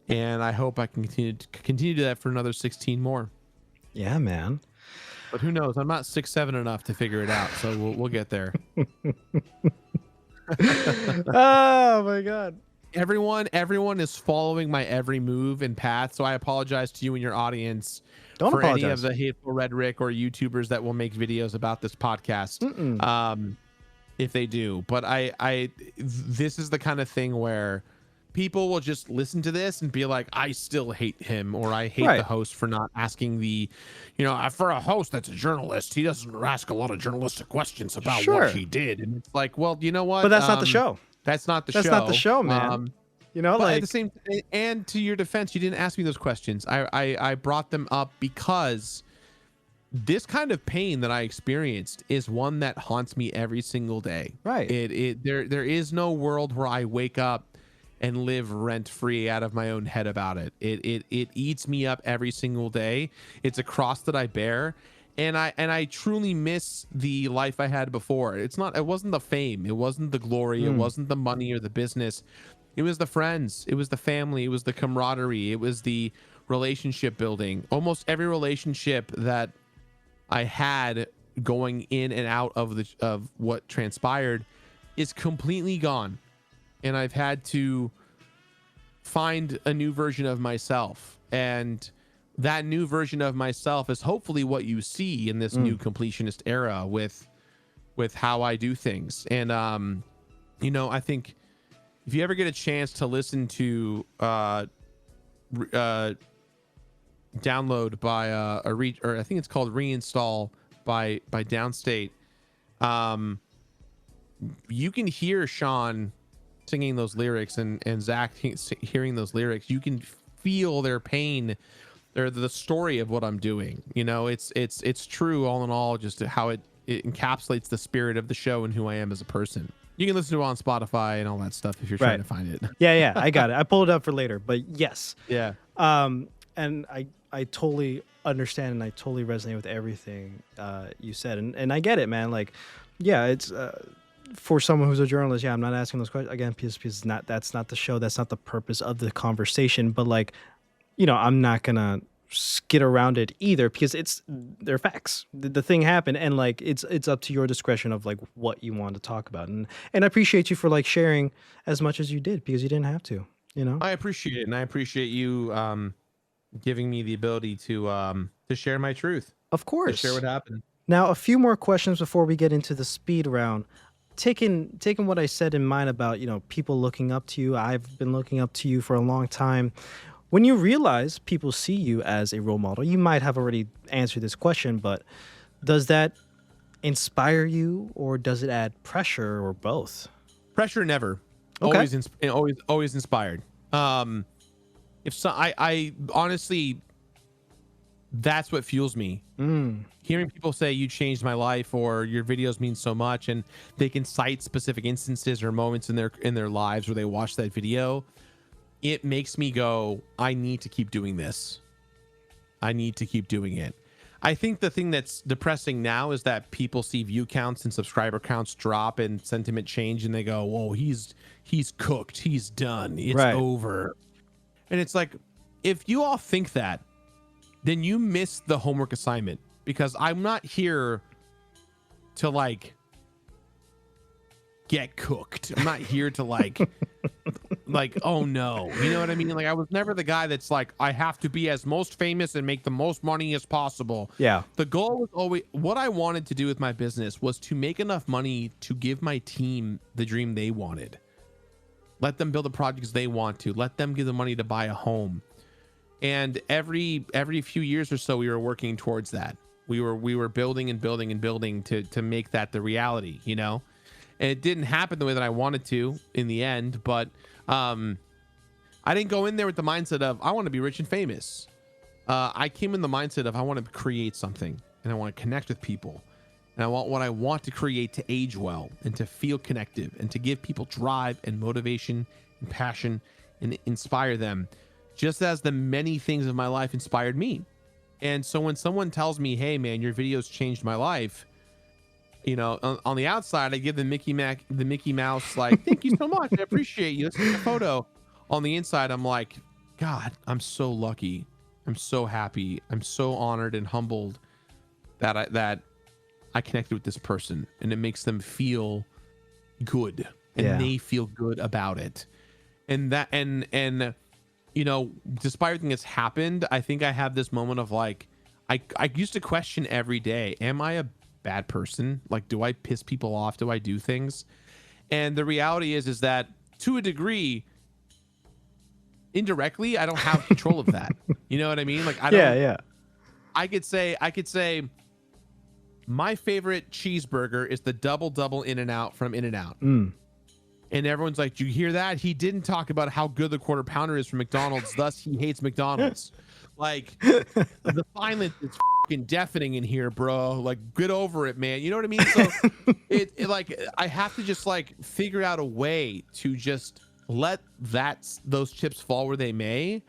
And I hope I can continue to do that for another 16 more. Yeah, man. But who knows? I'm not 6'7" enough to figure it out. So we'll get there. Oh my God. Everyone is following my every move and path. So I apologize to you and your audience Don't for apologize. any of the hateful rhetoric or YouTubers that will make videos about this podcast. If they do, but this is the kind of thing where people will just listen to this and be like, I still hate him, or I hate the host for not asking for a host that's a journalist, he doesn't ask a lot of journalistic questions about what he did. And it's like, well, you know what? But that's not the show. That's not the show. That's not the show, man. But at the same, and to your defense, you didn't ask me those questions. I brought them up because this kind of pain that I experienced is one that haunts me every single day. Right. There is no world where I wake up and live rent free out of my own head about it. It eats me up every single day. It's a cross that I bear. And I truly miss the life I had before. It wasn't the fame. It wasn't the glory. It wasn't the money or the business. It was the friends. It was the family. It was the camaraderie. It was the relationship building. Almost every relationship that I had going in and out of what transpired is completely gone. And I've had to find a new version of myself. And that new version of myself is hopefully what you see in this new completionist era with how I do things. And, I think if you ever get a chance to listen to download by or I think it's called reinstall by Downstate, you can hear Sean singing those lyrics and Zach hearing those lyrics. You can feel their pain. They're the story of what I'm doing. It's true all in all, just how it encapsulates the spirit of the show and who I am as a person. You can listen to it on Spotify and all that stuff if you're trying to find it. Yeah, I got it. I pulled it up for later, but yes. Yeah. And I totally understand and I totally resonate with everything you said. And I get it, man. Like, yeah, it's for someone who's a journalist. Yeah, I'm not asking those questions again, because that's not the show. That's not the purpose of the conversation. But like, I'm not gonna skid around it either, because they're facts. The thing happened, and like it's up to your discretion of like what you want to talk about. And I appreciate you for like sharing as much as you did, because you didn't have to. I appreciate it, and I appreciate you giving me the ability to share my truth. Of course, to share what happened. Now, a few more questions before we get into the speed round. Taking what I said in mind about people looking up to you. I've been looking up to you for a long time. When you realize people see you as a role model, you might have already answered this question, but does that inspire you, or does it add pressure, or both? Pressure, never. Okay. Always inspired. I honestly, that's what fuels me. Hearing people say you changed my life, or your videos mean so much, and they can cite specific instances or moments in their lives where they watch that video. It makes me go, I need to keep doing this. I need to keep doing it. I think the thing that's depressing now is that people see view counts and subscriber counts drop and sentiment change, and they go, whoa, he's cooked. He's done. It's over. And it's like, if you all think that, then you miss the homework assignment. because I'm not here to like get cooked. I'm not here to like oh no, you know what I mean? Like I was never the guy that's like, I have to be as most famous and make the most money as possible. Yeah. The goal was always, what I wanted to do with my business was to make enough money to give my team the dream they wanted. Let them build the projects they want to. Let them give the money to buy a home. And every few years or so, we were working towards that. We were building and building and building to make that the reality, you know? And it didn't happen the way that I wanted to in the end, but I didn't go in there with the mindset of I want to be rich and famous. I came in the mindset of I want to create something, and I want to connect with people, and I want what I want to create to age well and to feel connected and to give people drive and motivation and passion and inspire them, just as the many things of my life inspired me. And so when someone tells me, hey man, your videos changed my life, you know, on the outside, I give the Mickey Mouse, like, thank you so much. I appreciate you. Let's take a photo. On the inside, I'm like, God, I'm so lucky. I'm so happy. I'm so honored and humbled that I connected with this person, and it makes them feel good, and they feel good about it. And that, and, you know, despite everything that's happened, I think I have this moment of like, I used to question every day, am I a bad person? Like, do I piss people off? Do I do things? And the reality is that to a degree, indirectly, I don't have control of that. You know what I mean? Like, I don't, I could say my favorite cheeseburger is the double In-N-Out from In-N-Out. And everyone's like, do you hear that? He didn't talk about how good the quarter pounder is from McDonald's, thus he hates McDonald's. Like, the silence is fucking deafening in here, bro. Like, get over it, man. You know what I mean? So it like, I have to just like figure out a way to just let those chips fall where they may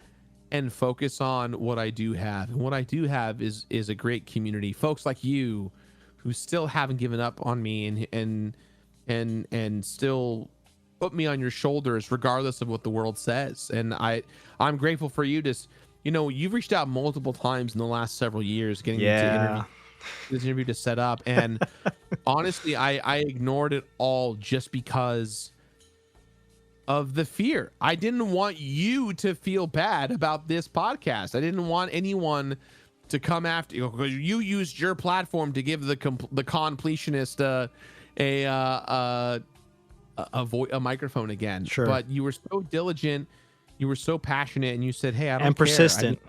and focus on what I do have. And what I do have is a great community, folks like you who still haven't given up on me and still put me on your shoulders regardless of what the world says. And I'm grateful for you. Just, you know, you've reached out multiple times in the last several years getting this interview to set up, and honestly I ignored it all just because of the fear. I didn't want you to feel bad about this podcast. I didn't want anyone to come after you because you used your platform to give the completionist a microphone again. Sure. But you were so diligent, you were so passionate, and you said, hey, I don't and care. Persistent.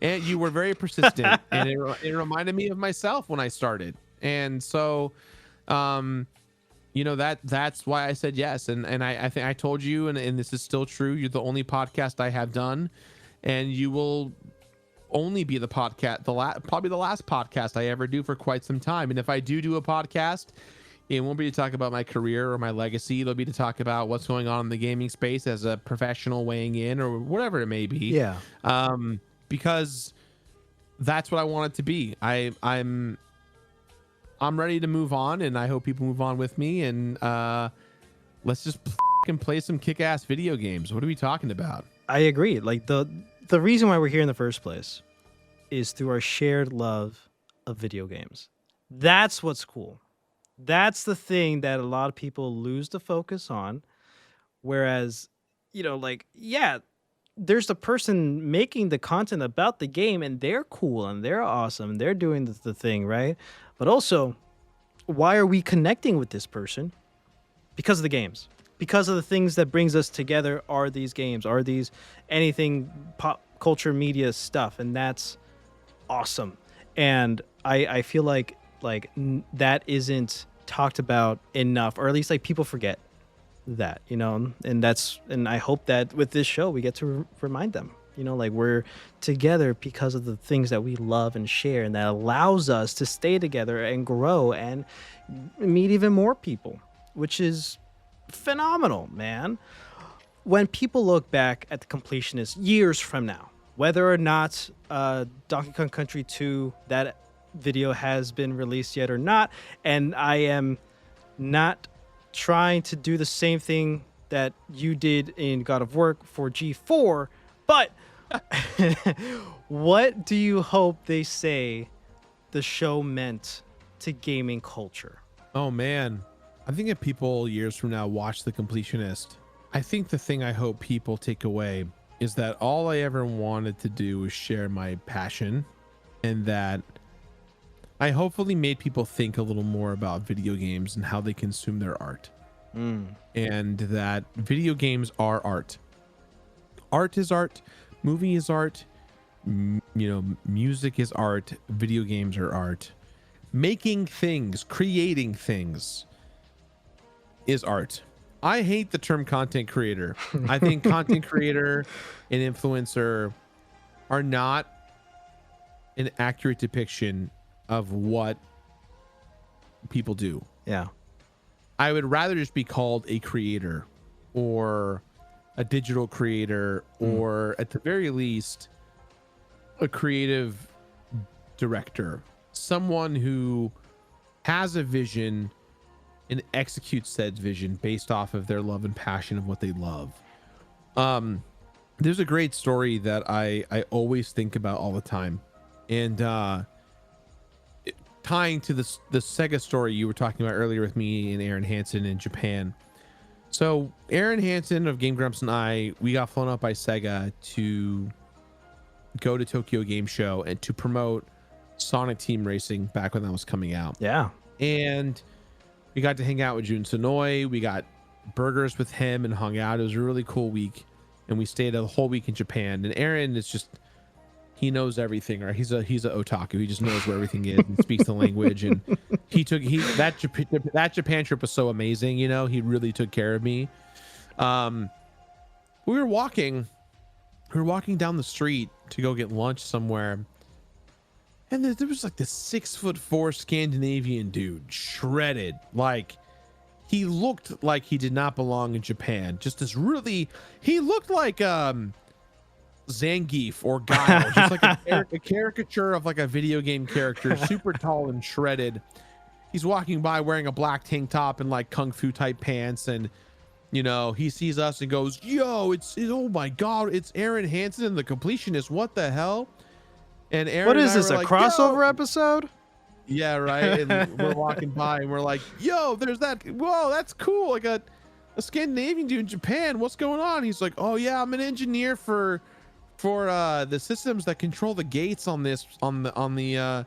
And you were very persistent. And it reminded me of myself when I started. And so you know, that's why I said yes. And I think I told you, and this is still true, you're the only podcast I have done, and you will only be the podcast, probably the last podcast I ever do for quite some time. And if I do a podcast, it won't be to talk about my career or my legacy. It'll be to talk about what's going on in the gaming space as a professional weighing in or whatever it may be. Yeah. Because that's what I want it to be. I'm ready to move on, and I hope people move on with me. And let's just play some kick-ass video games. What are we talking about? I agree. Like the reason why we're here in the first place is through our shared love of video games. That's what's cool. That's the thing that a lot of people lose the focus on. Whereas, you know, like, yeah, there's the person making the content about the game, and they're cool and they're awesome and they're doing the thing, right? But also, why are we connecting with this person? Because of the games. Because of the things that brings us together are these games, are these anything pop culture media stuff, and that's awesome. And I feel like that isn't talked about enough, or at least like people forget that, you know, and I hope that with this show we get to remind them, you know, like we're together because of the things that we love and share, and that allows us to stay together and grow and meet even more people, which is phenomenal, man. When people look back at the Completionist years from now, whether or not Donkey Kong Country 2, that video has been released yet or not, and I am not trying to do the same thing that you did in God of War for G4, but what do you hope they say the show meant to gaming culture? Oh man, I think if people years from now watch The Completionist, I think the thing I hope people take away is that all I ever wanted to do was share my passion, and that I hopefully made people think a little more about video games and how they consume their art. And that video games are art. Art is art, movie is art, music is art, video games are art. Making things, creating things is art. I hate the term content creator. I think content creator and influencer are not an accurate depiction of what people do. Yeah. I would rather just be called a creator or a digital creator, or at the very least, a creative director, someone who has a vision and executes said vision based off of their love and passion of what they love. There's a great story that I always think about all the time, and tying to the Sega story you were talking about earlier with me and Aaron Hansen in Japan. So Aaron Hansen of Game Grumps and I, we got flown up by Sega to go to Tokyo Game Show and to promote Sonic Team Racing back when that was coming out. Yeah. And we got to hang out with Jun Sonoy. We got burgers with him and hung out. It was a really cool week. And we stayed a whole week in Japan. And Aaron is just, he knows everything, right? He's a otaku. He just knows where everything is and speaks the language. And that Japan trip was so amazing. He really took care of me. We were walking down the street to go get lunch somewhere, and there was like this 6'4" Scandinavian dude, shredded. Like, he looked like he did not belong in Japan. Just this he looked like Zangief or Guile, just like a caricature of like a video game character, super tall and shredded. He's walking by wearing a black tank top and like kung fu type pants, and he sees us and goes, "Yo, it's oh my god, it's Aaron Hansen and the Completionist. What the hell?" And Aaron, what is this, a crossover episode? Yeah, right. And we're walking by and we're like, "Yo, there's that. Whoa, that's cool. Like a Scandinavian dude in Japan. What's going on?" He's like, "Oh yeah, I'm an engineer for the systems that control the gates on the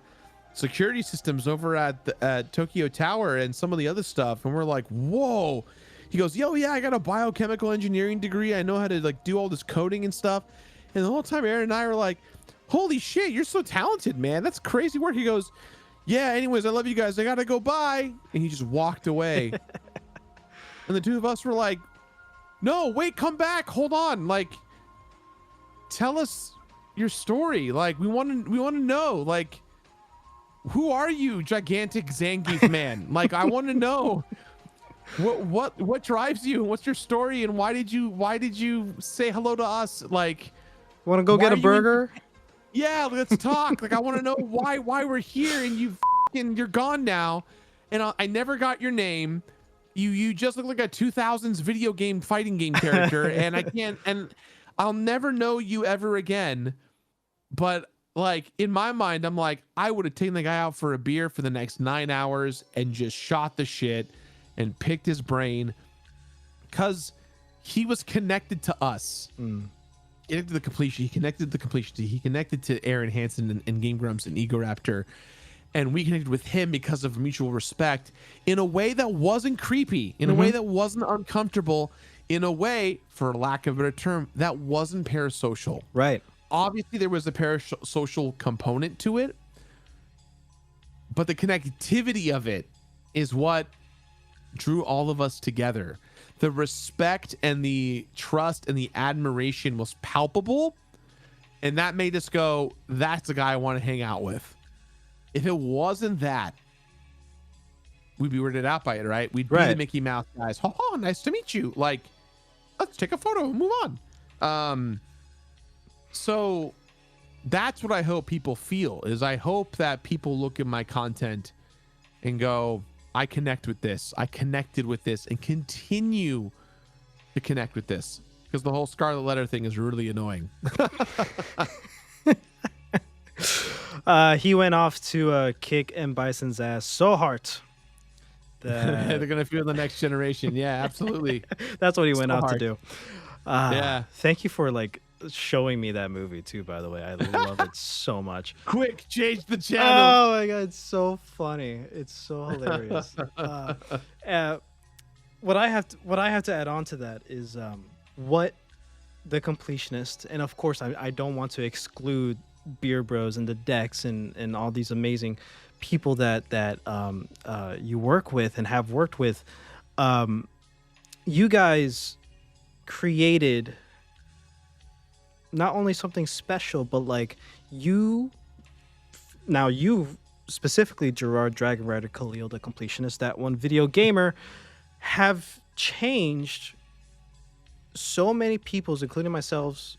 security systems over at Tokyo Tower and some of the other stuff." And we're like, "Whoa." He goes, "Yo, yeah, I got a biochemical engineering degree. I know how to like do all this coding and stuff." And the whole time Aaron and I were like, "Holy shit, you're so talented, man. That's crazy work." He goes, "Yeah, anyways, I love you guys. I gotta go, bye." And he just walked away. And the two of us were like, "No, wait, come back. Hold on. Like, tell us your story. Like, we want to know, like, who are you, gigantic Zangief man? Like, I want to know what drives you, and what's your story, and why did you say hello to us? Like, want to go get a burger? Yeah, let's talk. Like, I want to know why we're here, and you're gone now, and I never got your name. You just look like a 2000s video game fighting game character, and I can't, and I'll never know you ever again." But like, in my mind, I'm like, I would have taken the guy out for a beer for the next 9 hours and just shot the shit and picked his brain, because he was connected to us. Connected to the completion. He connected to the completion. He connected to Aaron Hansen and Game Grumps and Ego Raptor. And we connected with him because of mutual respect in a way that wasn't creepy, in a way that wasn't uncomfortable, in a way, for lack of a better term, that wasn't parasocial. Right. Obviously, there was a parasocial component to it, but the connectivity of it is what drew all of us together. The respect and the trust and the admiration was palpable, and that made us go, "That's the guy I want to hang out with." If it wasn't that, we'd be weirded out by it, right? We'd be the Mickey Mouse guys. "Oh, nice to meet you. Like, let's take a photo and move on." So that's what I hope people feel, is I hope that people look at my content and go, "I connect with this. I connected with this," and continue to connect with this, because the whole Scarlet Letter thing is really annoying. He went off to kick M. Bison's ass so hard. They're gonna feel the next generation. Yeah, absolutely. That's what he went So out to hard. do. Yeah. Thank you for like showing me that movie too. By the way, I love it so much. Quick, change the channel. Oh my god, it's so funny. It's so hilarious. What I have to add on to that is what the Completionist, and of course I don't want to exclude Beer Bros and the Decks and all these amazing people that you work with and have worked with. You guys created not only something special, but like you specifically, Jirard Dragon Rider Khalil, the Completionist, that one video gamer, have changed so many people's, including myself,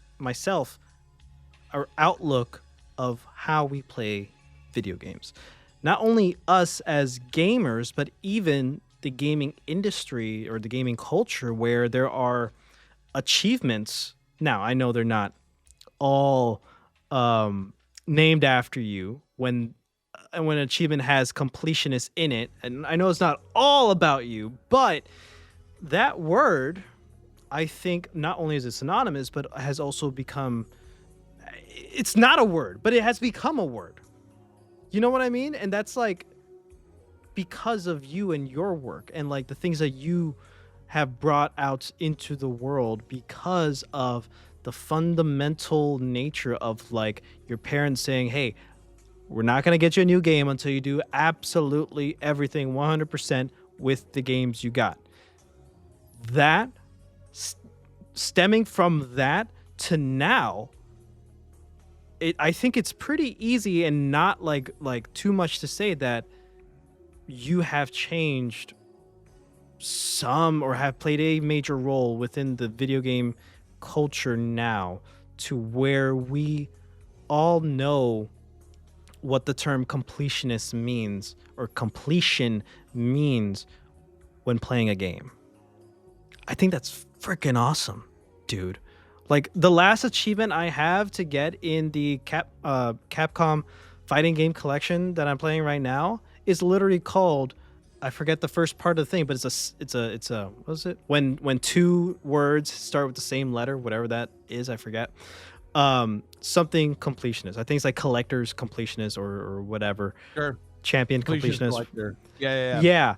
our outlook of how we play video games. Not only us as gamers, but even the gaming industry or the gaming culture, where there are achievements. Now, I know they're not all named after you when an achievement has completionist in it, and I know it's not all about you, but that word, I think, not only is it synonymous, but has also become, it's not a word, but it has become a word. You know what I mean? And that's like because of you and your work and like the things that you have brought out into the world, because of the fundamental nature of like your parents saying, hey, we're not going to get you a new game until you do absolutely everything 100% with the games you got. That stemming from that to now, I think it's pretty easy and not like too much to say that you have changed some or have played a major role within the video game culture now, to where we all know what the term completionist means, or completion means, when playing a game. I think that's freaking awesome, dude. Like the last achievement I have to get in the Capcom fighting game collection that I'm playing right now is literally called, I forget the first part of the thing, but it's a what is it? When two words start with the same letter, whatever that is, I forget. Something completionist. I think it's like collector's completionist or whatever. Sure. Champion completionist. Collector. Yeah. Yeah.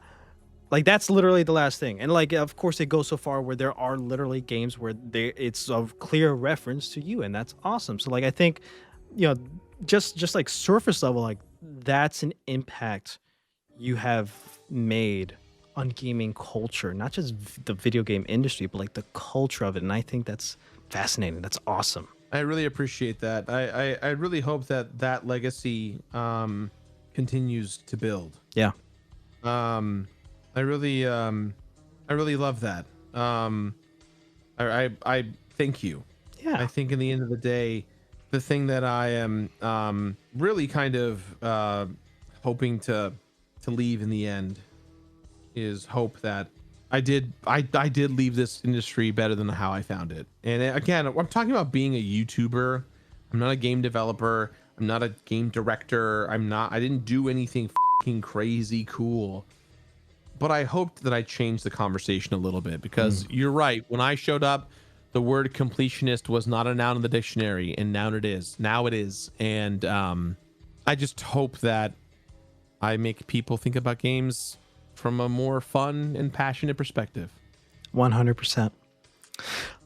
Like that's literally the last thing. And like, of course it goes so far where there are literally games where it's of clear reference to you, and that's awesome. So like, I think, you know, just like surface level, like that's an impact you have made on gaming culture, not just the video game industry, but like the culture of it. And I think that's fascinating. That's awesome. I really appreciate that. I really hope that legacy continues to build. Yeah. I really love that. I thank you. Yeah. I think in the end of the day, the thing that I am really kind of hoping to leave in the end is hope that I did leave this industry better than how I found it. And again, I'm talking about being a YouTuber. I'm not a game developer. I'm not a game director. I didn't do anything fucking crazy cool. But I hoped that I changed the conversation a little bit, because you're right. When I showed up, the word completionist was not a noun in the dictionary, and now it is. And I just hope that I make people think about games from a more fun and passionate perspective. 100%.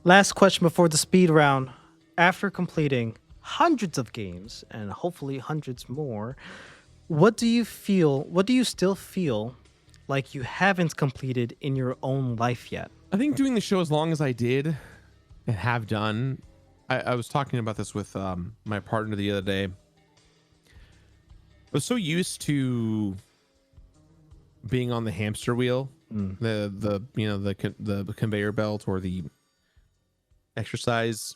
Last question before the speed round. After completing hundreds of games and hopefully hundreds more, what do you still feel like you haven't completed in your own life yet? I think doing the show as long as I did and have done, I was talking about this with my partner the other day. I was so used to being on the hamster wheel, the conveyor belt, or the exercise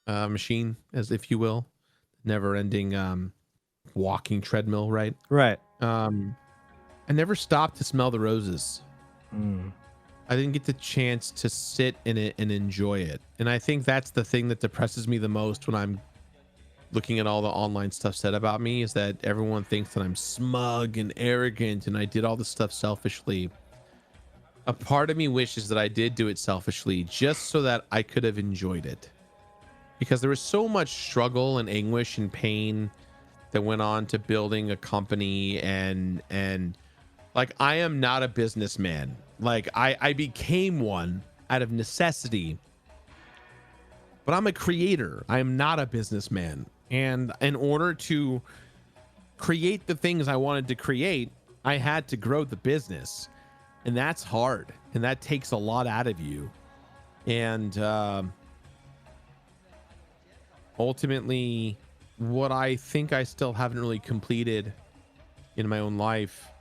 machine, as if you will, never-ending walking treadmill, right? Right. I never stopped to smell the roses. I didn't get the chance to sit in it and enjoy it. And I think that's the thing that depresses me the most when I'm looking at all the online stuff said about me is that everyone thinks that I'm smug and arrogant and I did all this stuff selfishly. A part of me wishes that I did do it selfishly just so that I could have enjoyed it, because there was so much struggle and anguish and pain that went on to building a company. And like, I am not a businessman. Like, I became one out of necessity, but I'm a creator. I am not a businessman. And in order to create the things I wanted to create, I had to grow the business. And that's hard. And that takes a lot out of you. And ultimately, what I think I still haven't really completed in my own life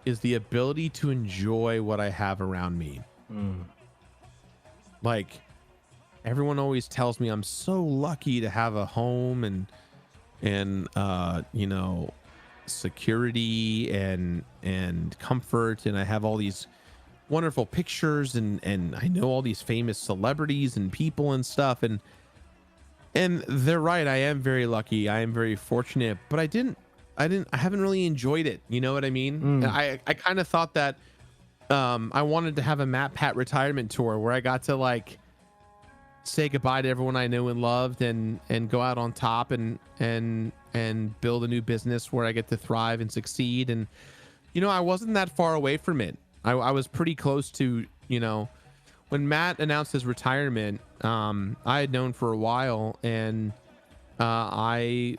is the ability to enjoy what I have around me. Like, everyone always tells me I'm so lucky to have a home and you know, security and comfort, and I have all these wonderful pictures and I know all these famous celebrities and people and stuff, and they're right. I am very lucky. I am very fortunate, but I haven't really enjoyed it. You know what I mean? I kind of thought that I wanted to have a Matt Pat retirement tour where I got to like say goodbye to everyone I knew and loved and go out on top and build a new business where I get to thrive and succeed. And, you know, I wasn't that far away from it. I was pretty close to, you know, when Matt announced his retirement, I had known for a while, and LC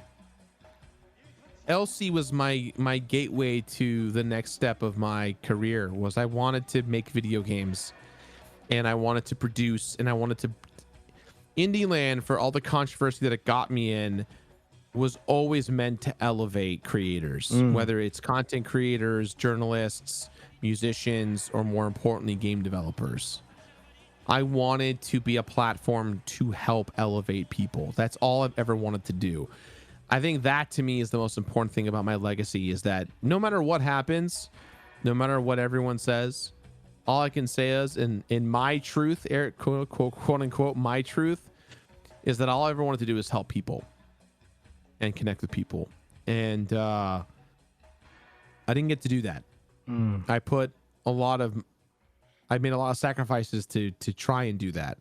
was my gateway to the next step of my career. Was I wanted to make video games, and I wanted to produce, and I wanted to Indie Land, for all the controversy that it got me in, was always meant to elevate creators, whether it's content creators, journalists, musicians, or more importantly, game developers. I wanted to be a platform to help elevate people. That's all I've ever wanted to do. I think that, to me, is the most important thing about my legacy, is that no matter what happens, no matter what everyone says, all I can say is, in my truth, Eric, quote unquote, my truth, is that all I ever wanted to do is help people and connect with people. And I didn't get to do that. I made a lot of sacrifices to try and do that.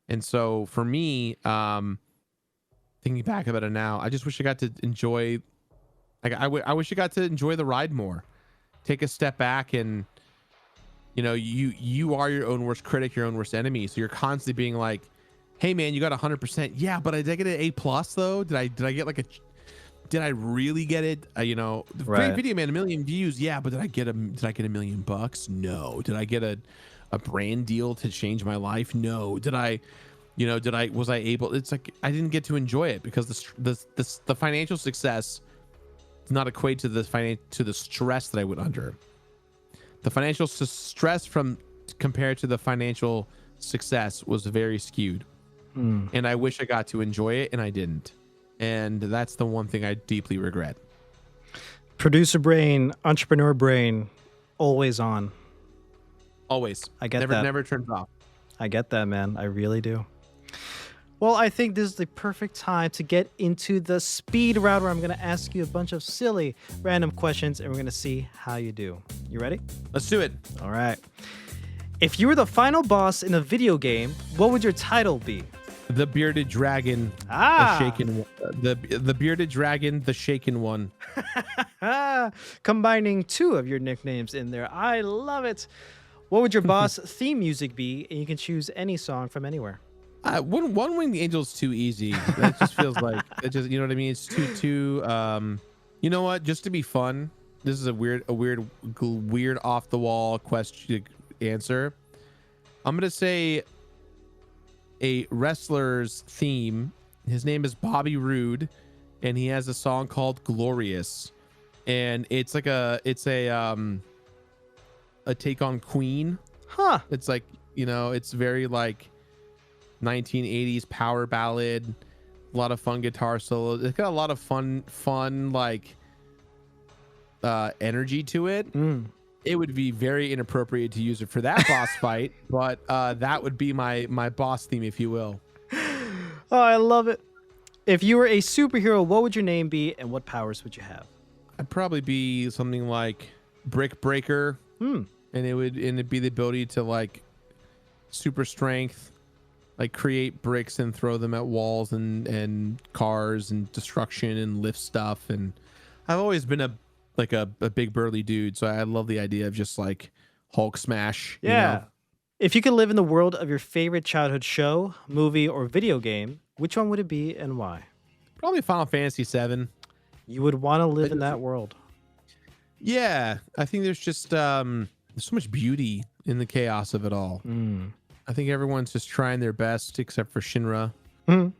And so for me, thinking back about it now, I just wish I got to enjoy, like, I wish I got to enjoy the ride more, take a step back. And, you know, you are your own worst critic, your own worst enemy. So you're constantly being like, hey man, you got 100%. Yeah, but did I get an A+ though? Did I get like did I really get it? You know, great video, man, 1 million views. Yeah, but did I get $1 million? No. Did I get a brand deal to change my life? No. Was I able? It's like I didn't get to enjoy it because the financial success does not equate to the stress that I went under. The financial stress compared to the financial success was very skewed. And I wish I got to enjoy it, and I didn't. And that's the one thing I deeply regret. Producer brain, entrepreneur brain, always on. Always. I get that. Never turns off. I get that, man. I really do. Well, I think this is the perfect time to get into the speed round, where I'm going to ask you a bunch of silly, random questions, and we're going to see how you do. You ready? Let's do it. All right. If you were the final boss in a video game, what would your title be? The bearded dragon, the shaken, the bearded dragon, the shaken one. Combining two of your nicknames in there. I love it. What would your boss theme music be? And you can choose any song from anywhere. One Winged Angel's too easy. That just feels like it. Just, you know what I mean? It's too. You know what? Just to be fun, this is a weird off the wall question answer. I'm gonna say a wrestler's theme. His name is Bobby Roode, and he has a song called Glorious, and it's like a take on Queen. It's like, you know, it's very like 1980s power ballad, a lot of fun guitar solos. It's got a lot of fun like energy to it. It would be very inappropriate to use it for that boss fight, but that would be my boss theme, if you will. Oh, I love it. If you were a superhero, what would your name be and what powers would you have? I'd probably be something like Brick Breaker, and it'd be the ability to like super strength, like create bricks and throw them at walls and cars and destruction and lift stuff. And I've always been a big burly dude, so I love the idea of just like Hulk smash. Yeah. You know? If you could live in the world of your favorite childhood show, movie, or video game, which one would it be and why? Probably Final Fantasy VII. You would want to live in that world. Yeah, I think there's just there's so much beauty in the chaos of it all. I think everyone's just trying their best, except for Shinra. You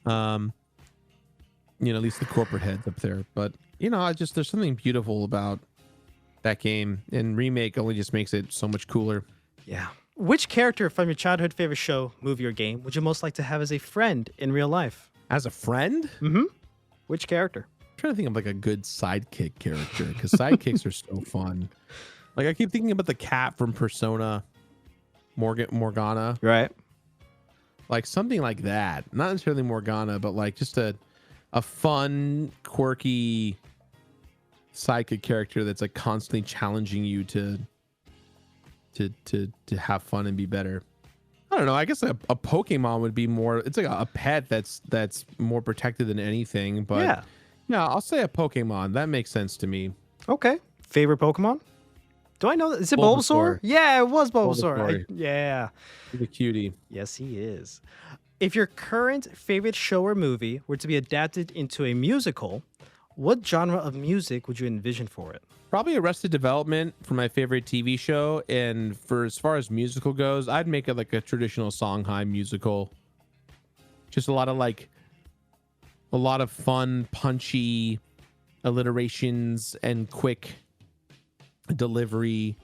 know, at least the corporate heads up there. But you know, there's something beautiful about that game, and remake only just makes it so much cooler. Yeah. Which character from your childhood favorite show, movie, or game would you most like to have as a friend in real life? As a friend? Which character? I'm trying to think of like a good sidekick character, because sidekicks are so fun. Like I keep thinking about the cat from Persona, Morgana. Right. Like something like that. Not necessarily Morgana, but like just a fun, quirky sidekick character that's like constantly challenging you to have fun and be better. I don't know. I guess a Pokemon would be more. It's like a pet that's more protected than anything. But yeah, I'll say a Pokemon. That makes sense to me. Okay. Favorite Pokemon? Do I know that? Is it Bulbasaur? Yeah, it was Bulbasaur. Yeah. He's a cutie. Yes, he is. If your current favorite show or movie were to be adapted into a musical, what genre of music would you envision for it? Probably Arrested Development for my favorite TV show. And for as far as musical goes, I'd make it like a traditional Songhai musical. Just a lot of fun, punchy alliterations and quick delivery.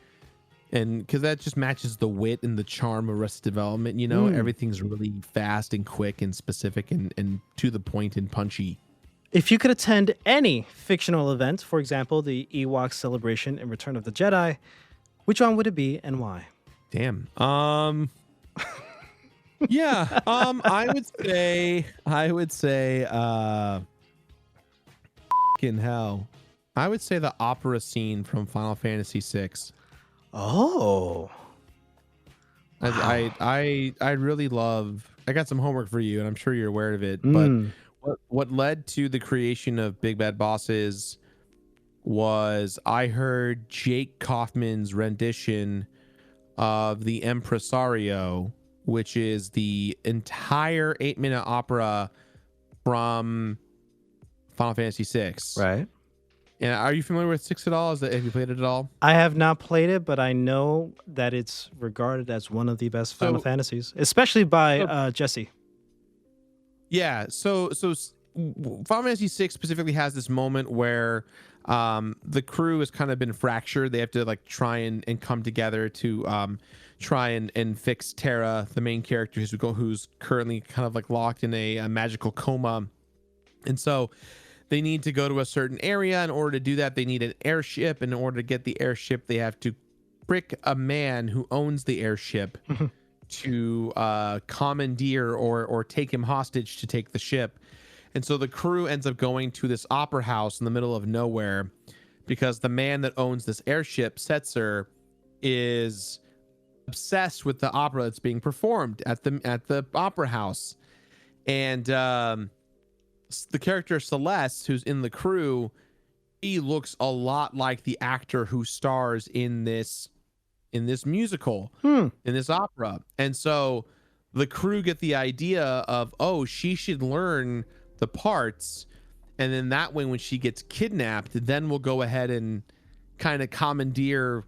And because that just matches the wit and the charm of Arrested Development, you know, everything's really fast and quick and specific and to the point and punchy. If you could attend any fictional event, for example, the Ewok celebration in Return of the Jedi, which one would it be and why? Damn. Yeah. I would say fucking hell. I would say the opera scene from Final Fantasy VI. Oh. I really love. I got some homework for you, and I'm sure you're aware of it. But what led to the creation of Big Bad Bosses was I heard Jake Kaufman's rendition of the Impresario, which is the entire 8-minute opera from Final Fantasy VI. Right. And are you familiar with 6 at all? Have you played it at all? I have not played it, but I know that it's regarded as one of the best Final Fantasies, especially by Jesse. Yeah, so Final Fantasy VI specifically has this moment where the crew has kind of been fractured. They have to like try and come together to try and fix Terra, the main character who's currently kind of like locked in a magical coma. And so they need to go to a certain area. In order to do that, they need an airship. And in order to get the airship, they have to trick a man who owns the airship to commandeer or take him hostage to take the ship. And so the crew ends up going to this opera house in the middle of nowhere because the man that owns this airship, Setzer, is obsessed with the opera that's being performed at the opera house. And the character Celeste, who's in the crew, he looks a lot like the actor who stars in this musical, in this opera. And so the crew get the idea of, oh, she should learn the parts, and then that way when she gets kidnapped, then we'll go ahead and kind of commandeer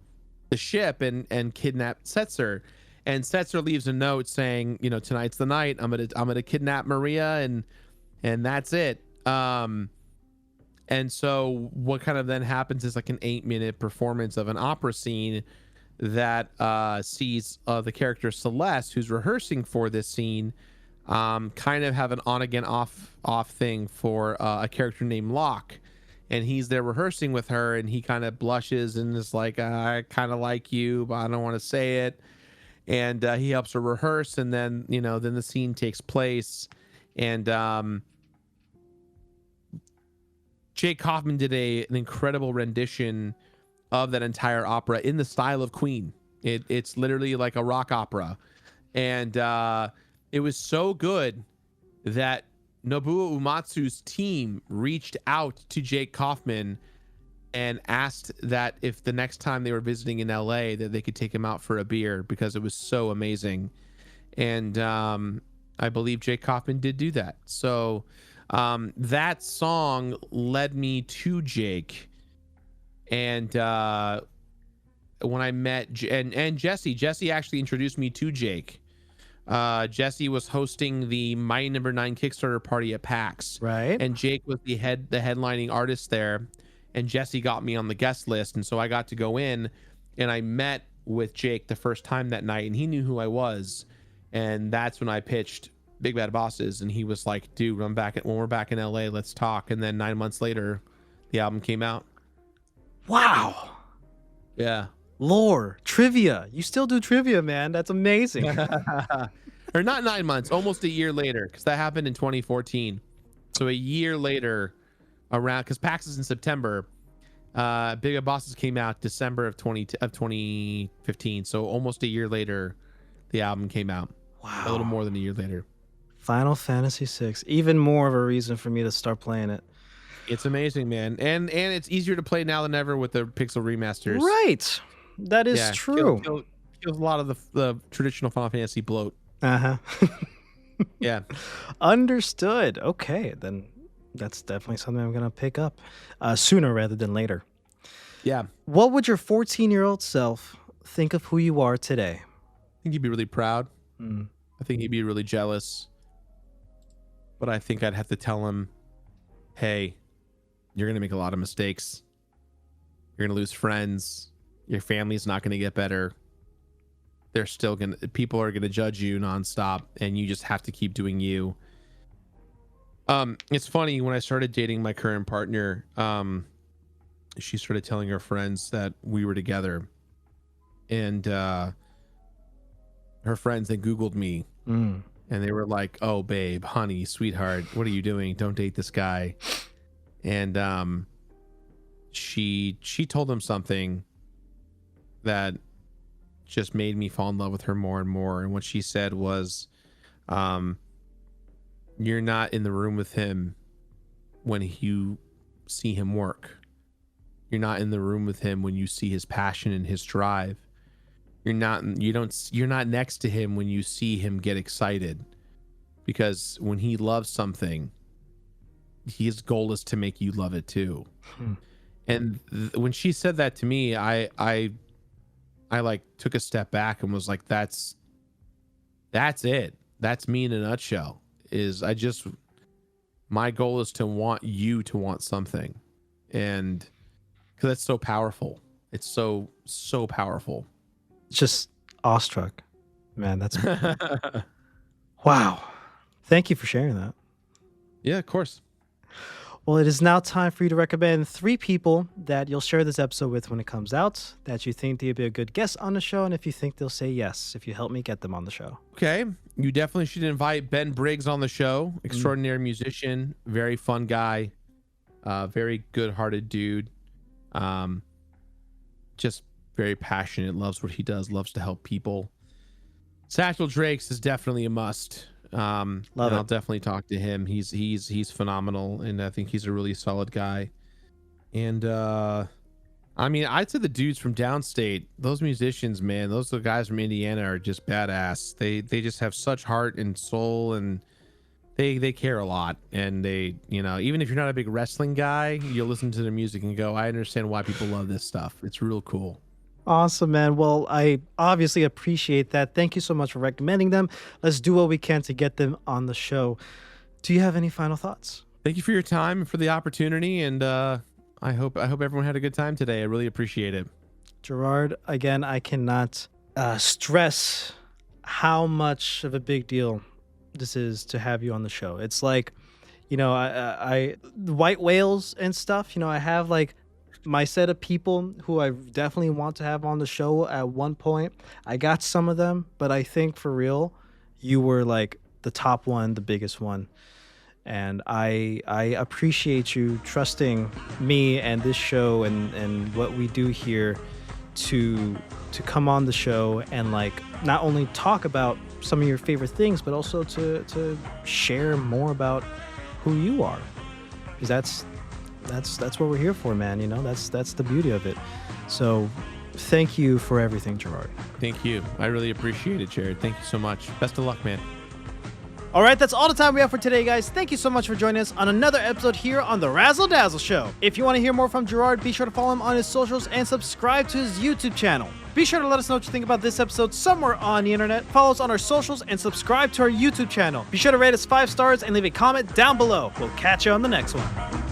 the ship and kidnap Setzer. And Setzer leaves a note saying, you know, tonight's the night. I'm gonna kidnap Maria, and that's it. And so what kind of then happens is like an 8-minute performance of an opera scene that sees the character Celeste, who's rehearsing for this scene, kind of have an on again off thing for a character named Locke. And he's there rehearsing with her, and he kind of blushes and is like, I kind of like you, but I don't want to say it. And he helps her rehearse, and then, you know, then the scene takes place, and Jake Kaufman did an incredible rendition of that entire opera in the style of Queen. It's literally like a rock opera, and it was so good that Nobuo Uematsu's team reached out to Jake Kaufman and asked that if the next time they were visiting in LA that they could take him out for a beer because it was so amazing. And I believe Jake Kaufman did do that. So that song led me to Jake. And when I met and Jesse actually introduced me to Jake. Jesse was hosting the My Number 9 Kickstarter party at PAX. Right. And Jake was the headlining artist there. And Jesse got me on the guest list. And so I got to go in and I met with Jake the first time that night, and he knew who I was. And that's when I pitched Big Bad Bosses. And he was like, dude, when we're back in LA, let's talk. And then 9 months later, the album came out. Wow. Yeah. Lore, trivia. You still do trivia, man. That's amazing. Or not 9 months, almost a year later, because that happened in 2014. So a year later, around, because PAX is in September, Big Bad Bosses came out December of 2015. So almost a year later, the album came out. Wow. A little more than a year later. Final Fantasy VI. Even more of a reason for me to start playing it. It's amazing, man. And it's easier to play now than ever with the Pixel remasters. Right. That is true. Kills a lot of the traditional Final Fantasy bloat. Uh-huh. Yeah. Understood. Okay, then that's definitely something I'm going to pick up sooner rather than later. Yeah. What would your 14-year-old self think of who you are today? I think he'd be really proud. Mm. I think he'd be really jealous. But I think I'd have to tell him, hey, you're going to make a lot of mistakes. You're going to lose friends. Your family's not going to get better. People are going to judge you nonstop, and you just have to keep doing you. It's funny, when I started dating my current partner, she started telling her friends that we were together, and her friends, they Googled me, and they were like, oh, babe, honey, sweetheart, what are you doing? Don't date this guy. And she told them something that just made me fall in love with her more and more. And what she said was, you're not in the room with him when you see him work. You're not in the room with him when you see his passion and his drive. You're not next to him when you see him get excited, because when he loves something, his goal is to make you love it too. And when she said that to me, I like took a step back and was like, that's it. That's me in a nutshell. My goal is to want you to want something. And because that's so powerful. It's so powerful. Just awestruck, man. That's wow. Thank you for sharing that. Yeah, of course. Well, it is now time for you to recommend 3 people that you'll share this episode with when it comes out, that you think they'd be a good guest on the show, and if you think they'll say yes, if you help me get them on the show. Okay. You definitely should invite Ben Briggs on the show. Extraordinary musician, very fun guy, very good-hearted dude. Just very passionate, loves what he does, loves to help people. Satchel Drakes is definitely a must. Love it. I'll definitely talk to him. He's phenomenal, and I think he's a really solid guy. And I mean, I'd say the dudes from downstate, those musicians, man, those guys from Indiana are just badass. They just have such heart and soul, and they care a lot. And they, even if you're not a big wrestling guy, you'll listen to their music and go, I understand why people love this stuff. It's real cool. Awesome, man. Well, I obviously appreciate that. Thank you so much for recommending them. Let's do what we can to get them on the show. Do you have any final thoughts? Thank you for your time and for the opportunity. And I hope everyone had a good time today. I really appreciate it. Jirard, again, I cannot stress how much of a big deal this is to have you on the show. It's like, I white whales and stuff, I have like my set of people who I definitely want to have on the show at one point. I got some of them, but I think for real, you were like the top one, the biggest one. And I appreciate you trusting me and this show and what we do here to come on the show and like not only talk about some of your favorite things, but also to share more about who you are, because that's what we're here for, man. You know, that's the beauty of it. So thank you for everything, Jirard. Thank you. I really appreciate it, Jared. Thank you so much. Best of luck, man. All right, that's all the time we have for today, guys. Thank you so much for joining us on another episode here on the Razzle Dazzle Show. If you want to hear more from Jirard, be sure to follow him on his socials and subscribe to his YouTube channel. Be sure to let us know what you think about this episode somewhere on the internet. Follow us on our socials and subscribe to our YouTube channel. Be sure to rate us 5 stars and leave a comment down below. We'll catch you on the next one.